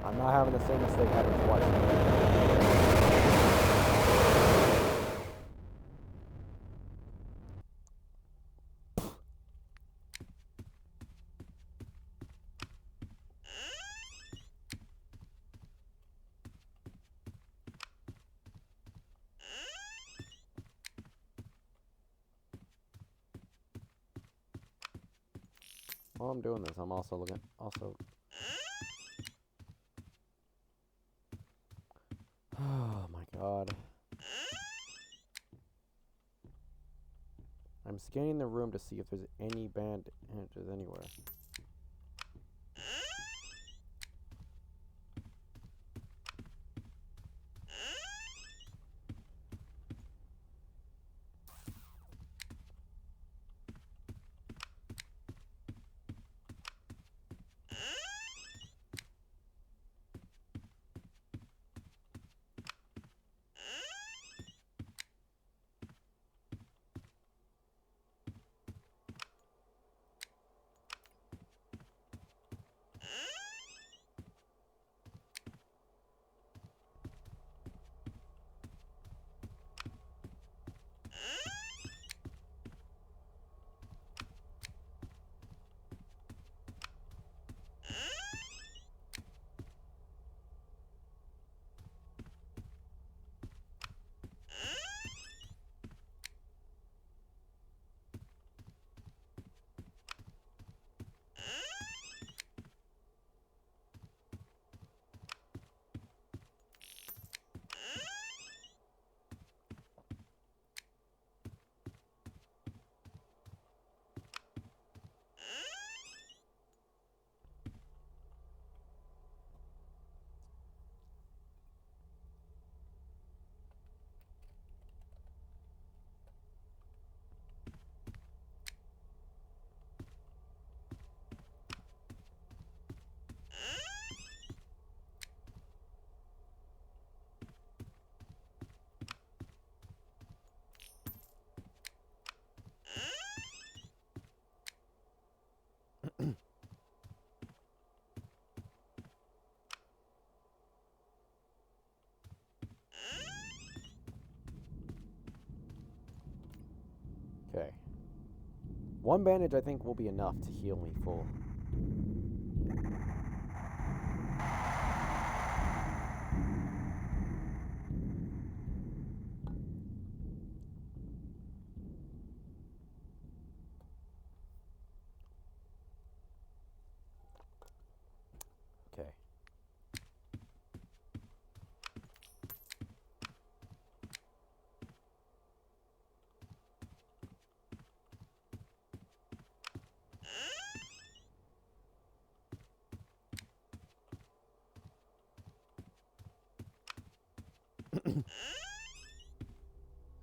I'm not having the same mistake happen twice. While I'm doing this, I'm also looking. Oh my god. I'm scanning the room to see if there's any bandages anywhere. Okay. One bandage I think will be enough to heal me full. Okay.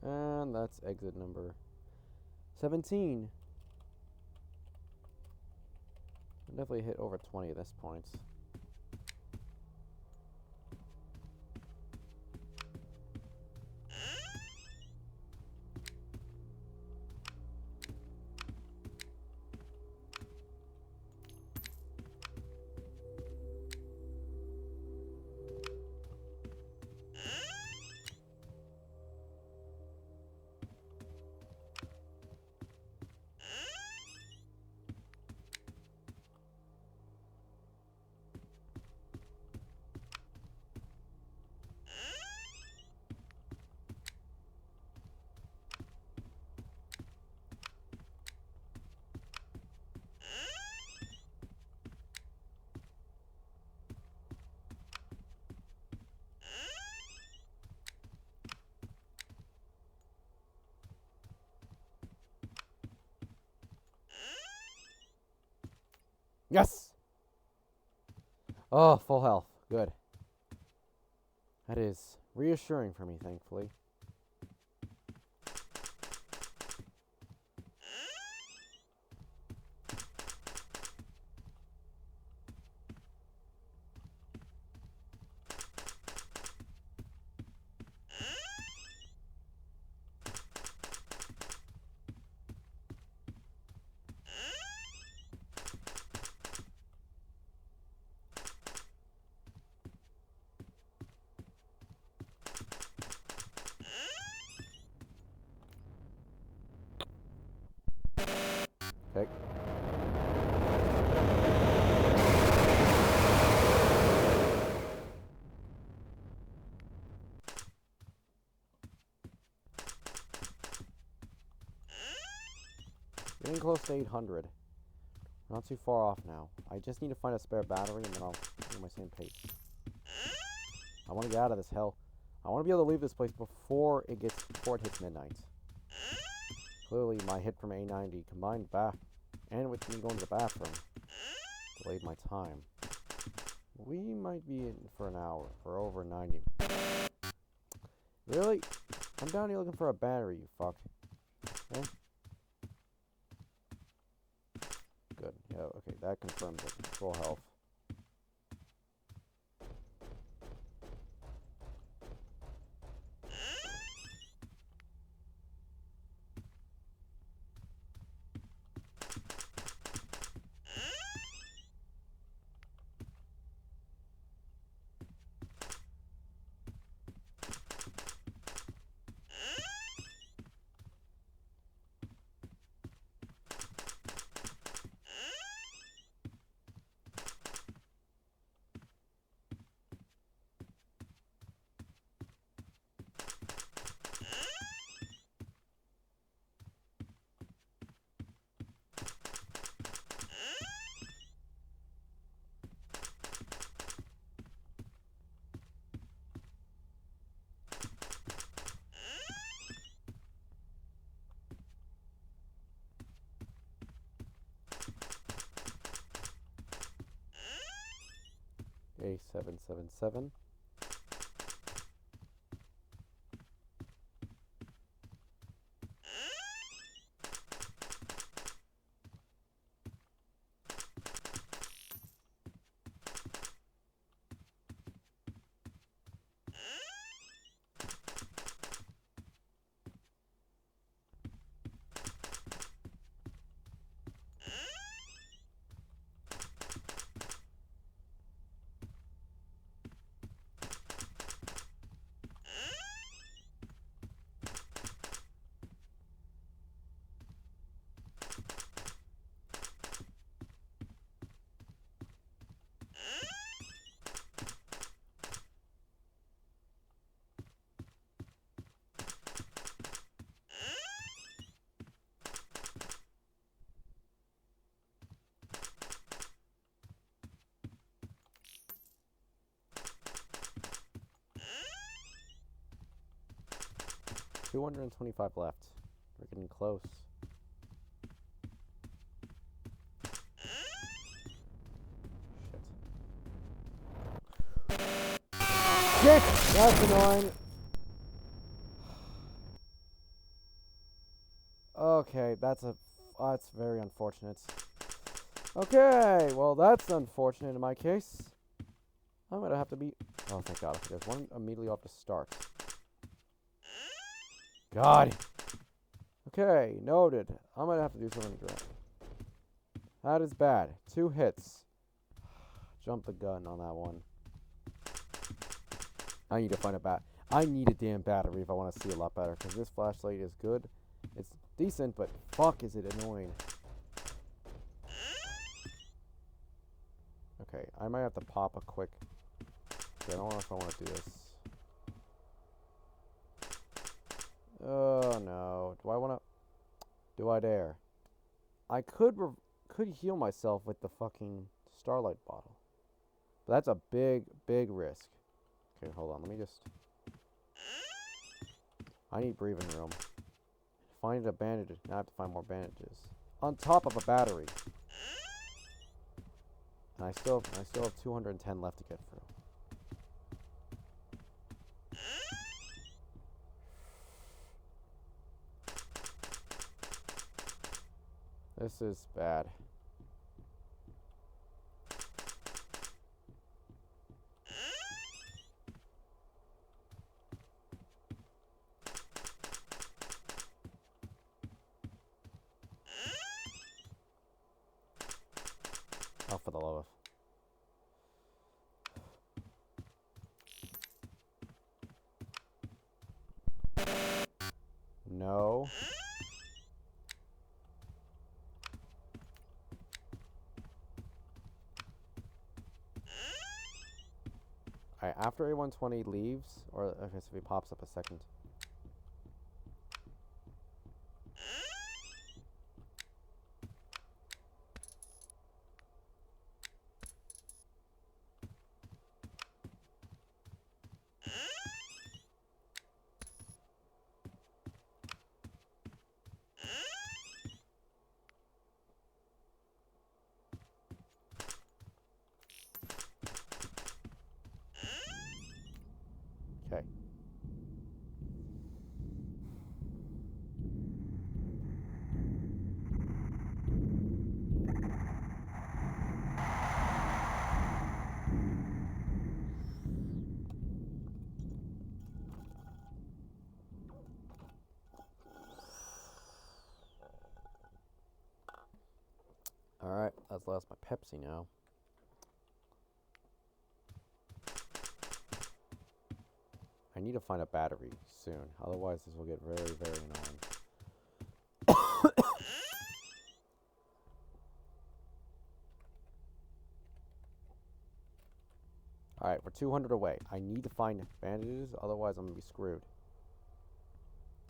And that's exit number 17. I definitely hit over 20 at this point. Yes! Oh, full health. Good. That is reassuring for me, thankfully. Getting close to 800. Not too far off now. I just need to find a spare battery and then I'll be on my same pace. I want to get out of this hell. I want to be able to leave this place before it hits midnight. Clearly, my hit from A90 combined back and with me going to the bathroom delayed my time. We might be in for an hour, for over 90. Really? I'm down here looking for a battery, you fuck. Okay? Good. Yeah, okay, that confirms it. Full health. A777. $225 left. We're getting close. Shit! That's annoying. Okay, that's very unfortunate. Okay, well that's unfortunate in my case. I'm gonna have to be... Oh, thank God. There's one immediately off to start. God! Okay, noted. I'm gonna have to do something direct. That is bad. 2 hits. Jump the gun on that one. I need to find I need a damn battery if I want to see a lot better, because this flashlight is good. It's decent, but fuck is it annoying. Okay, I might have to pop a quick... Okay, I don't know if I want to do this. Oh no. Do I want to... Do I dare? I could heal myself with the fucking Starlight bottle. But that's a big, big risk. Okay, hold on. Let me just... I need breathing room. Find a bandage. Now I have to find more bandages. On top of a battery. And I still have 210 left to get through. This is bad. Oh, for the love of... No. Alright, after A120 leaves, or okay, so if he pops up a second. Okay. Alright, that's lost my Pepsi now. I need to find a battery soon, otherwise this will get very, very annoying. Alright, we're 200 away. I need to find bandages, otherwise I'm going to be screwed.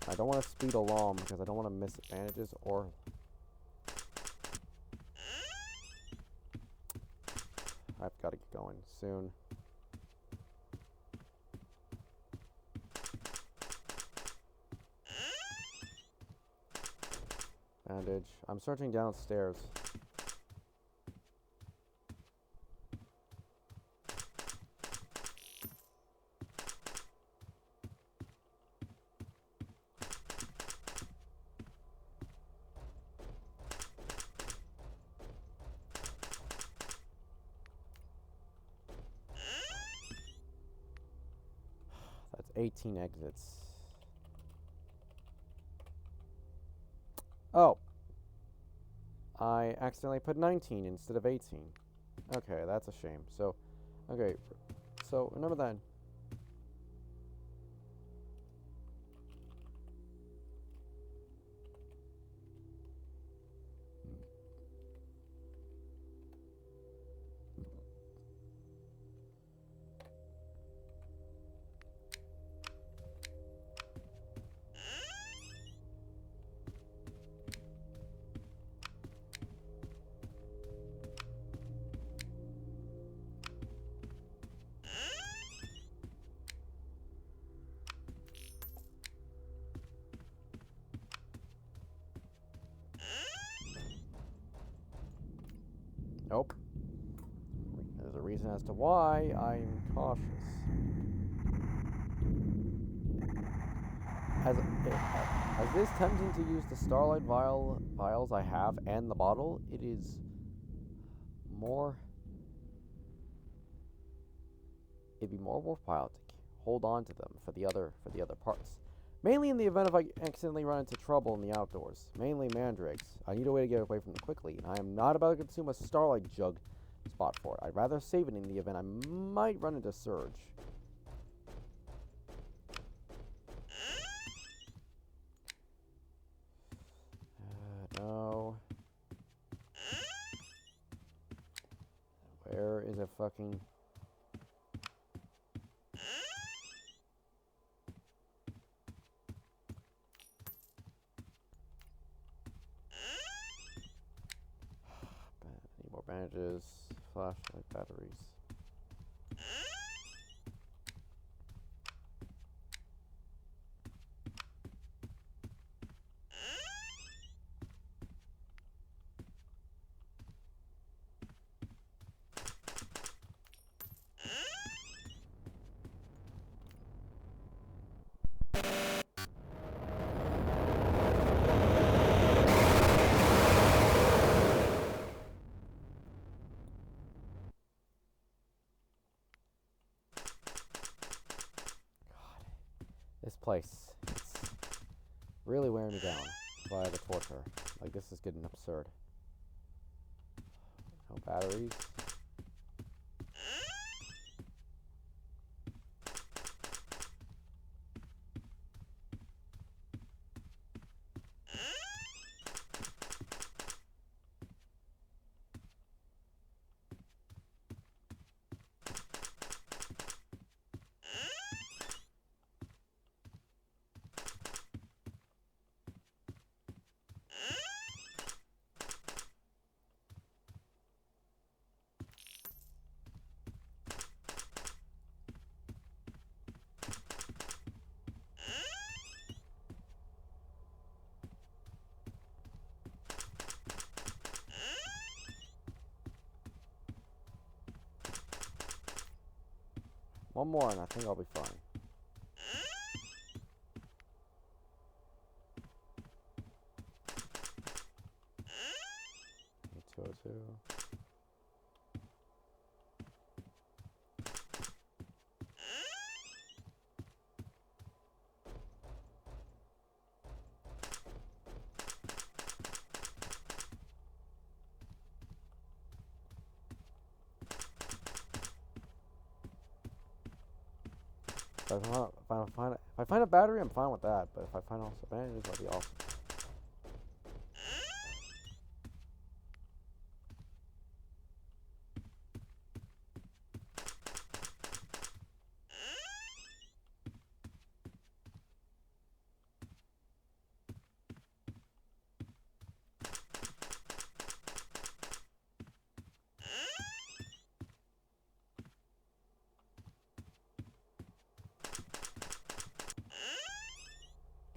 I don't want to speed along because I don't want to miss bandages or... I've got to get going soon. Bandage. I'm searching downstairs. That's 18 exits. Oh. I accidentally put 19 instead of 18. Okay, that's a shame. So, okay. So, remember that. Nope. There's a reason as to why I'm cautious. As it is tempting to use the Starlight vials I have and the bottle, it is more... It'd be more worthwhile to hold on to them for the other parts. Mainly in the event if I accidentally run into trouble in the outdoors. Mainly mandrakes. I need a way to get away from them quickly, and I am not about to consume a Starlight jug spot for it. I'd rather save it in the event I might run into Surge. No. Where is it fucking... Need more bandages, flashlight, batteries. This place, it's really wearing me down by the torture. Like, this is getting absurd. No batteries. One more and I think I'll be fine. If I find a battery, I'm fine with that. But if I find also bandages, that'll be awesome.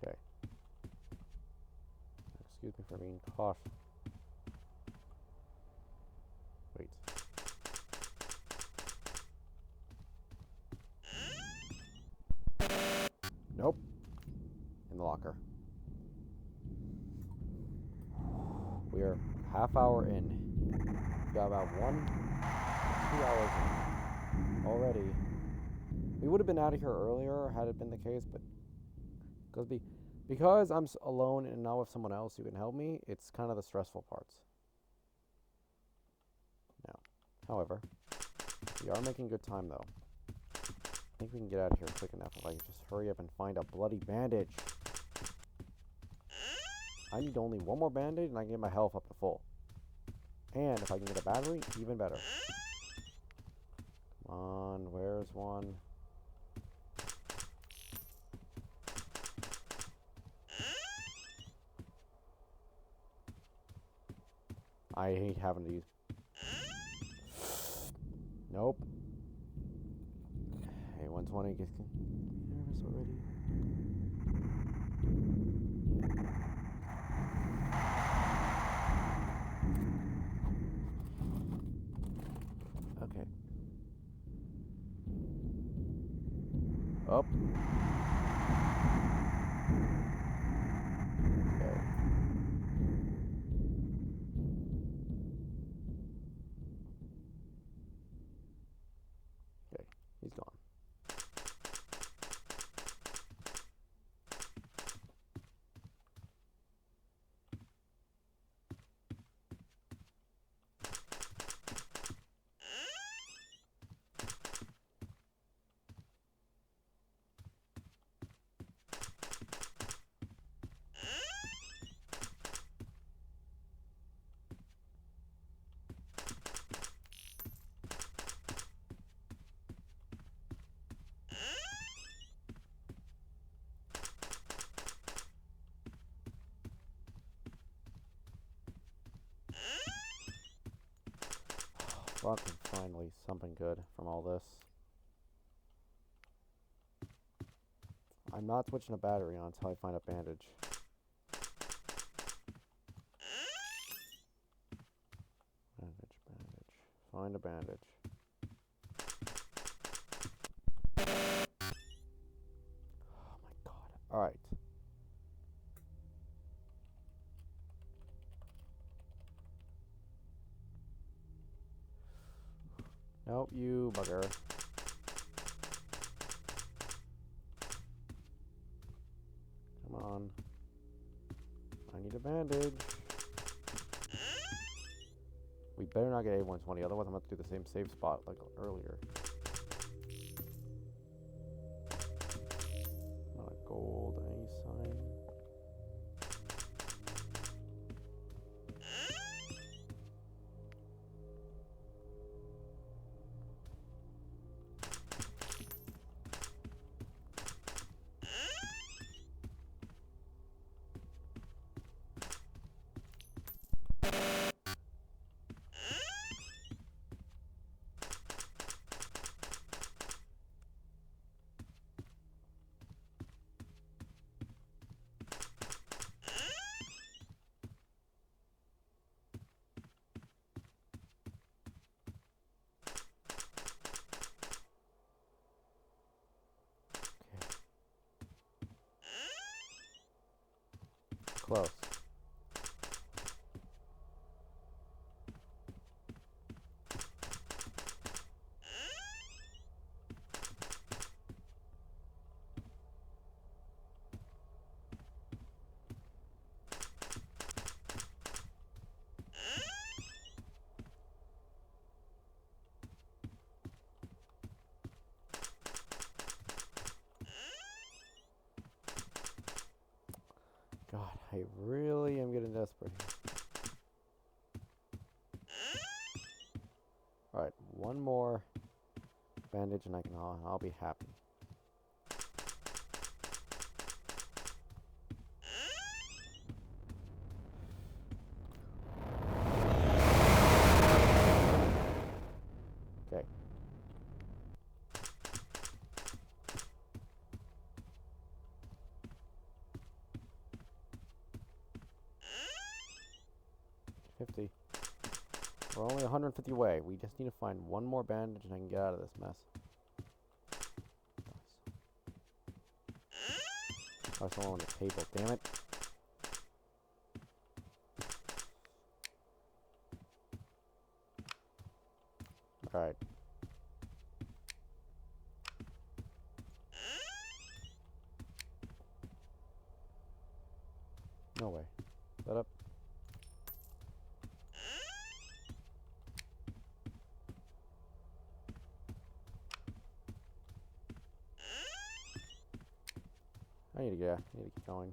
Okay. Excuse me for being cautious. Wait. Nope. In the locker. We are half hour in. We got about 2 hours in already. We would have been out of here earlier had it been the case, but because I'm alone and not with someone else who can help me, it's kind of the stressful parts. Now, however, we are making good time though. I think we can get out of here quick enough if I can just hurry up and find a bloody bandage. I need only one more bandage and I can get my health up to full. And if I can get a battery, even better. Come on, where's one? I hate having these. Nope. Hey, 120 gets nervous already. Okay. Up. Okay. Okay, he's gone. Fucking finally, something good from all this. I'm not switching a battery on until I find a bandage. Bandage. Find a bandage. Oh my god. Alright. Nope, you bugger. Come on. I need a bandage. We better not get A120, otherwise I'm going to do the same save spot like earlier. Not a gold, any sign. Close. I really am getting desperate. Alright, one more bandage and I'll be happy. Okay. We're only 150 away. We just need to find one more bandage and I can get out of this mess. Oh, someone on the table. Damn it. Alright. No way. Set up. I need to keep going.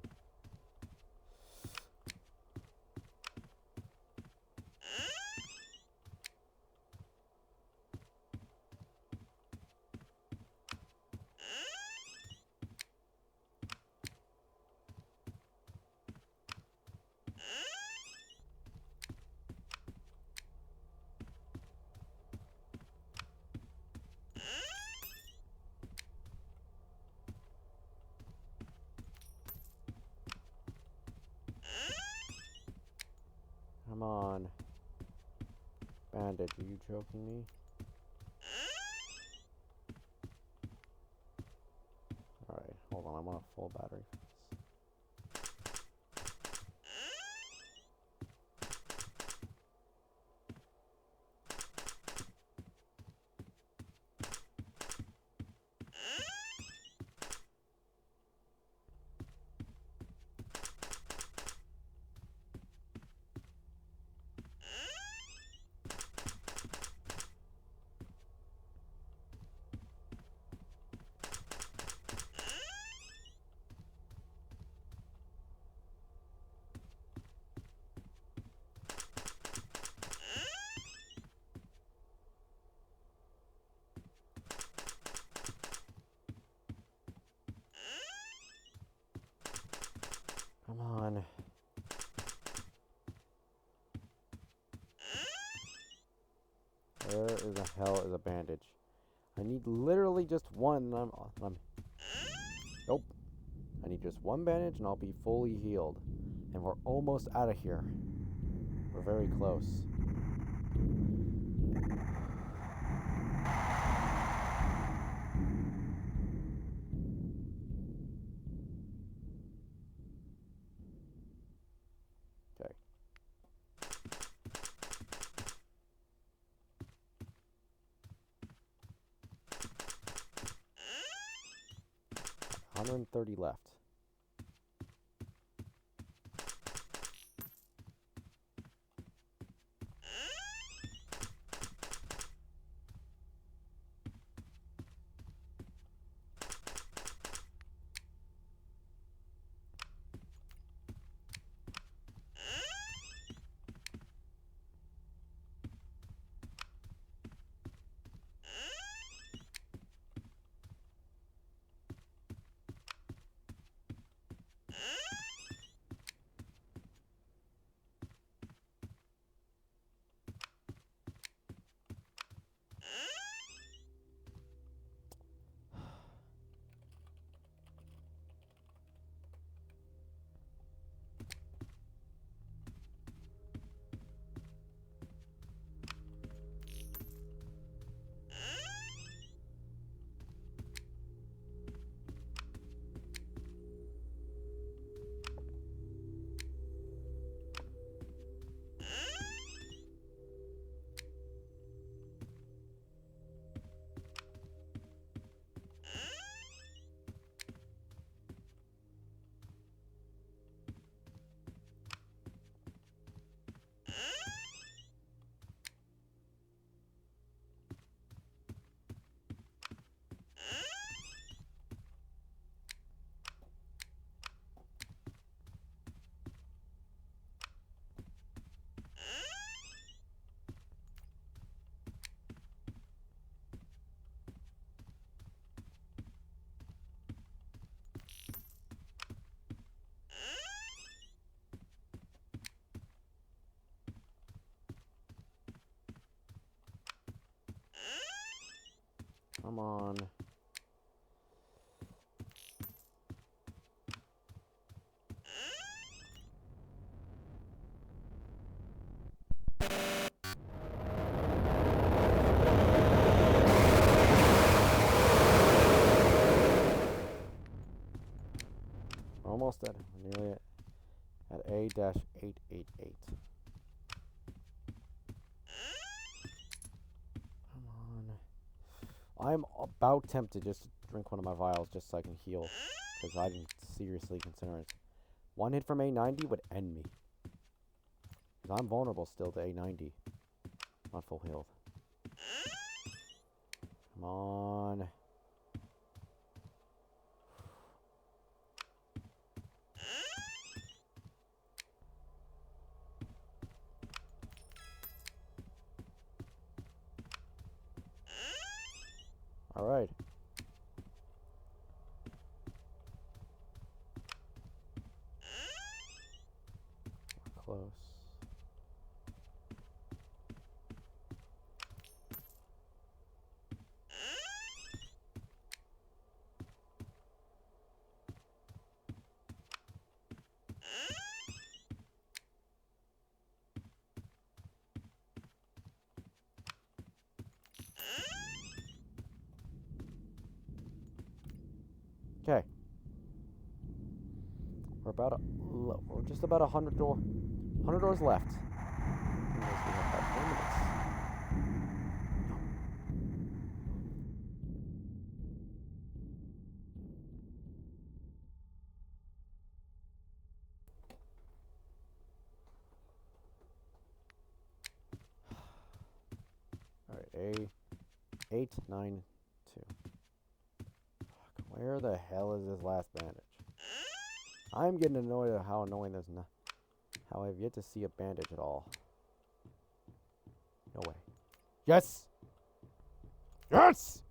Come on. Bandage, are you joking me? Alright, hold on, I want a full battery for this. Come on. Where in the hell is a bandage? I need literally just one. Nope. I need just one bandage and I'll be fully healed. And we're almost out of here. We're very close. Okay. $130 left. Come on. We're almost at it. We're nearly at A-888. Come on. I'm about tempted just to drink one of my vials just so I can heal. Because I didn't seriously consider it. One hit from A90 would end me. Because I'm vulnerable still to A90. Not full health. Come on. Alright. We're close. Okay. We're just about 100 doors left. We have about 4 minutes. Alright, A892. Where the hell is this last bandage? I'm getting annoyed at how annoying this is. How I've yet to see a bandage at all. No way. Yes! Yes!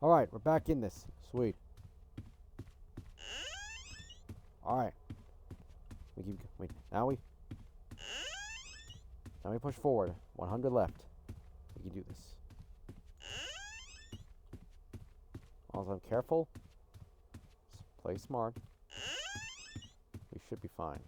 Alright, we're back in this. Sweet. Alright. Wait, now we push forward. 100 left. We can do this. As long as I'm careful. Play smart. We should be fine.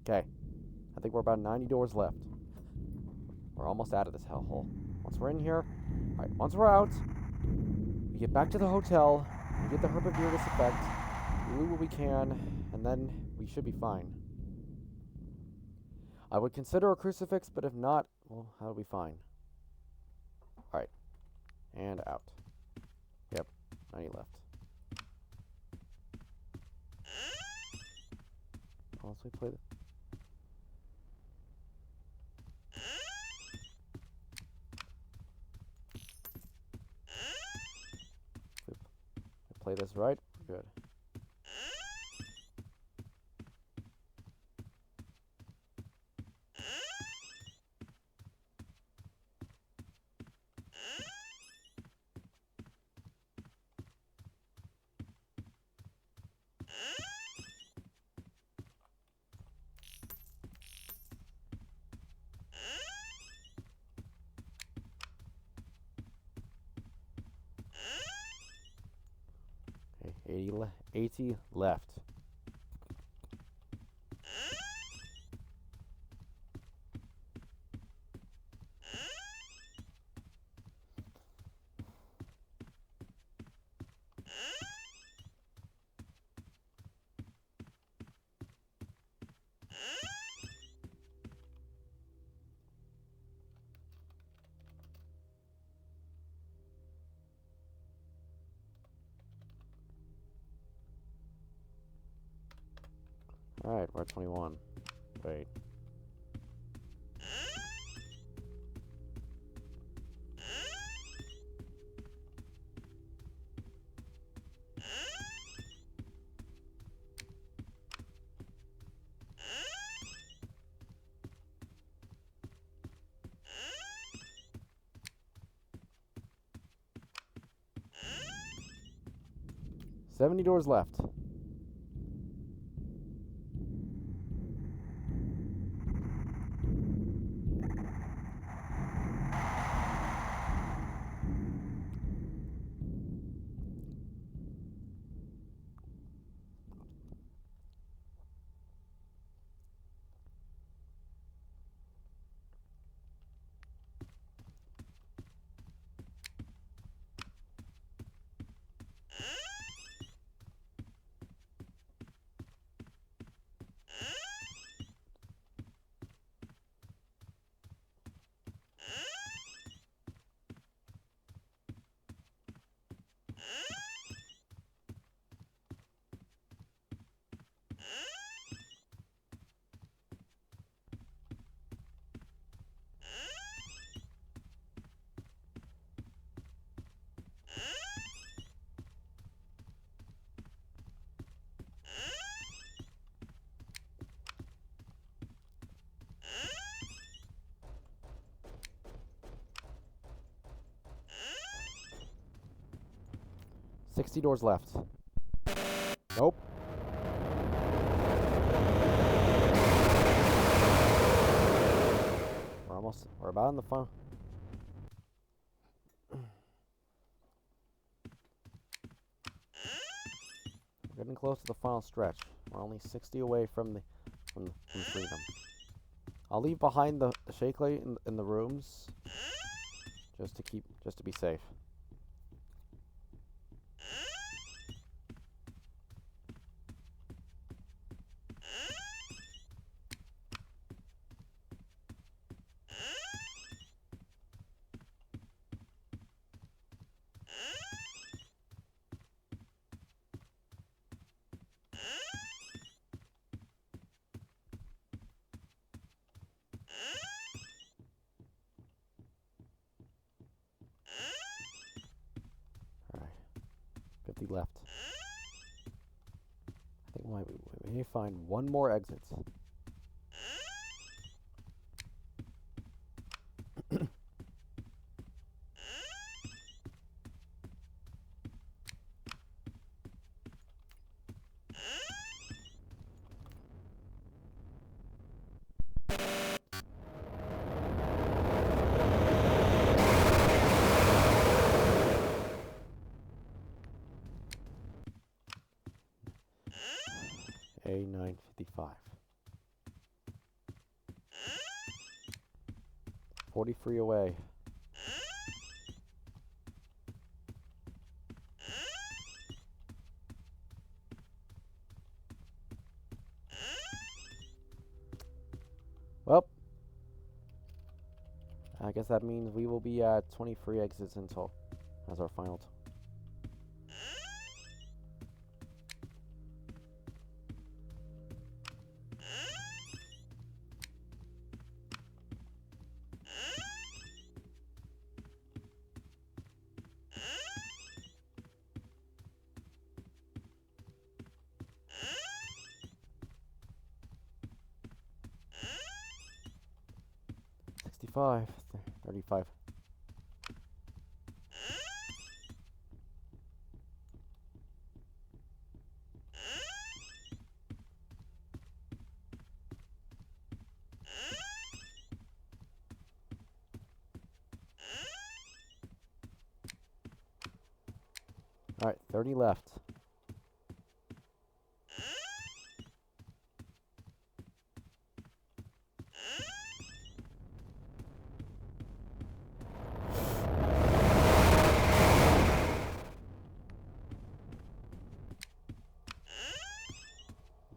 Okay. I think we're about 90 doors left. We're almost out of this hellhole. Once we're in here, alright, once we're out, we get back to the hotel, we get the herbivorous effect, we loot what we can, and then we should be fine. I would consider a crucifix, but if not, well, that'll be fine. Alright. And out. Yep, 90 left. Once we play the... Play this right, we're good. 80 left. Alright, we're at 21. Wait. $70 left. $60 left. Nope. We're about in the final. We're getting close to the final stretch. We're only 60 away from freedom. I'll leave behind the shake light in the rooms just to be safe. Alright. 50 left. I think we may find one more exit. A955. 43 away. Well, I guess that means we will be at 23 exits in total as our final. 65, 35. Alright, 30 left.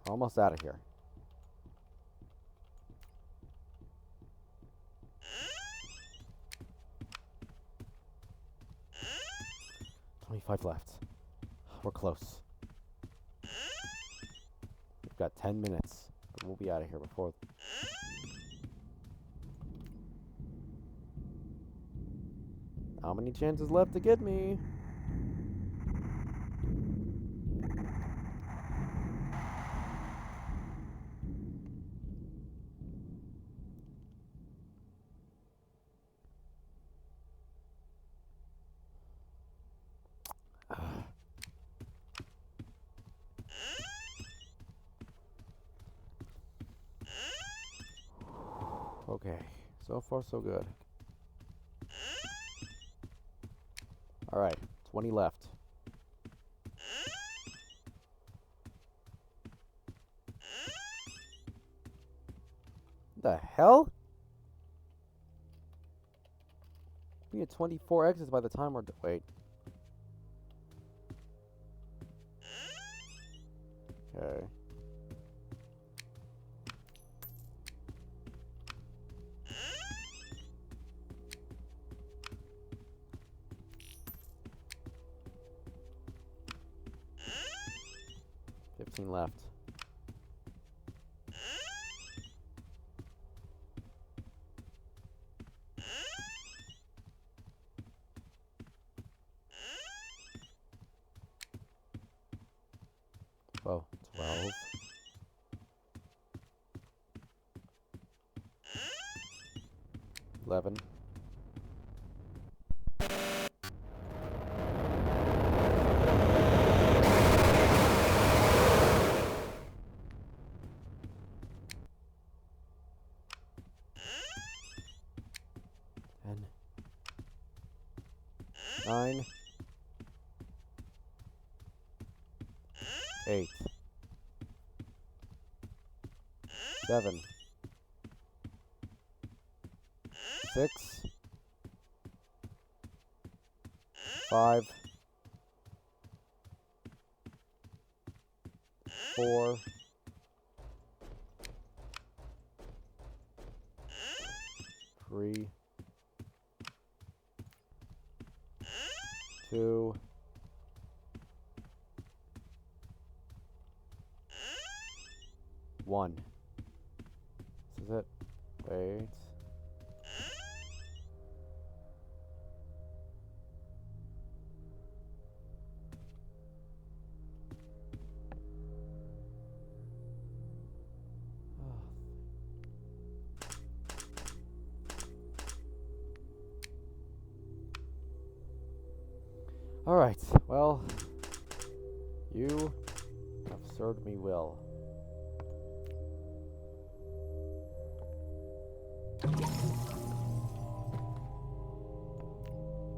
We're almost out of here. 25 left. We're close. We've got 10 minutes, but we'll be out of here before. How many chances left to get me? Okay, so far so good. Alright, 20 left. The hell? We had 24 exits by the time we're... Wait. Okay. Left. Whoa, 12. 11. Nine, 8, 7, 6, 5, 4, 3, 2, 1. This is it. Wait. Alright, well, you have served me well.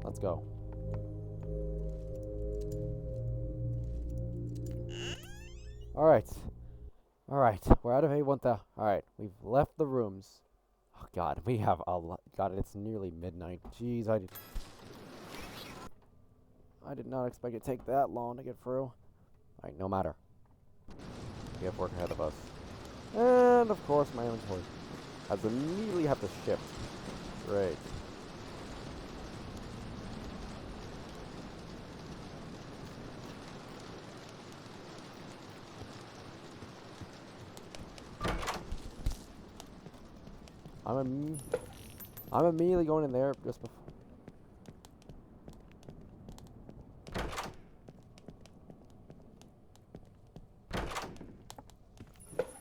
Let's go. Alright. Alright, we're out of A1000. Alright, we've left the rooms. Oh god, we have a lot. God, it's nearly midnight. Jeez, I did not expect it to take that long to get through. Alright, no matter. We have work ahead of us. And, of course, my inventory has immediately have to shift. Great. I'm immediately going in there just before.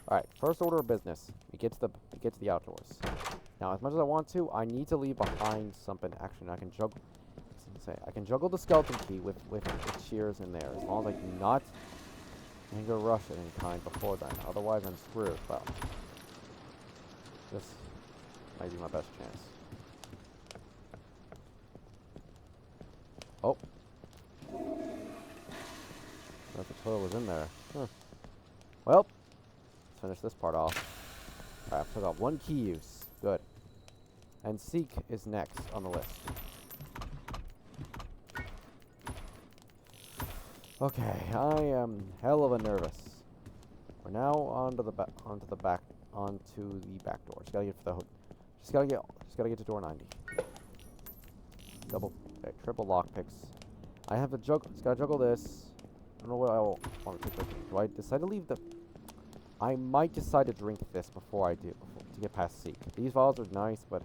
Alright, first order of business. We get to the outdoors. Now, as much as I want to, I need to leave behind something. Actually, I can juggle. I can juggle the skeleton key with shears in there, as long as I do not anger rush at any kind before then. Otherwise, I'm screwed. Well, this might be my best chance. Oh. Thought the toilet was in there. Huh. Well, let's finish this part off. Alright, I've got one key use. Good. And seek is next on the list. Okay, I am hell of a nervous. We're now onto the back door. Just gotta get for the just gotta get to door 90. Triple lockpicks. I have to juggle. Just gotta juggle this. I don't know what I want to take with me. Do I decide to leave the? I might decide to drink this before I do to get past Seek. These vials are nice, but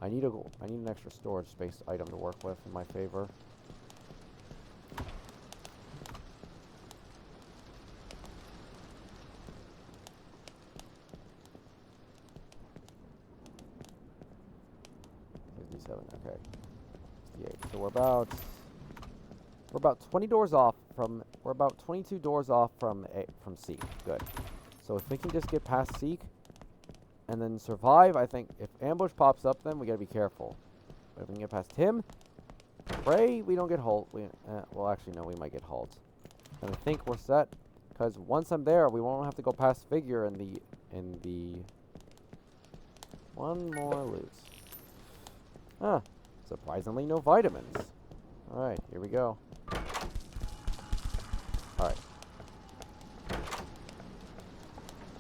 I need an extra storage space item to work with in my favor. Okay. 68. So we're about 20 doors off from. We're about 22 doors off from Seek. Good. So if we can just get past Seek and then survive, I think if ambush pops up, then we gotta be careful. But if we can get past him, pray we don't get halt. Well, actually, no, we might get halt. And I think we're set because once I'm there, we won't have to go past Figure in the one more loot. Huh. Surprisingly, no vitamins. Alright, here we go. Alright.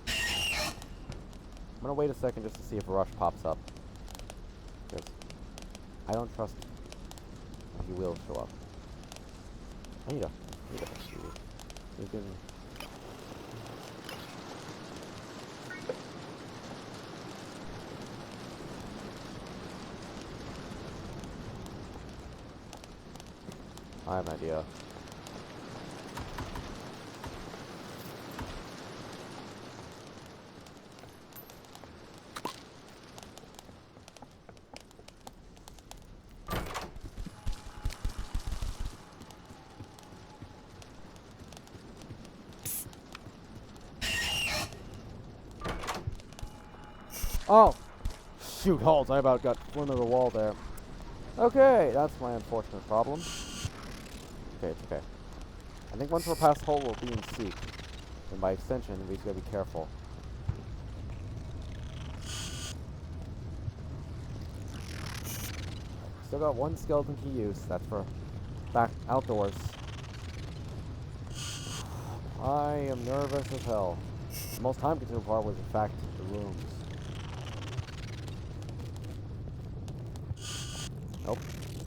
I'm gonna wait a second just to see if a rush pops up. Because I don't trust he will show up. I need a you can. I have an idea. Oh! Shoot, halt! I about got flung into the wall there. Okay, that's my unfortunate problem. Okay, it's okay. I think once we're past hole, we'll be in Seek. And by extension, we just gotta be careful. Still got one skeleton to use. That's for back outdoors. I am nervous as hell. The most time-consuming part was, in fact, the rooms. Nope.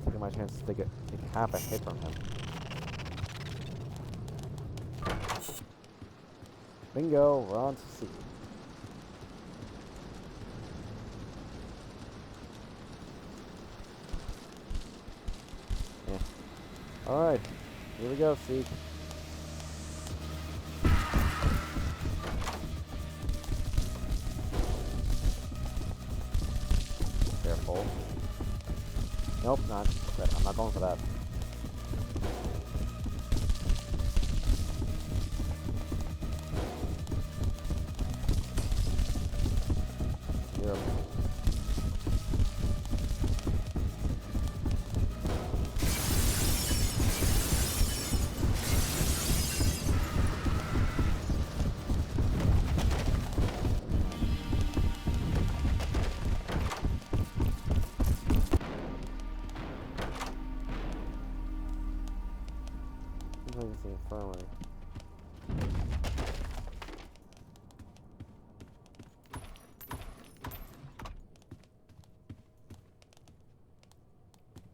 Taking my chance to take half a hit from him. Bingo, we're on to C. Yeah. Alright, here we go, C. Careful. Nope, not. I'm not going for that. Infirmary.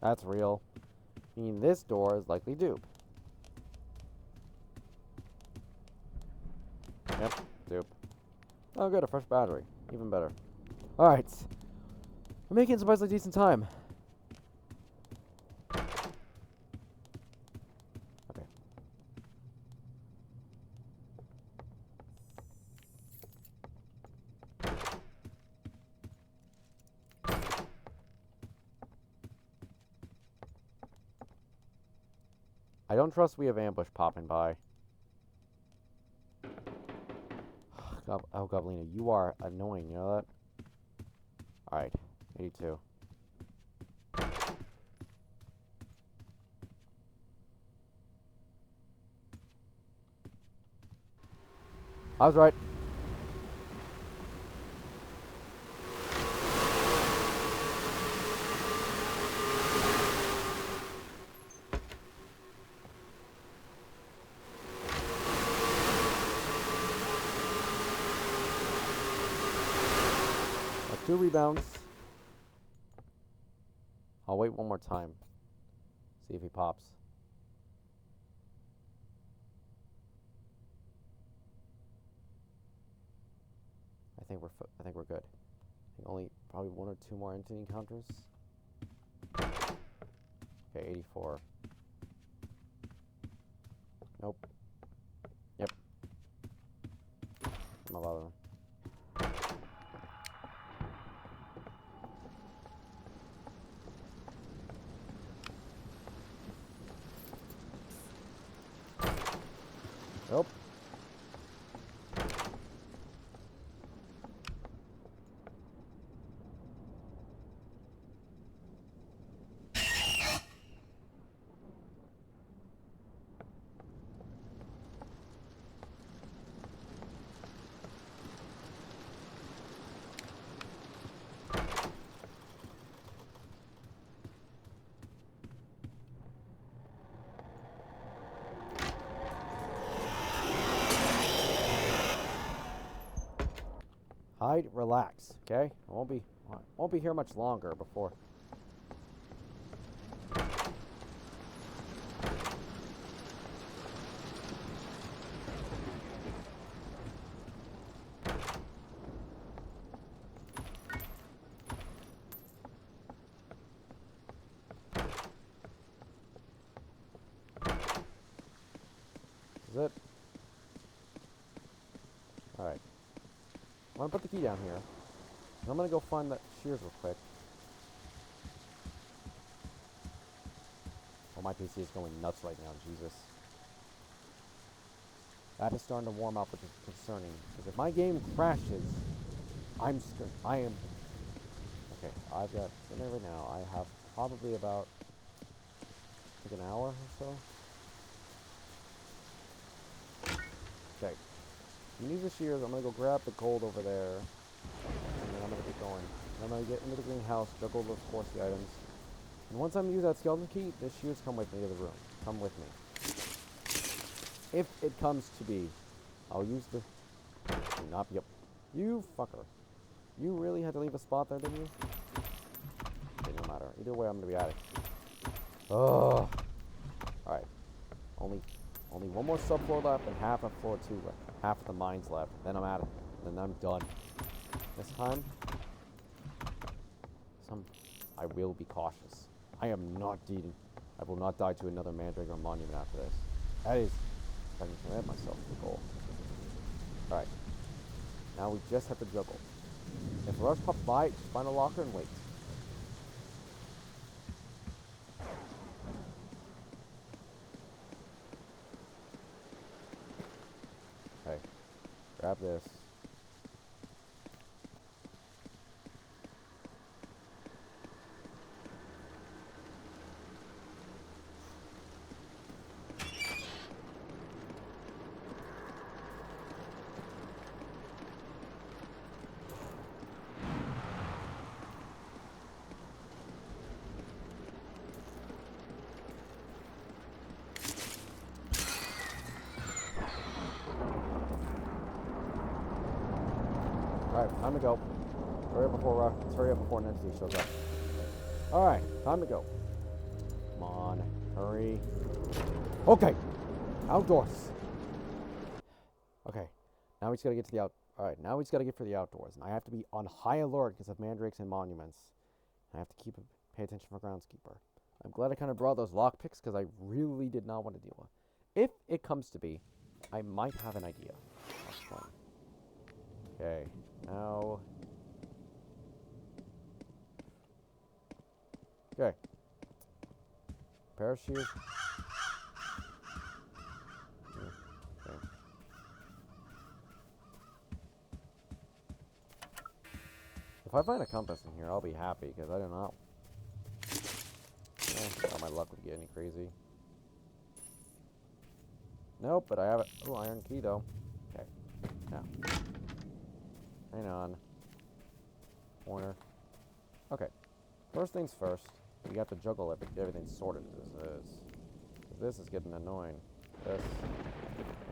That's real. I mean, this door is likely dupe. Yep, dupe. Oh, good, a fresh battery. Even better. Alright. We're making surprisingly decent time. I don't trust we have ambush popping by. Oh, Goblina, you are annoying, you know that? Alright, 82. I was right. 2 rebounds. I'll wait one more time. See if he pops. I think we're good. I think only probably 1 or 2 more entity encounters. Okay, 84. Nope. Yep. I'm not bothering. Nope. Hide, relax, okay? I won't be here much longer before. Is it? Alright. I'm gonna put the key down here. And I'm gonna go find that shears real quick. Oh, my PC is going nuts right now, Jesus. That is starting to warm up, which is concerning. Because if my game crashes, I'm scared. I am... Okay, I've got... Right now, I have probably about... like an hour or so. Okay. I'm gonna use the shears. I'm gonna go grab the gold over there. And then I'm gonna get going. I'm gonna get into the greenhouse, juggle, of course, the items. And once I'm using that skeleton key, the shears come with me to the room. Come with me. If it comes to be, I'll use the... Not... Yep. You fucker. You really had to leave a spot there, didn't you? Okay, no matter. Either way, I'm gonna be at it. Ugh. Alright. Only one more subfloor left and half of floor 2 left. Half of the mines left. Then I'm at it. Then I'm done. This time, I will be cautious. I am not deeding. I will not die to another Mandrake monument after this. That is, if I can commit myself to the goal. Alright. Now we just have to juggle. If Rush pops by, just find a locker and wait. Okay. Grab this. Alright, time to go. Hurry up before an entity shows up. Alright, time to go. Come on, hurry. Okay, outdoors. Okay, now we just gotta get to the Alright, now we just gotta get for the outdoors. And I have to be on high alert because of mandrakes and monuments. I have to pay attention for groundskeeper. I'm glad I kind of brought those lockpicks because I really did not want to deal with. If it comes to be, I might have an idea. That's fun. Okay, now... Okay. Pair of shoes. Okay. If I find a compass in here, I'll be happy, because I don't know. Thought my luck would get any crazy. Nope, but I have it. Oh, iron key, though. Okay. Now. Hang on. Corner. Okay. First things first. We have to juggle everything sorted as is. This is getting annoying. This.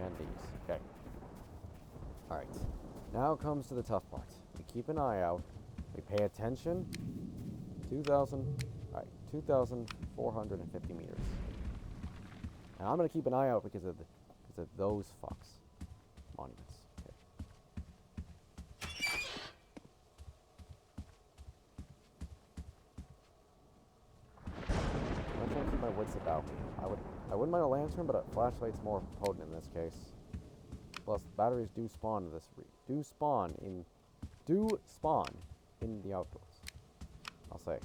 And these. Okay. Alright. Now comes to the tough part. We keep an eye out We pay attention. 2,000. Alright, 2,450 meters. And I'm gonna keep an eye out because of those fucks. Monuments. Okay. I'm trying to keep my wits about me. I wouldn't mind a lantern, but a flashlight's more potent in this case. Plus, batteries do spawn in this do spawn in the outdoors. I'll say.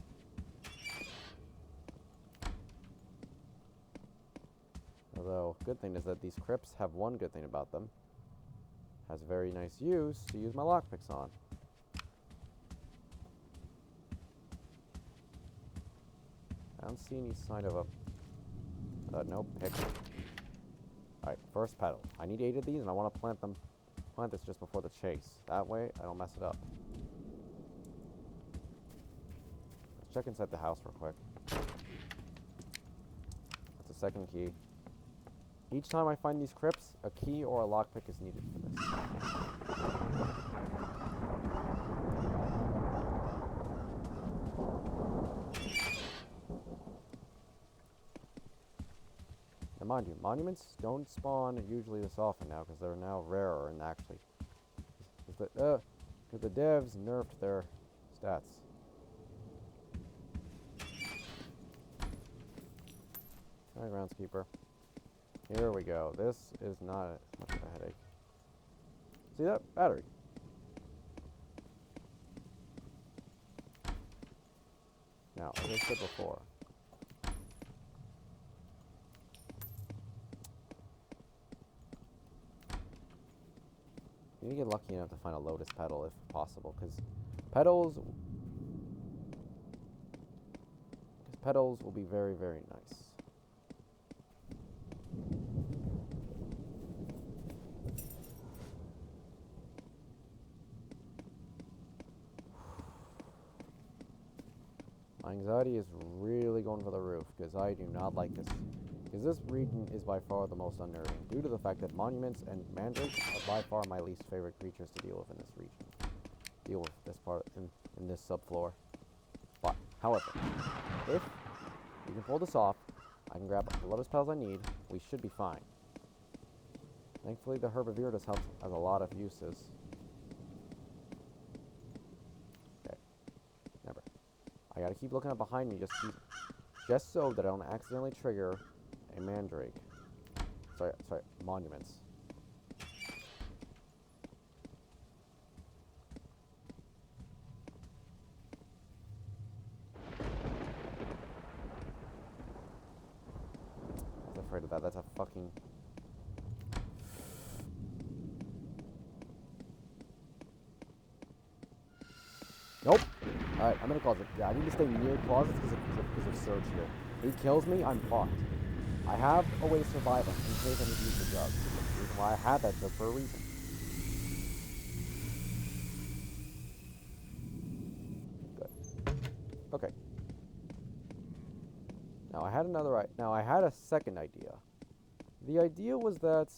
Although, good thing is that these crypts have one good thing about them. Has very nice use to use my lockpicks on. I don't see any sign of a... no pick. Alright, first petal. I need 8 of these, and I want to plant this just before the chase. That way, I don't mess it up. Let's check inside the house real quick. That's a second key. Each time I find these crypts, a key or a lockpick is needed for this. And mind you, monuments don't spawn usually this often now because they're now rarer and actually... Because the devs nerfed their stats. Alright, groundskeeper. Here we go. This is not much of a headache. See that? Battery. Now, as I said before, you need to get lucky enough to find a lotus petal if possible, because petals will be very, very nice. My anxiety is really going for the roof, because I do not like this. Because this region is by far the most unnerving, due to the fact that monuments and mandrakes are by far my least favorite creatures to deal with in this region. Deal with this part in this subfloor. But, however, if we can pull this off, I can grab the lotus petals I need, we should be fine. Thankfully, the herbivorous has a lot of uses. Okay. Remember, I gotta keep looking up behind me just so that I don't accidentally trigger a mandrake. Sorry, monuments. I was afraid of that. That's a fucking... Nope. Alright, I'm in a closet. Yeah, I need to stay near closets because of Surge here. If he kills me, I'm fucked. I have a way to survive him in case I need to use the jug. That's the reason why I had that jug for a reason. Good. Okay. Now I had a second idea. The idea was that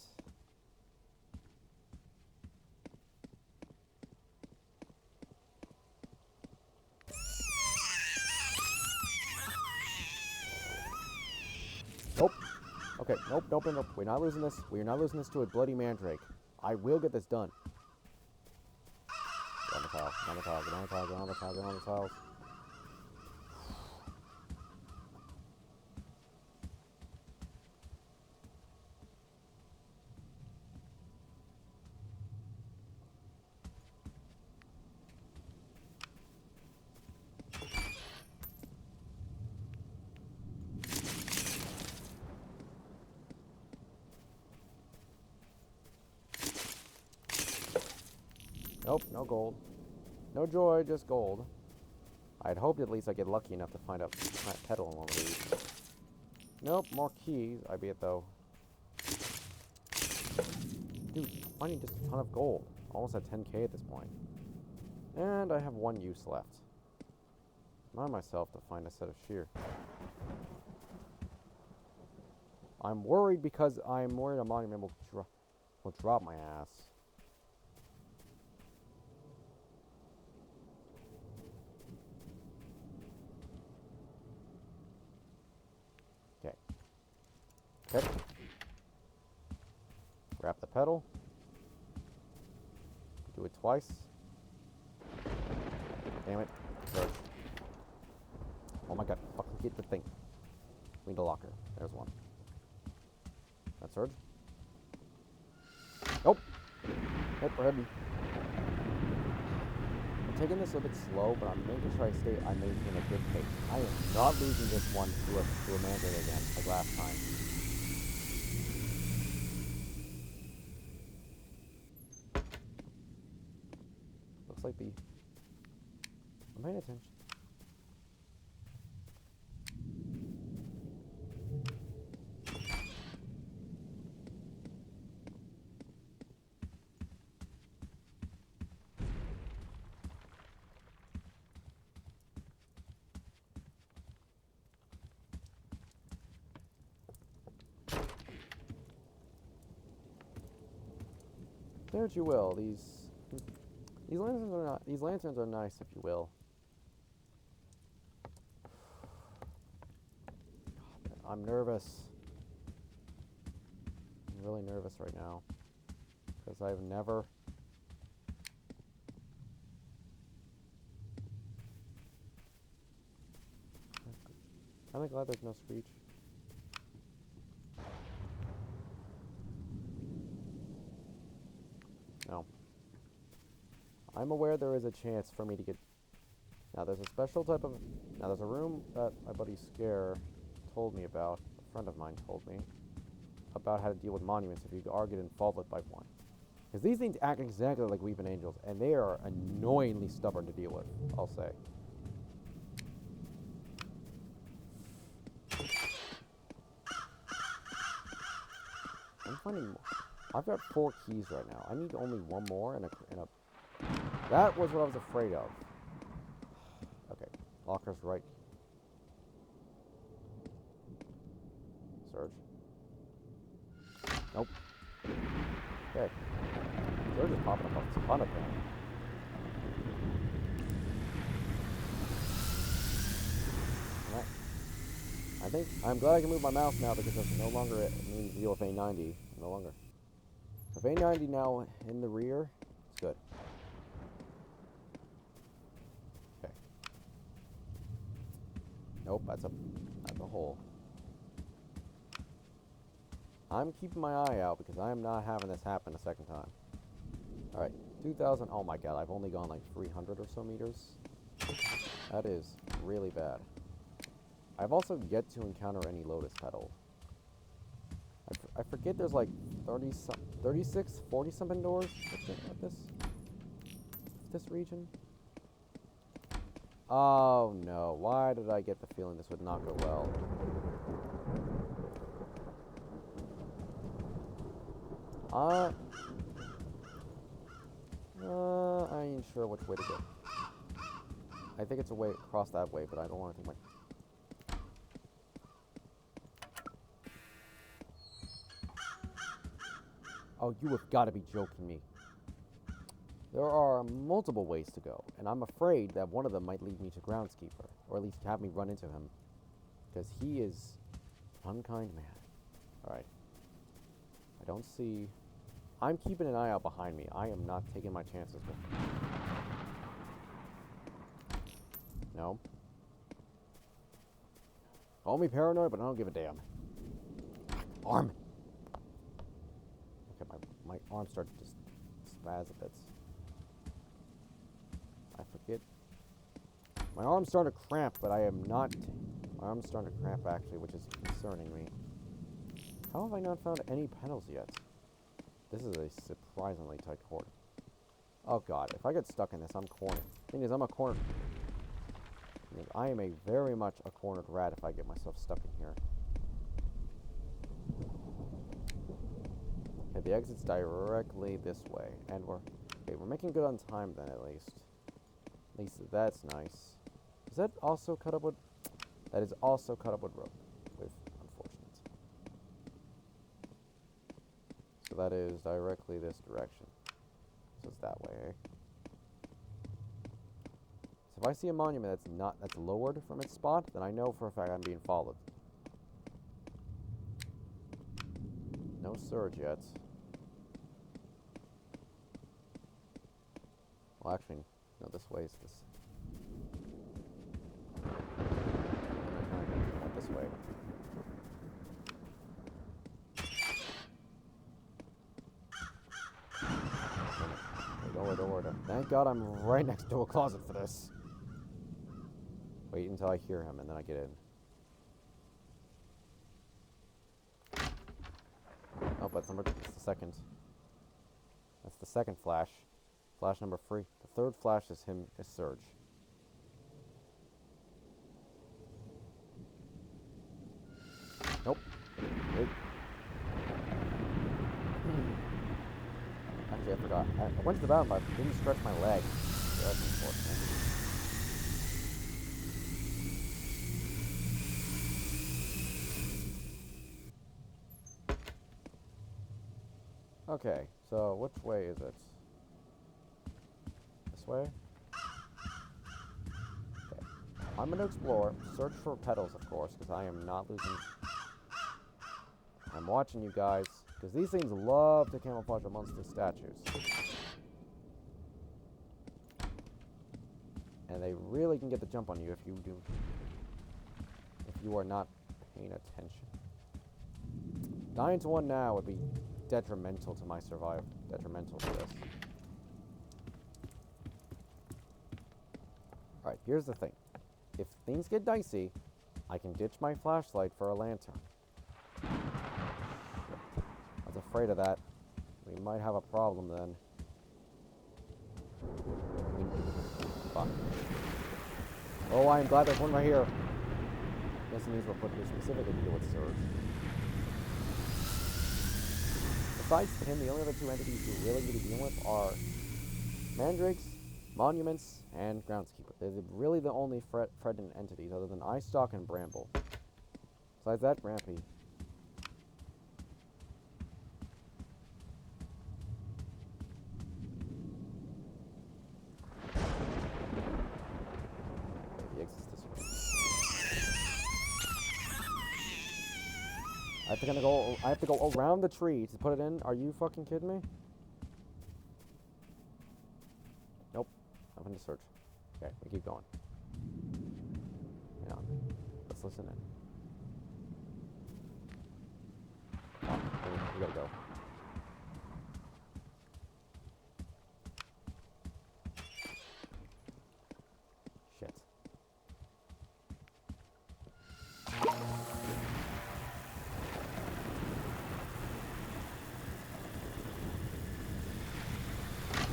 nope. Okay, nope. We're not losing this. We're not losing this to a bloody mandrake. I will get this done. Get on the tiles. Get on the tiles. Get on the tiles. Get on the tiles. Get on the tiles. Nope, no gold. No joy, just gold. I'd hoped at least I get lucky enough to find a petal in one of these. Nope, more keys. I be it though. Dude, finding just a ton of gold. Almost at 10k at this point. And I have one use left. Remind myself to find a set of shear. I'm worried because I'm worried a monument will drop my ass. Okay. Grab the pedal. Do it twice. Damn it. Surge. Oh my god. Fucking get the thing. We need a locker. There's one. That surge. Nope. Nope, we're heavy. I'm taking this a bit slow, but I'm making sure I maintain a good pace. I am not losing this one to a mandate again, like last time. Looks like I'm paying attention. Say what you will, these lanterns are nice, if you will. God, I'm nervous. I'm really nervous right now because I've never. I'm glad there's no screech. No. I'm aware there is a chance for me to get... Now, there's a special type of... Now, there's a room that my buddy Scare told me about, a friend of mine told me, about how to deal with monuments if you are getting followed by one. Because these things act exactly like weeping angels, and they are annoyingly stubborn to deal with, I'll say. I'm finding more. I've got 4 keys right now. I need only one more and a... That was what I was afraid of. Okay, locker's right. Surge. Nope. Okay. Surge is popping up a ton of things. Right. I'm glad I can move my mouse now because it's no longer means to deal with A90. No longer. If A90 now in the rear, it's good. Okay. Nope, that's a hole. I'm keeping my eye out because I am not having this happen a second time. Alright, 2,000. Oh my god, I've only gone like 300 or so meters. That is really bad. I've also yet to encounter any lotus petal. I forget there's like 36, 40 something doors at this region. Oh no, why did I get the feeling this would not go well? I ain't sure which way to go. I think it's a way across that way, but I don't want to take my... Oh, you have got to be joking me. There are multiple ways to go, and I'm afraid that one of them might lead me to Groundskeeper, or at least have me run into him, because he is an unkind man. Alright. I don't see... I'm keeping an eye out behind me. I am not taking my chances with him. No. Call me paranoid, but I don't give a damn. Arm! Okay, my arm started to spaz a bit. I forget. My arm's starting to cramp, but I am not... My arm's starting to cramp, actually, which is concerning me. How have I not found any pedals yet? This is a surprisingly tight cord. Oh god, if I get stuck in this, I'm cornered. Thing is, I'm a cornered... I am a very much a cornered rat if I get myself stuck in here. Okay, the exit's directly this way. And we're making good on time then, at least. At least that's nice. Is that also cut up wood? That is also cut up wood rope. With unfortunate. So that is directly this direction. So it's that way, eh? So if I see a monument that's lowered from its spot, then I know for a fact I'm being followed. no surge yet. Well, actually, no, this way is this. I went this way. Don't worry. Thank God I'm right next to a closet for this. Wait until I hear him and then I get in. Oh, but it's the second. That's the second flash. Flash number 3. The third flash is Surge. Nope. Wait. Actually, I forgot. I went to the bathroom, but I didn't stretch my leg. So that's unfortunate. Okay, so which way is it? This way? Okay. I'm gonna explore, search for petals, of course, because I am not losing. I'm watching you guys, because these things love to camouflage amongst the statues. And they really can get the jump on you if you are not paying attention. Dying to one now would be detrimental to my survival. Detrimental to this. Alright, here's the thing. If things get dicey, I can ditch my flashlight for a lantern. I was afraid of that. We might have a problem then. Fuck. Oh, I am glad there's one right here. Guessing these were put here specifically to do with Surge. Besides him, the only other two entities we really need to deal with are mandrakes, monuments, and groundskeeper. They're really the only threatened entities other tine Stalk and Bramble. Besides that, Grampy. The exit's this way. I have to go around the tree to put it in. Are you fucking kidding me? Nope. Nothing to search. Okay, we keep going. Hang on. Let's listen in. Oh, we gotta go. Shit.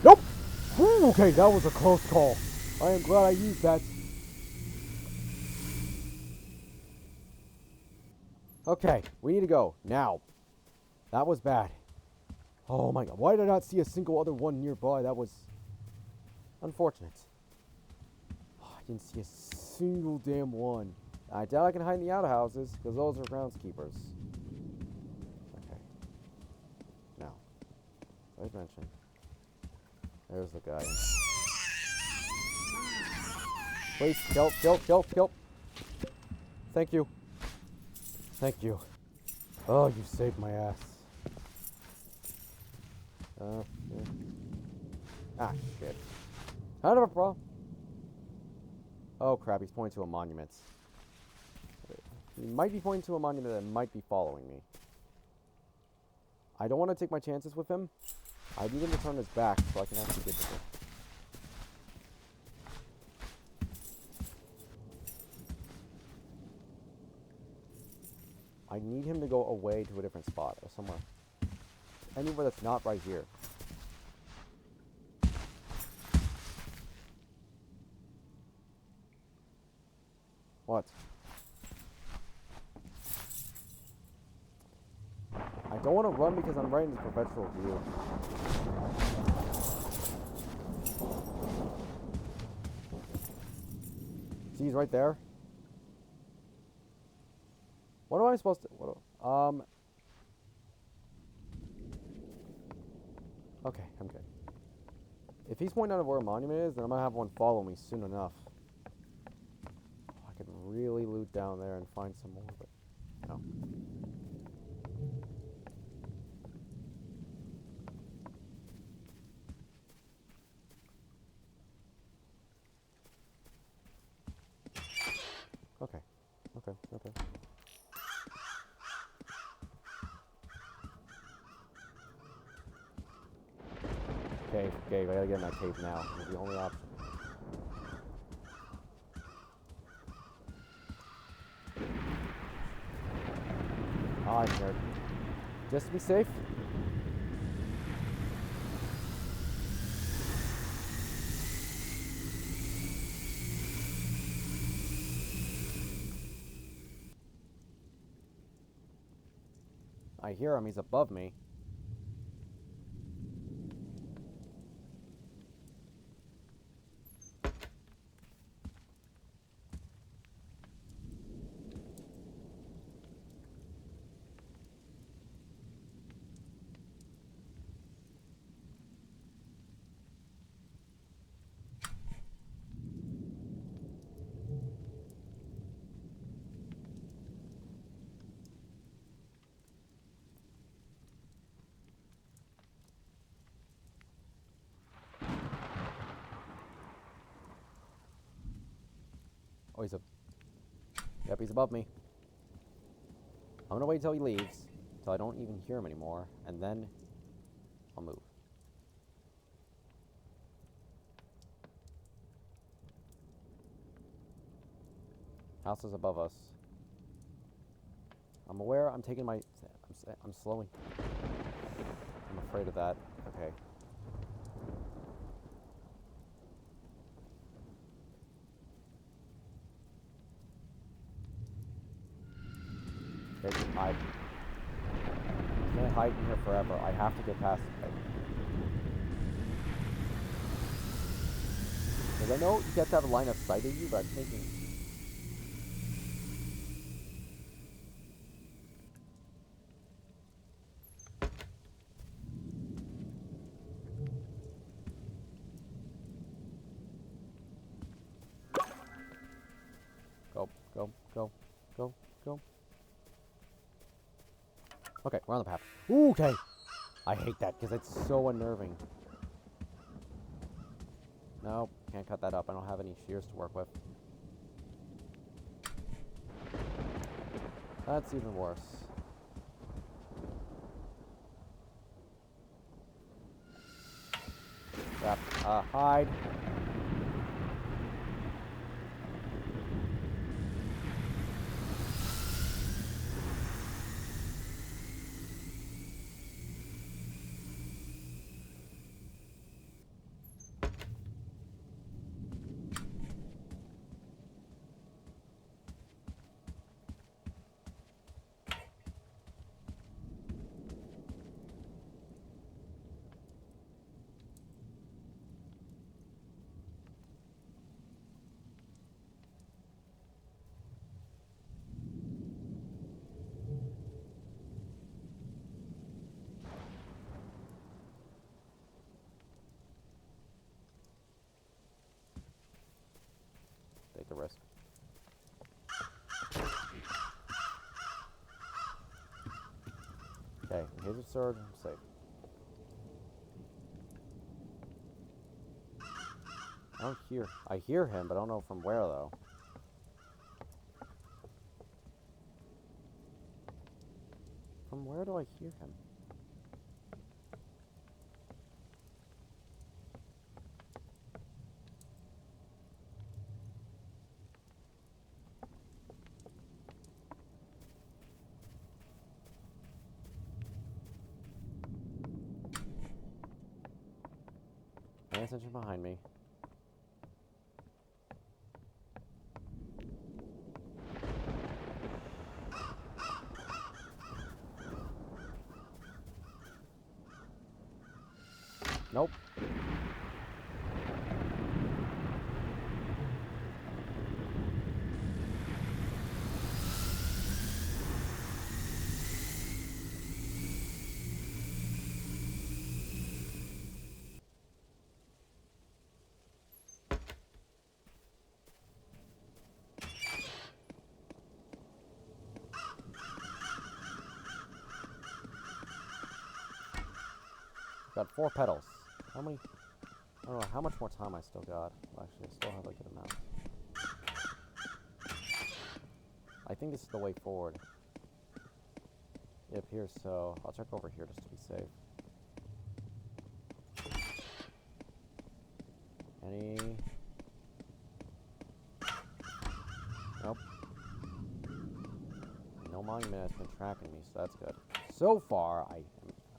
Nope! Ooh, okay, that was a close call. I am glad I used that. Okay, we need to go. Now. That was bad. Oh my god, why did I not see a single other one nearby? That was unfortunate. Oh, I didn't see a single damn one. I doubt I can hide in the outhouses, because those are groundskeepers. Okay. Now, as I mentioned, there's the guy. Please, kill. Thank you. Thank you. Oh, you saved my ass. Yeah. Ah, shit. Kind of a problem. Oh, crap, he's pointing to a monument. He might be pointing to a monument that might be following me. I don't want to take my chances with him. I need him to turn his back so I can actually get to him. I need him to go away to a different spot or somewhere. Anywhere that's not right here. What? I don't want to run because I'm right in this perpetual view. See, he's right there. What am I supposed to... Okay, I'm good. If he's pointing out where a monument is, then I'm going to have one follow me soon enough. I could really loot down there and find some more, but... No. Cave, cave. I gotta get in that cave now. It's the only option. Ah, I'm here. Just to be safe. I hear him. He's above me. Oh, he's Yep, he's above me. I'm gonna wait till he leaves, till I don't even hear him anymore, and then I'll move. House is above us. I'm aware. I'm taking my. I'm slowing. I'm afraid of that. Okay. Okay, I can't hide in here forever. I have to get past it. Because I know you have to have a line of sight of you, but I'm thinking. Go, go, go, go, go. Okay, we're on the path. Ooh, okay. I hate that because it's so unnerving. No, can't cut that up. I don't have any shears to work with. That's even worse. Yep. Hide. Take the risk. Okay, in case of surge, I'm safe. I hear him, but I don't know from where though. From where do I hear him? Pay attention behind me. Nope. Got 4 petals. How many? I don't know how much more time I still got. Well, actually, I still have a good amount. I think this is the way forward. It appears so. I'll check over here just to be safe. Any... Nope. No monument has been tracking me, so that's good. So far, I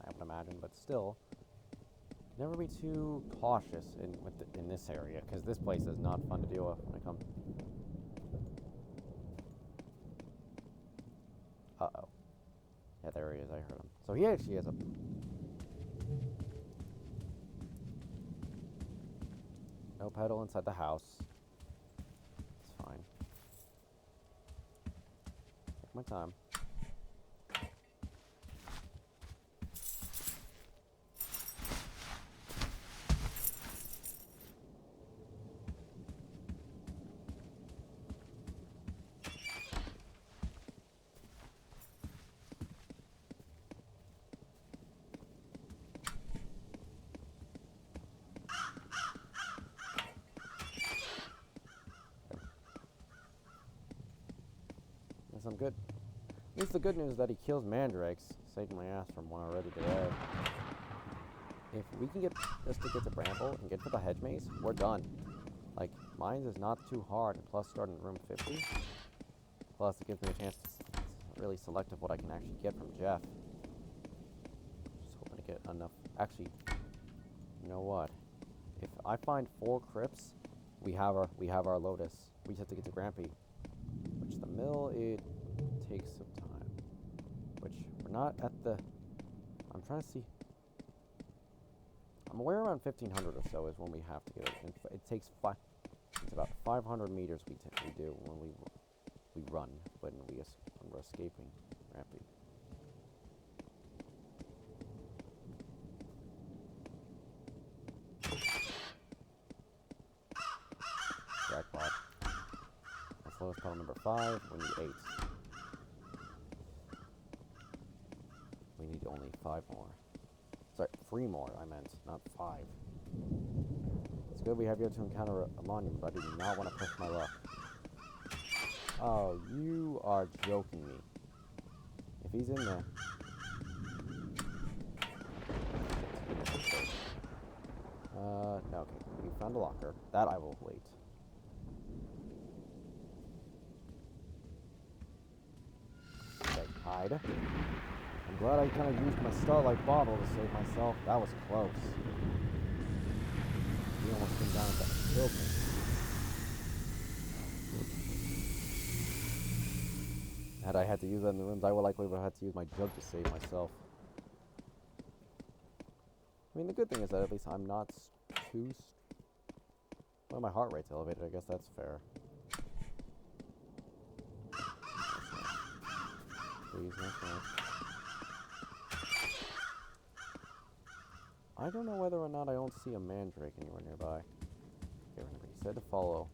would imagine, but still, never be too cautious in this area, because this place is not fun to deal with when it comes. Uh-oh. Yeah, there he is. I heard him. So he actually has a... No pedal inside the house. It's fine. Take my time. I'm good. At least the good news is that he kills mandrakes. Saved my ass from one already today. If we can get just to get to Bramble and get to the hedge maze, we're done. Like, mine is not too hard, and plus starting in room 50. Plus it gives me a chance to really select what I can actually get from Jeff. Just hoping to get enough. Actually, you know what? If I find 4 crypts, we have our Lotus. We just have to get to Grampy. Which the mill, it takes some time. Which we're not at the... I'm trying to see. I'm aware around 1500 or so is when we have to get it. And it takes it's about 500 meters we do when we run when we're escaping Rampy. Jackpot. That's lowest pedal number 5. We need 8. We need only 5 more. Sorry, 3 more, I meant, not 5. It's good we have yet to encounter a monument, but I do not want to push my luck. Oh, you are joking me. If he's in there... no, okay. We found a locker. That I will wait. Okay, hide. I'm glad I kind of used my Starlight bottle to save myself. That was close. He almost came down and killed me. Had I had to use that in the rooms, I would likely have had to use my jug to save myself. I mean, the good thing is that at least I'm not too... Well, my heart rate's elevated. I guess that's fair. Please, nice. I don't know whether or not I don't see a mandrake anywhere nearby. Okay, remember, he said to follow.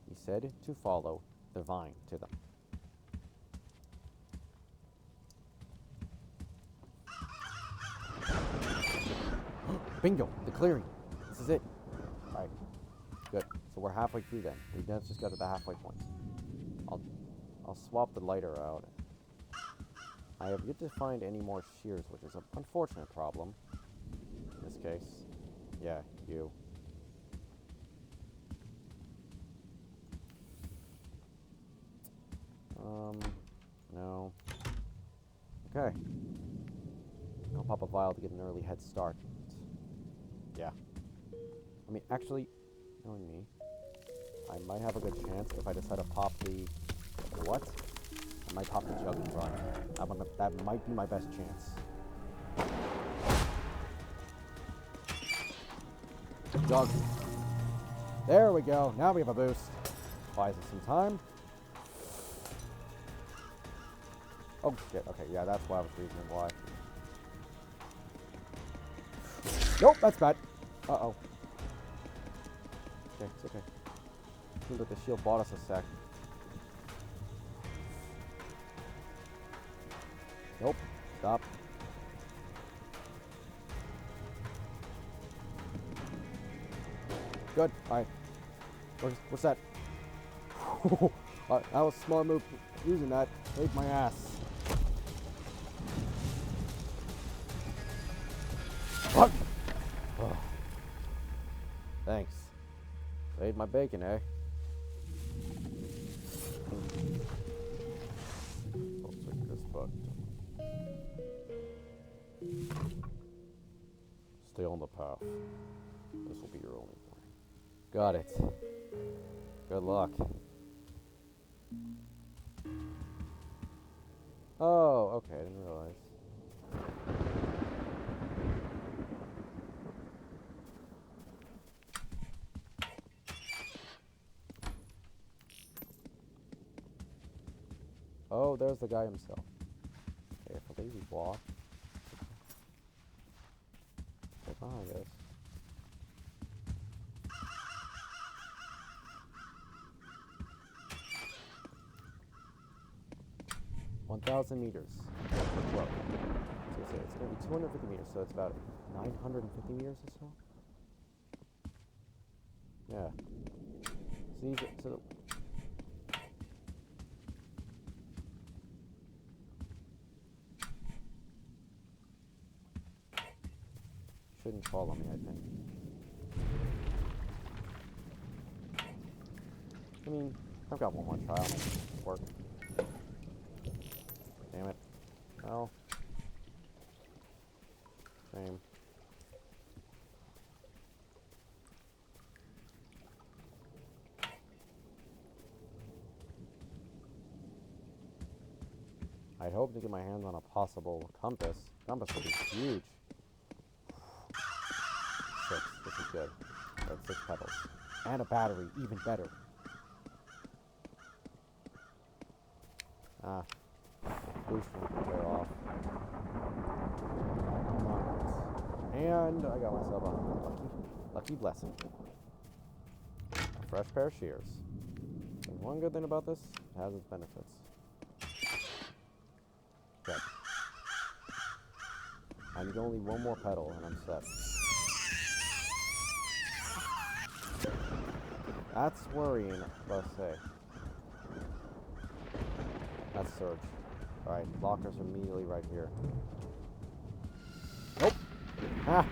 He said to follow the vine to them. Bingo! The clearing! This is it! Alright. Good. So we're halfway through then. We just got to the halfway point. I'll swap the lighter out. I have yet to find any more shears, which is an unfortunate problem. In this case. Yeah, you. No. Okay. I'll pop a vial to get an early head start. Yeah. I mean, actually, knowing me, I might have a good chance if I decide to pop the... What? I might pop the jug and run. That might be my best chance. Jug. There we go. Now we have a boost. Buys us some time. Oh, shit. Okay, yeah, that's why I was reasoning why. Nope, that's bad. Uh-oh. Okay, it's okay. Seems like the shield bought us a sec. Nope. Stop. Good. Alright. What's that? That was a smart move using that. Saved my ass. Fuck! Oh. Thanks. Save my bacon, eh? I'll click this button. Stay on the path. This will be your only warning. Got it. Good luck. Oh, okay, I didn't realize. Oh, there's the guy himself. Okay, if a lazy walk. What's behind us? $1,000 meters. Well, it's going to be 250 meters, so it's about 950 meters or so. Yeah. So shouldn't follow me, I think. I mean, I've got one more trial. Work. Damn it. Well. Same. I hope to get my hands on a possible compass. Compass would be huge. 6. This is good. That's 6 pedals. And a battery. Even better. Ah. Boost will wear off. And I got myself a lucky blessing. A fresh pair of shears. There's one good thing about this. It has its benefits. Okay. I need only one more pedal and I'm set. That's worrying, let's say. That's surge. Alright, lockers are immediately right here. Nope! Ah!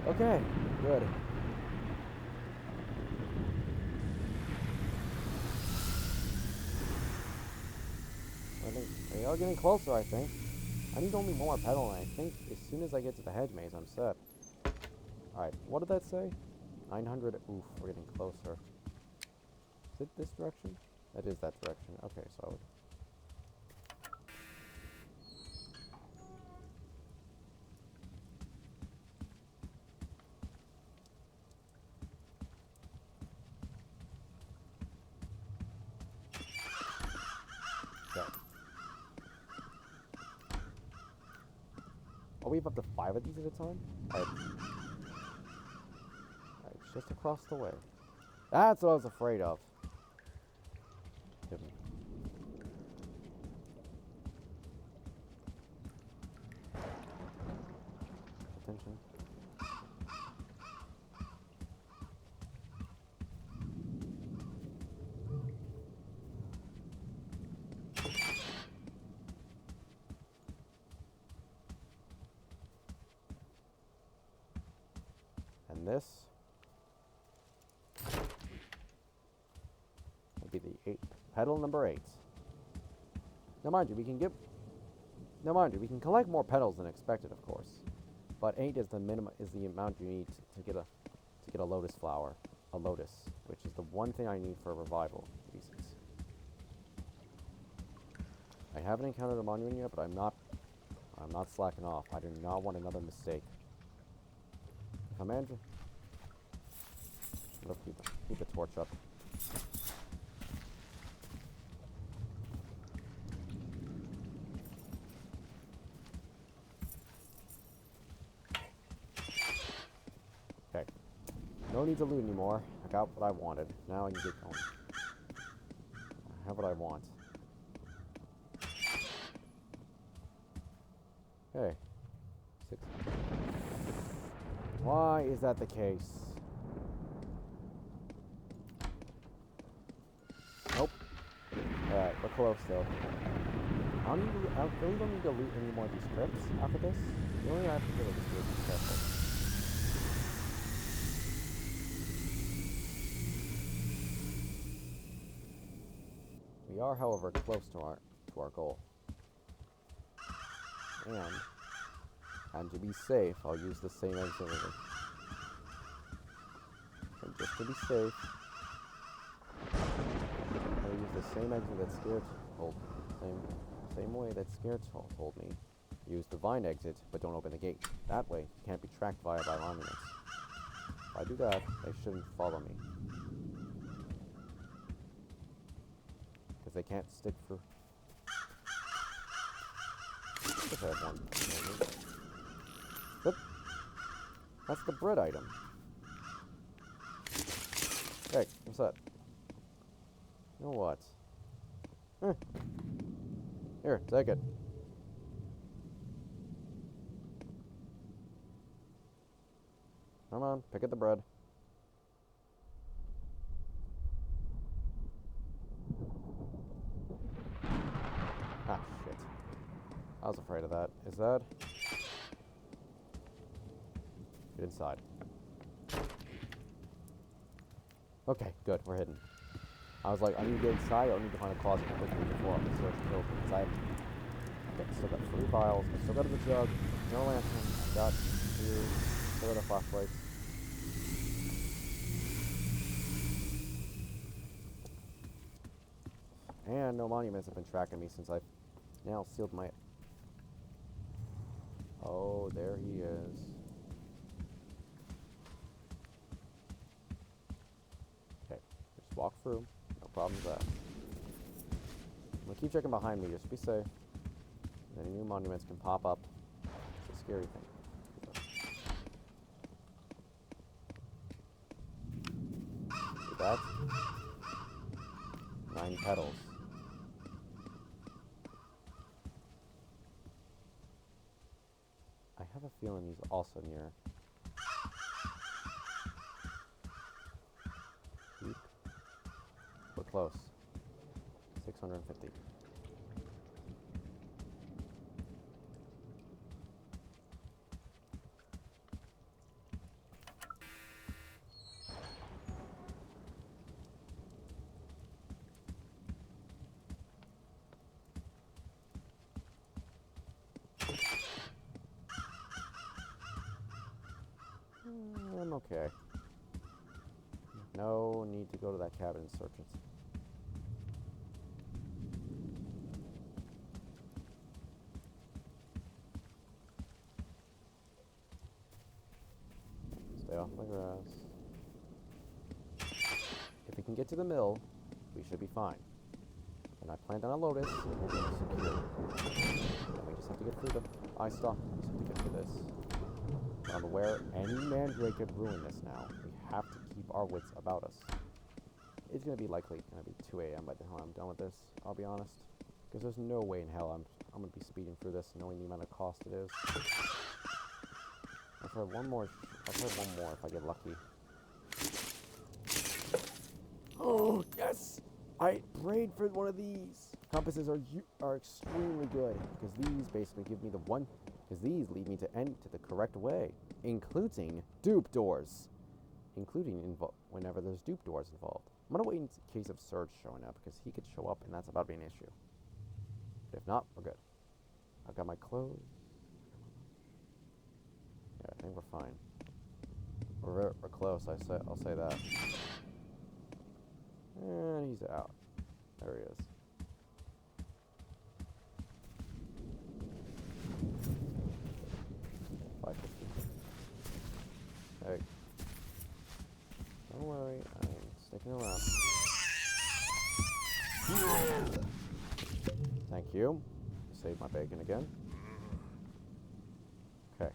Okay, good. They are getting closer, I think. I need only one more pedal, and I think as soon as I get to the hedge maze, I'm set. Alright, what did that say? 900. Oof, we're getting closer. Is it this direction? That is that direction. Okay, so I would... Okay. Oh, we have up to 5 of these at a time? Alright, it's just across the way. That's what I was afraid of. Attention. And this will be the pedal number 8. Now mind you, we can collect more pedals than expected, of course. But 8 is the amount you need to get a lotus flower, a lotus, which is the one thing I need for revival reasons. I haven't encountered a monument yet, but I'm not slacking off. I do not want another mistake. If I manage, let's keep the torch up. Okay. No need to loot anymore. I got what I wanted. Now I can get going. I have what I want. Okay. 6. Why is that the case? Nope. Alright, we're close though. I really don't need to loot any more of these crypts after this. The only thing I have to do is just be careful. are, however, close to our goal. And to be safe, I'll use the same exit. And just to be safe, I'll use the same exit that Scared told same way that Scared told me. Use the vine exit, but don't open the gate. That way, you can't be tracked by monuments. If I do that, they shouldn't follow me. Because they can't stick for... I guess I have one. But that's the bread item. Hey, what's that? You know what? Here, take it. Come on, pick at the bread. Ah, shit. I was afraid of that. Is that... Get inside. Okay, good. We're hidden. I was like, I need to get inside. I need to find a closet quickly before I search and kill because I still got 3 vials. I still got the jug. No lantern. I got 2. Still got a flashlight. And no monuments have been tracking me since I've now sealed my... Oh, there he is. Okay, just walk through. No problem with that. I'm gonna keep checking behind me just to be safe. Any new monuments can pop up. It's a scary thing. See that? 9 petals. I have a feeling he's also near. Deep. We're close. 650. I'm okay. No need to go to that cabin and search it. Stay off my grass. If we can get to the mill, we should be fine. And I planned on a lotus, and we'll be secure. And we just have to get through the eye stalk. We just have to get through this. I'm aware any mandrake could ruin this now. We have to keep our wits about us. It's going to be likely going to be 2 a.m. by the time I'm done with this, I'll be honest. Because there's no way in hell I'm going to be speeding through this knowing the amount of cost it is. I'll try one more if I get lucky. Oh, yes! I prayed for one of these. Compasses are extremely good because these basically give me the one... Because these lead me to the correct way, including dupe doors. Whenever there's dupe doors involved. I'm going to wait in case of Surge showing up, because he could show up, and that's about to be an issue. But if not, we're good. I've got my clothes. Yeah, I think we're fine. We're close, I'll say that. And he's out. There he is. Hey. Don't worry, I'm sticking around. Thank you. Save my bacon again. Okay.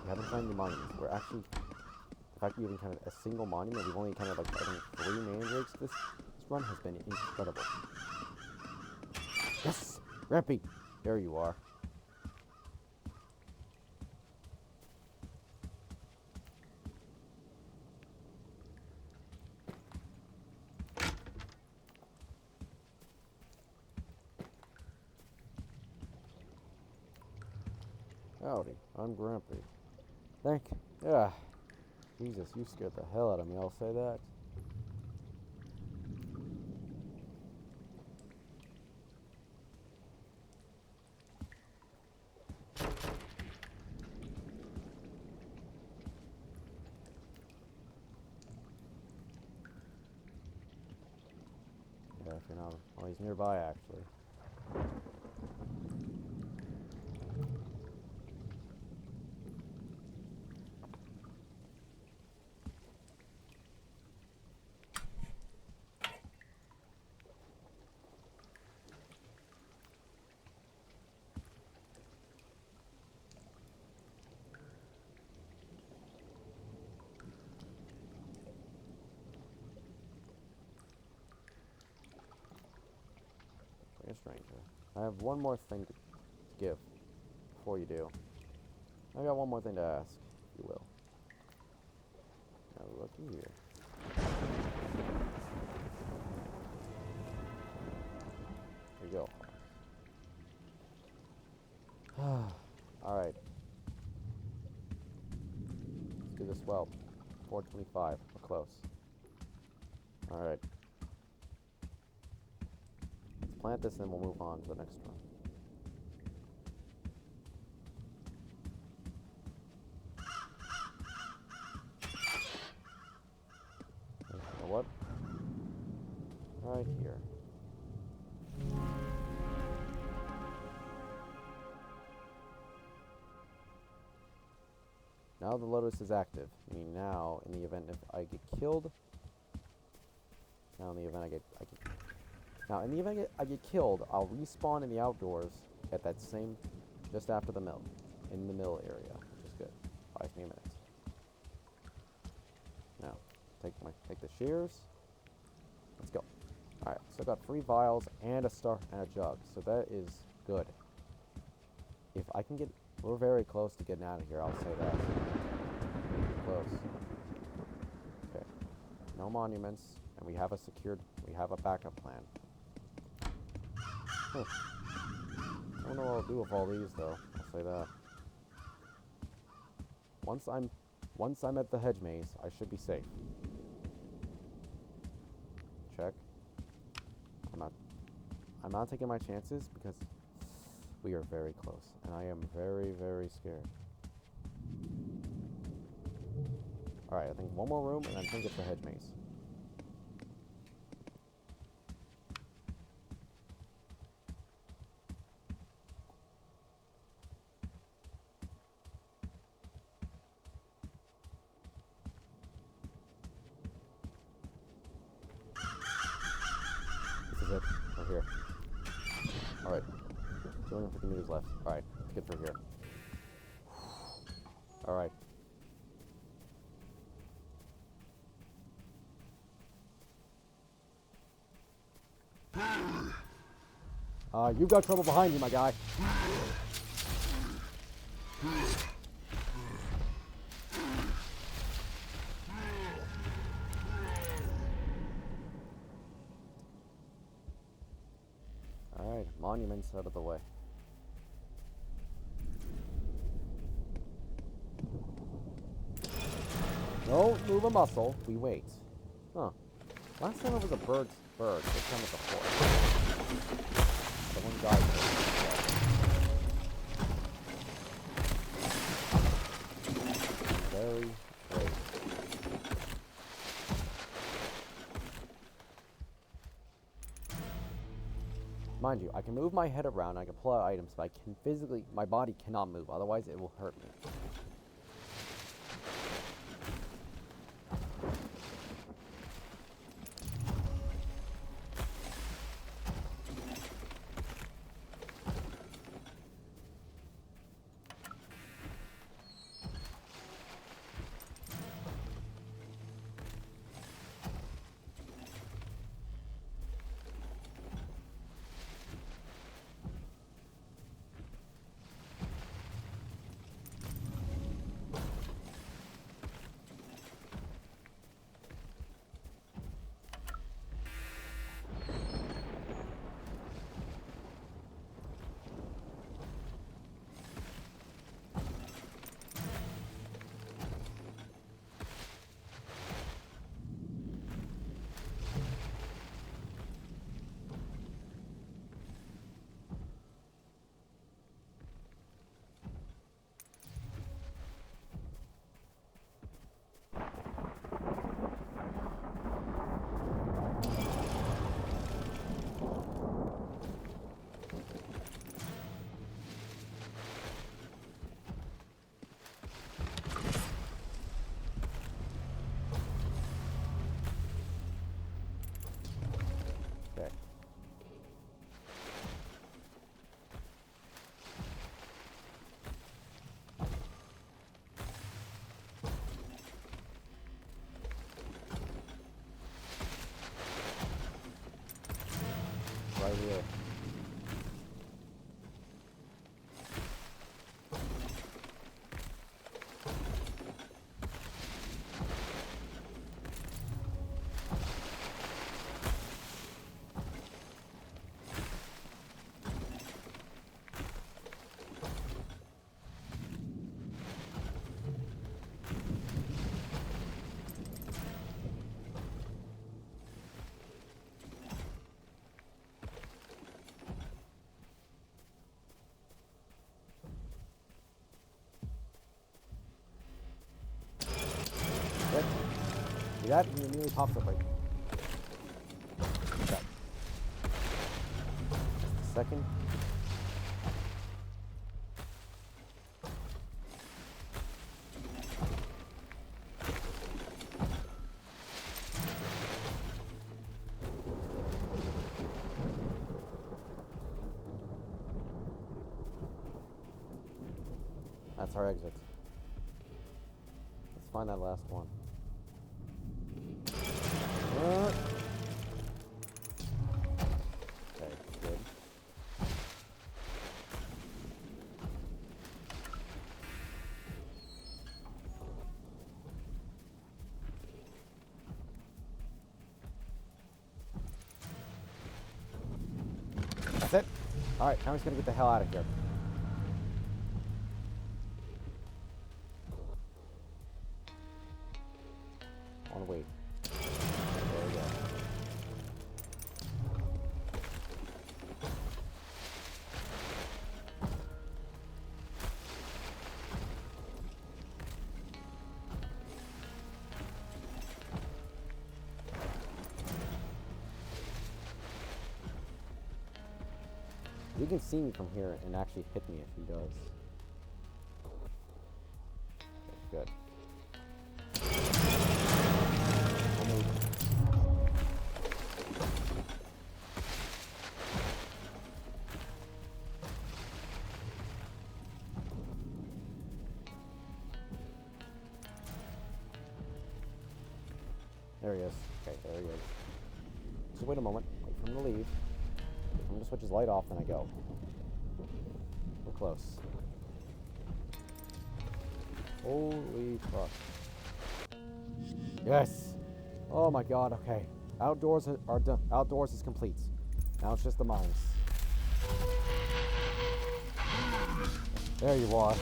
We haven't found any monuments. We're actually... The fact we haven't counted a single monument, we've only counted like I think 3 mandrakes. This run has been incredible. Yes! Rampy! There you are. Howdy, I'm Grumpy. Yeah. Jesus, you scared the hell out of me, I'll say that. Yeah, if you're not... Oh, he's nearby, actually. You're a stranger. I have one more thing to give before you do. I got one more thing to ask, if you will. Now looky here. There you go. Alright. Let's do this well. 425. We're close. Alright. Let's plant this and then we'll move on to the next one. You know what? Right here. Now the lotus is active, meaning now, in the event if I get killed, now in the event I get killed, I'll respawn in the outdoors at that same, just after the mill, in the mill area, which is good. Buys me a minute. Now, take the shears. Let's go. All right, so I got 3 vials and a star and a jug, so that is good. If I can get, we're very close to getting out of here. I'll say that. Close. Okay. No monuments, and we have a backup plan. Huh. I don't know what I'll do with all these, though. I'll say that. Once I'm at the hedge maze, I should be safe. Check. I'm not taking my chances because we are very close, and I am very, very scared. Alright, I think one more room, and I think it's the hedge maze. This is it. We're here. Alright. 250 meters left. Alright, let's get through here. Alright. You've got trouble behind you, my guy. Alright, monuments out of the way. Don't move a muscle, we wait. Huh. Last time it was a bird. This time it's a horse. Someone died. Very great. Mind you, I can move my head around, I can pull out items, but I can physically, my body cannot move, otherwise it will hurt me. that? He immediately pops up like that. Second. That's our exit. Let's find that last one. Okay, good. That's it. Alright, now we're just gonna get the hell out of here. On the way. There we go. You can see me from here and actually hit me if he does. Okay, good. There he is. Okay, there he is. So wait a moment. Wait for him to leave. Wait for him to switch his light off, then I go. We're close. Holy fuck. Yes! Oh my god, okay. Outdoors are done. Outdoors is complete. Now it's just the mines. There you are.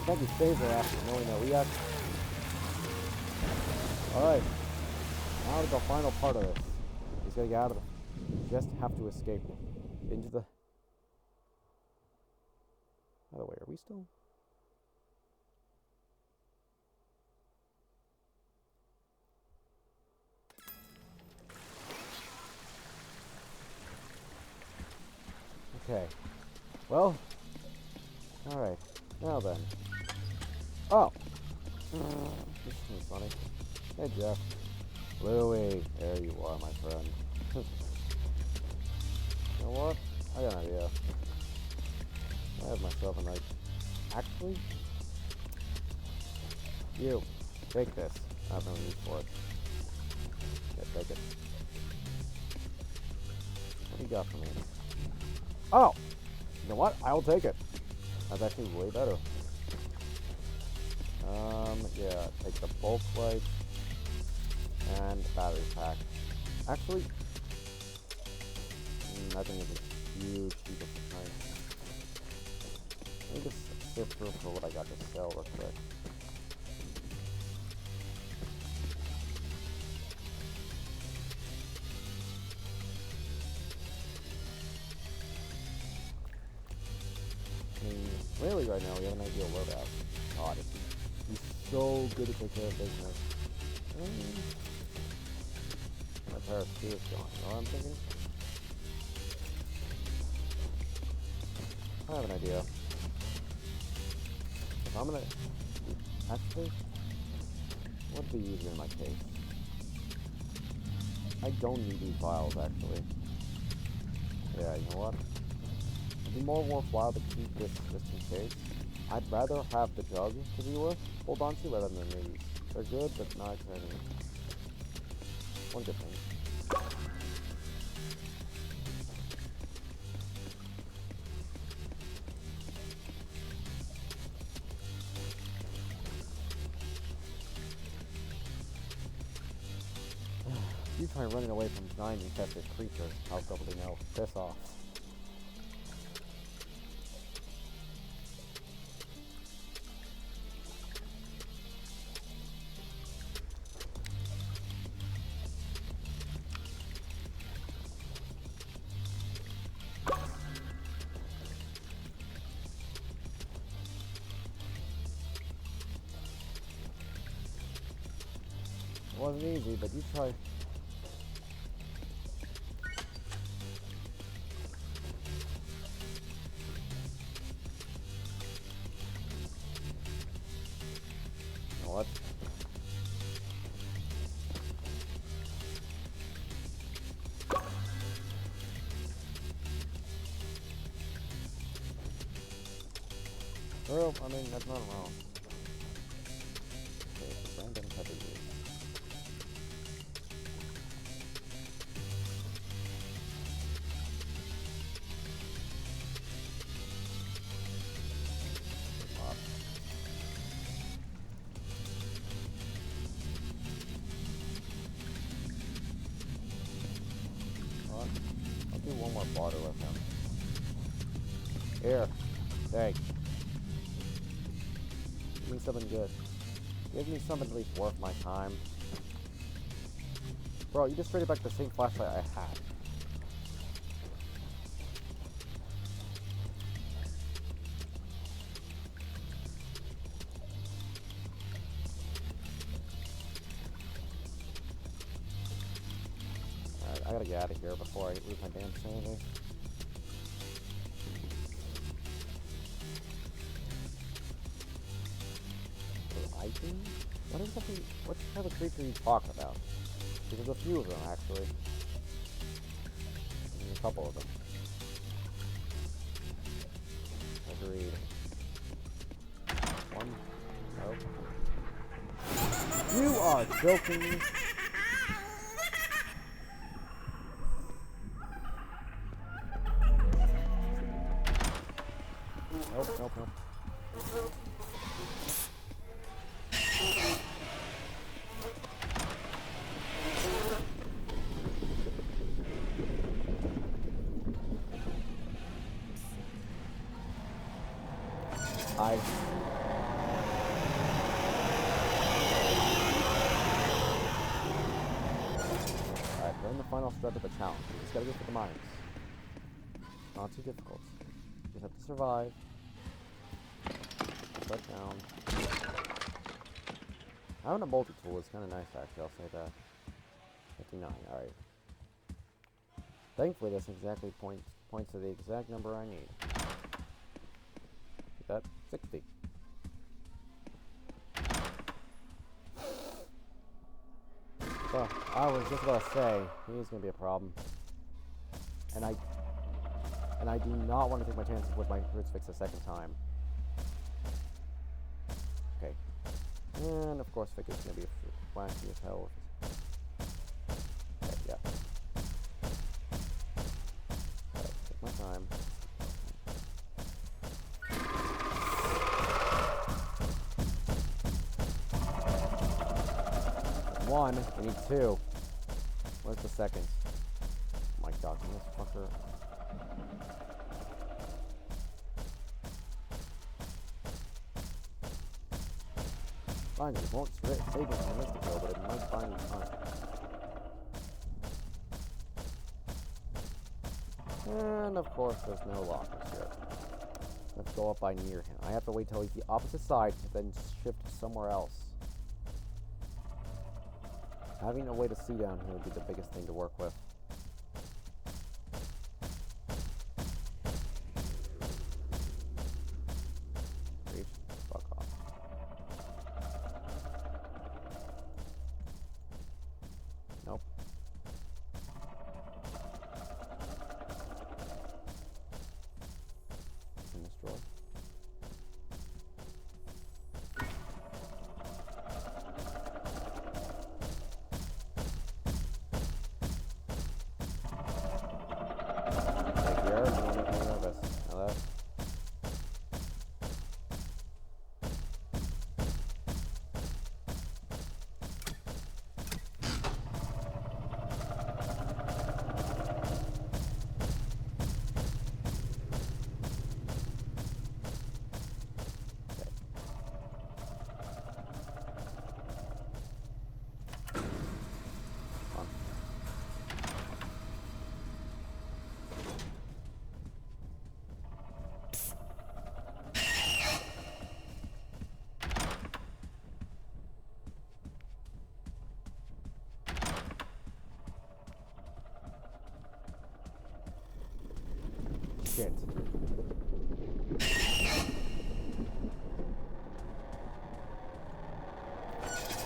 Thank you, Phaser, after knowing that we got. Alright. Now the final part of this. He's gotta get out of it. You just have to escape into the. By the way, are we still? Okay. Well. Alright. Now then. Oh! This is funny. Hey, Jeff. Louie. There you are, my friend. You know what? I got an idea. I have myself a nice... Actually? You. Take this. I have no use for it. Yeah, take it. What do you got for me? Oh! You know what? I'll take it. That's actually way better. Yeah, take the bulk light and battery pack. Actually, I think it's a huge heap of time. Let me just sift through for what I got to sell real quick. I mean, really right now we have an ideal loadout. God, he's so good to take care of business. My pair of spears going, you know what I'm thinking? I have an idea. If I'm gonna... Actually, what'd be easier in my case? I don't need these vials, actually. Yeah, you know what? It'd be more worthwhile to keep this just in case. I'd rather have the jug to be with, hold on to, rather than these. They're good, but not exciting. One good thing. You try running away from giant infested creatures, I'll probably know. Piss off. wasn't easy, but you tried. You know what? Well, I mean, that's not wrong. Okay, so random pepper juice. I'll do one more barter with him. Here. Thanks. Give me something good. Give me something at least worth my time. Bro, you just traded back the same flashlight I had. Alright, I gotta get out of here before I lose my damn sanity. What type of creature are you talking about? Because there's a few of them, actually. A couple of them. Agreed. One. Nope. You are joking. Nope, nope, nope. Alright, we're in the final stretch of the challenge. We just gotta go for the mines. Not too difficult. You just have to survive. Put down. Having a multi-tool is kind of nice, actually. I'll say that. 59. Alright. Thankfully, this exactly points to the exact number I need. Get that? 60. So, I was just about to say, he's gonna be a problem. And I do not want to take my chances with my crucifix a second time. Okay. And of course, Vic is gonna be flashy as hell. Okay, yeah. Right, take my time. One, I need two. Where's the second? Oh my god, this fucker. Fine, it won't save me from this to go, but it might find me time. And of course, there's no lockers here. Let's go up by near him. I have to wait till he's the opposite side to then shift somewhere else. Having a way to see down here would be the biggest thing to work with. Reach. Fuck off. Nope. In this drawer. shit.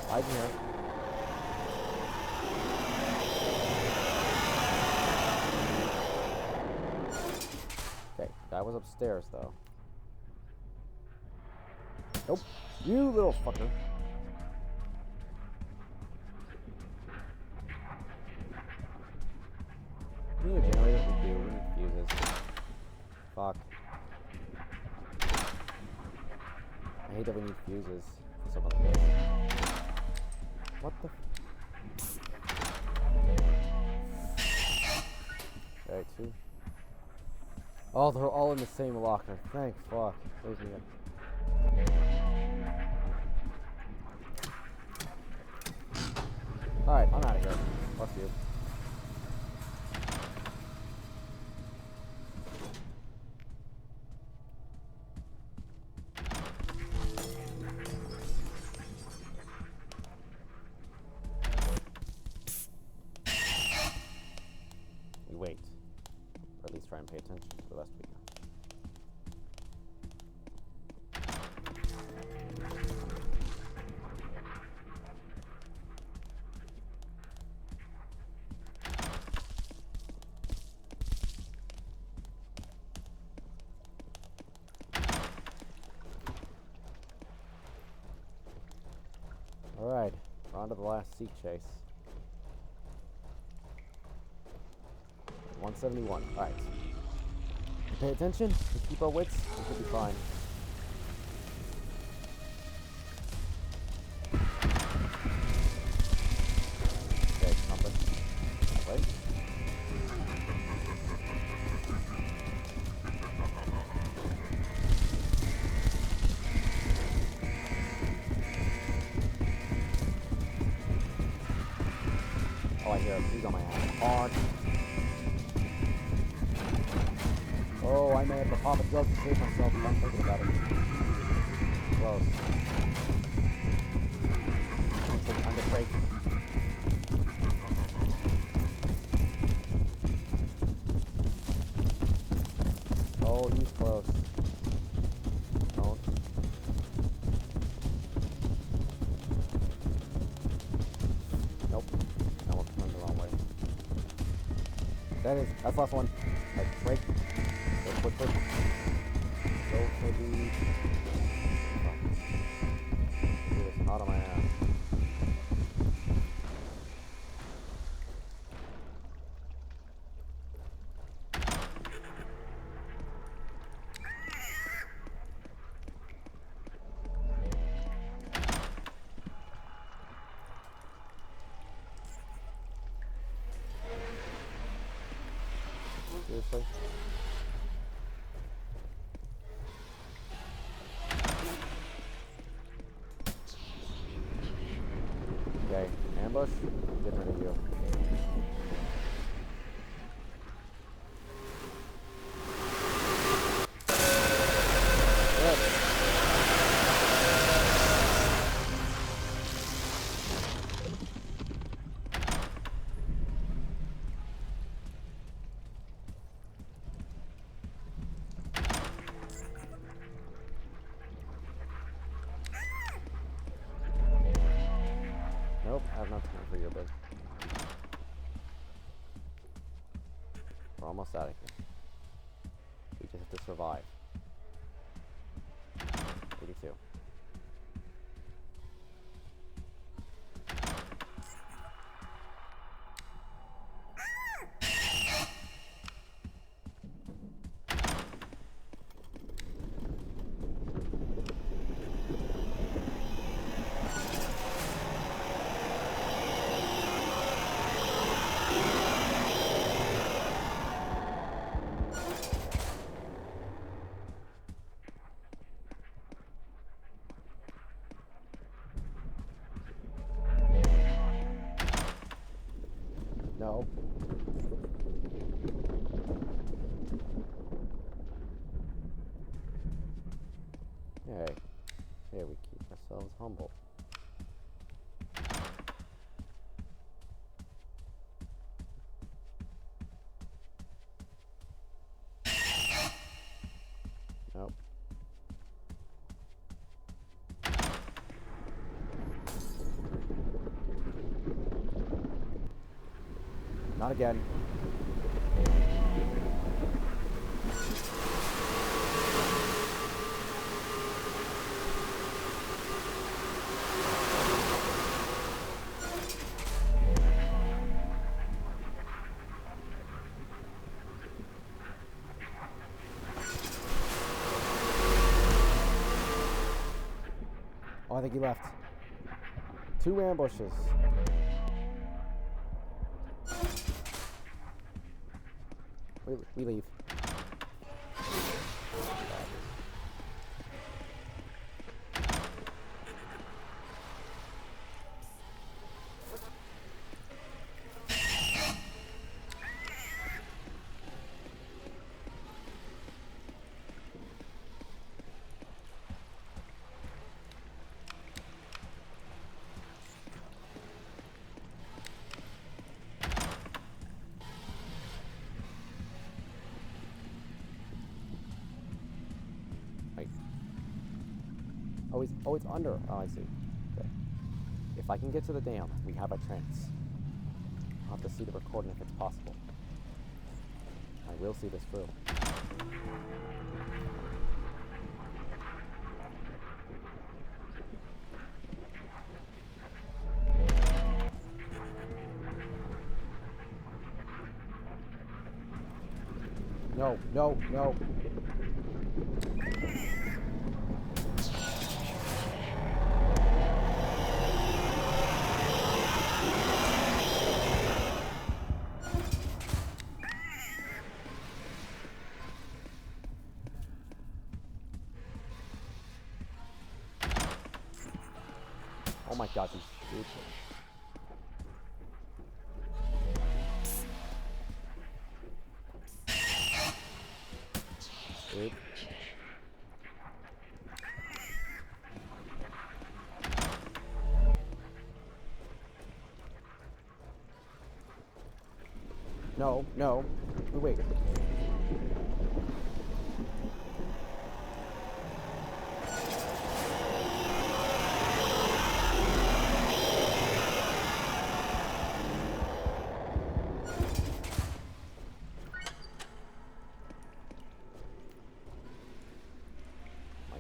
Hide in here. Okay, that was upstairs though. Nope. You little fucker. We need a generator? We do. We need fuses. Fuck. I hate that we need fuses for something like this. What the Okay, 2. Oh, they're all in the same locker. Thank fuck. Alright, I'm out of here. Fuck you. We wait. Or at least try and pay attention to the rest we go. Alright, we're on to the last seek chase. 171. Alright. Pay attention, we keep our wits, we should be fine. Okay, something. Wait. Oh, I hear him. He's on my ass. Hard. Oh, I may have to pop a drug to save myself if I'm thinking about it. Close. I'm just break. Oh, he's close. Don't. Nope. That one went the wrong way. That's the last one. Like, break. Quick. Go for the... Oh. Dude, it's hot on my ass. Seriously? Okay, ambush, get rid of you. Good. Nope, I have nothing for you, bud. We're almost out of here. We just have to survive. 82. No. Hey. Hey, we keep ourselves humble. Not again. Oh, I think he left. 2 ambushes. We leave. Oh, it's under. Oh, I see. Okay. If I can get to the dam, we have a chance. I'll have to see the recording if it's possible. I will see this through. No, no, no. Oh my god, he's stupid. Dude. No, no. Wait.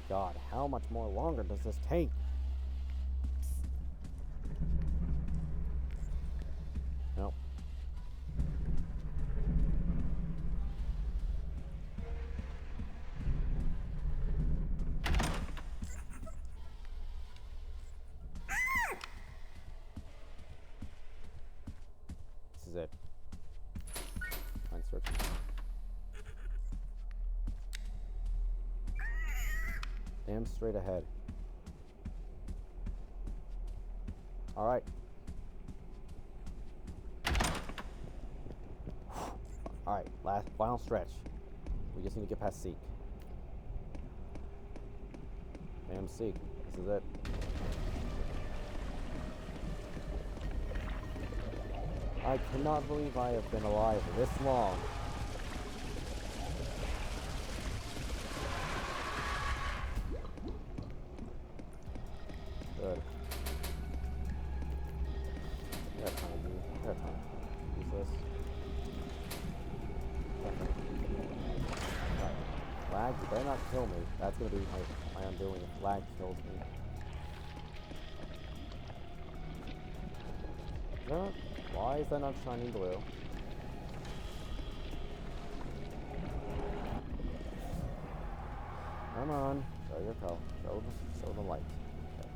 God, how much more longer does this take? Nope. This is it. Fine, search. Damn straight ahead. Alright. Alright, last final stretch. We just need to get past Seek. Damn Seek. This is it. I cannot believe I have been alive this long. Good. I got time to use this. Right. Lag, you better not kill me. That's gonna be my undoing if lag kills me. Why is that not shining blue? Come on, show your color. Show the light. Okay.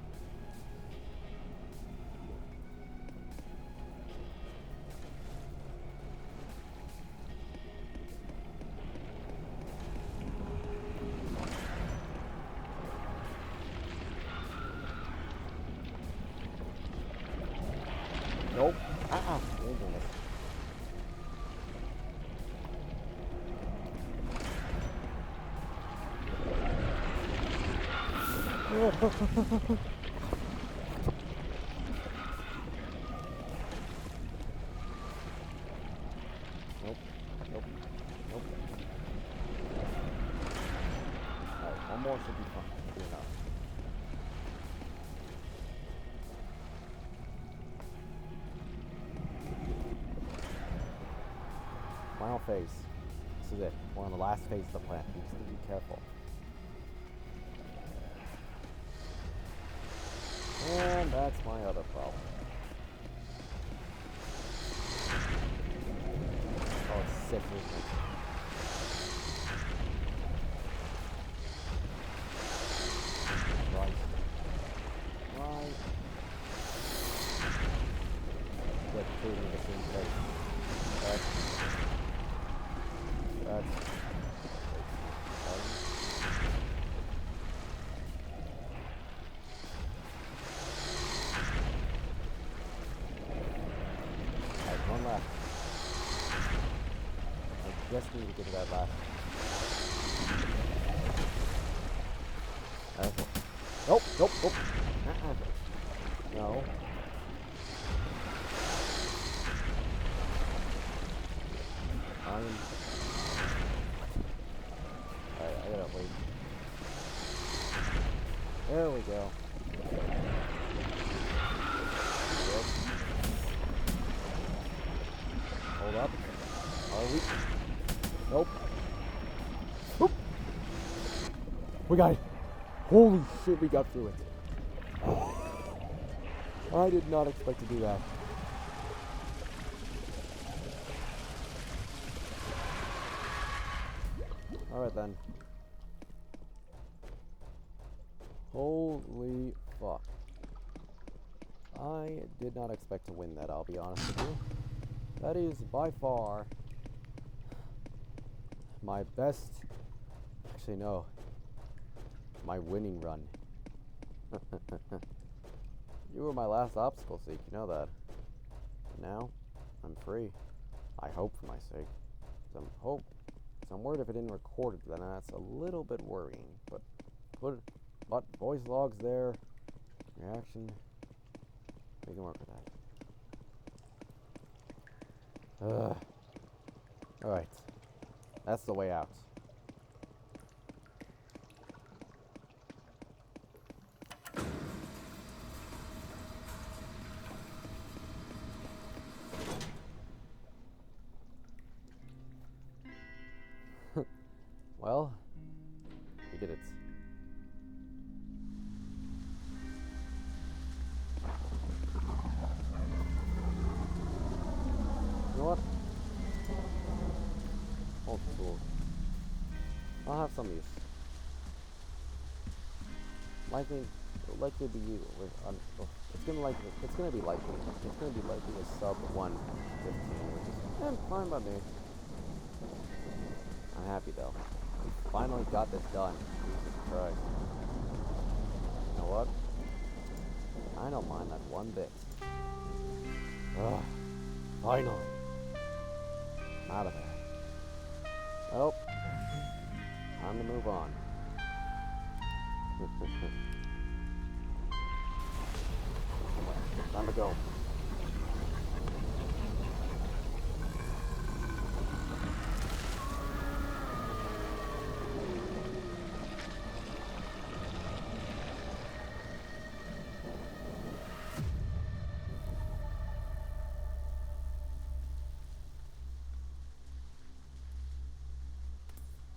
Nope. Oh goodness. Nope. Alright, one more should be fine. Should be enough. phase. This is it. We're on the last phase of the plant. You just need to be careful. And that's my other problem. Oh, it's sick, isn't it? Right. Right. Get food in the same place. That's... Alright, one left. I just need to get to that last. Okay. Nope, nope, nope. No. Alright, I gotta wait. There we go. Good. Hold up. Are we? Nope. Oop. We got it. Holy shit, we got through it. I did not expect to do that. Alright then. Holy fuck. I did not expect to win that, I'll be honest with you. That is by far my best, actually no, my winning run. You were my last obstacle, Seek, you know that. Now, I'm free. I hope for my sake. I'm worried if it didn't record it, then that's a little bit worrying. But voice logs there, reaction, we can work with that. Alright. That's the way out. Well, we did it. You know what? Old tool. I'll have some use. Likely, it'll likely be you. It's gonna be likely a sub 115, which is fine by me. I'm happy though. We finally got this done. Jesus Christ. You know what? I don't mind that one bit. Ugh. Finally. I'm out of there. Well, time to move on. Time to go.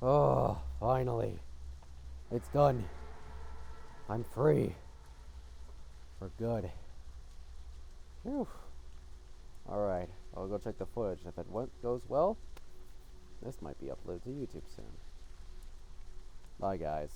Oh, finally. It's done. I'm free. For good. Whew. Alright, I'll go check the footage. If it goes well, this might be uploaded to YouTube soon. Bye, guys.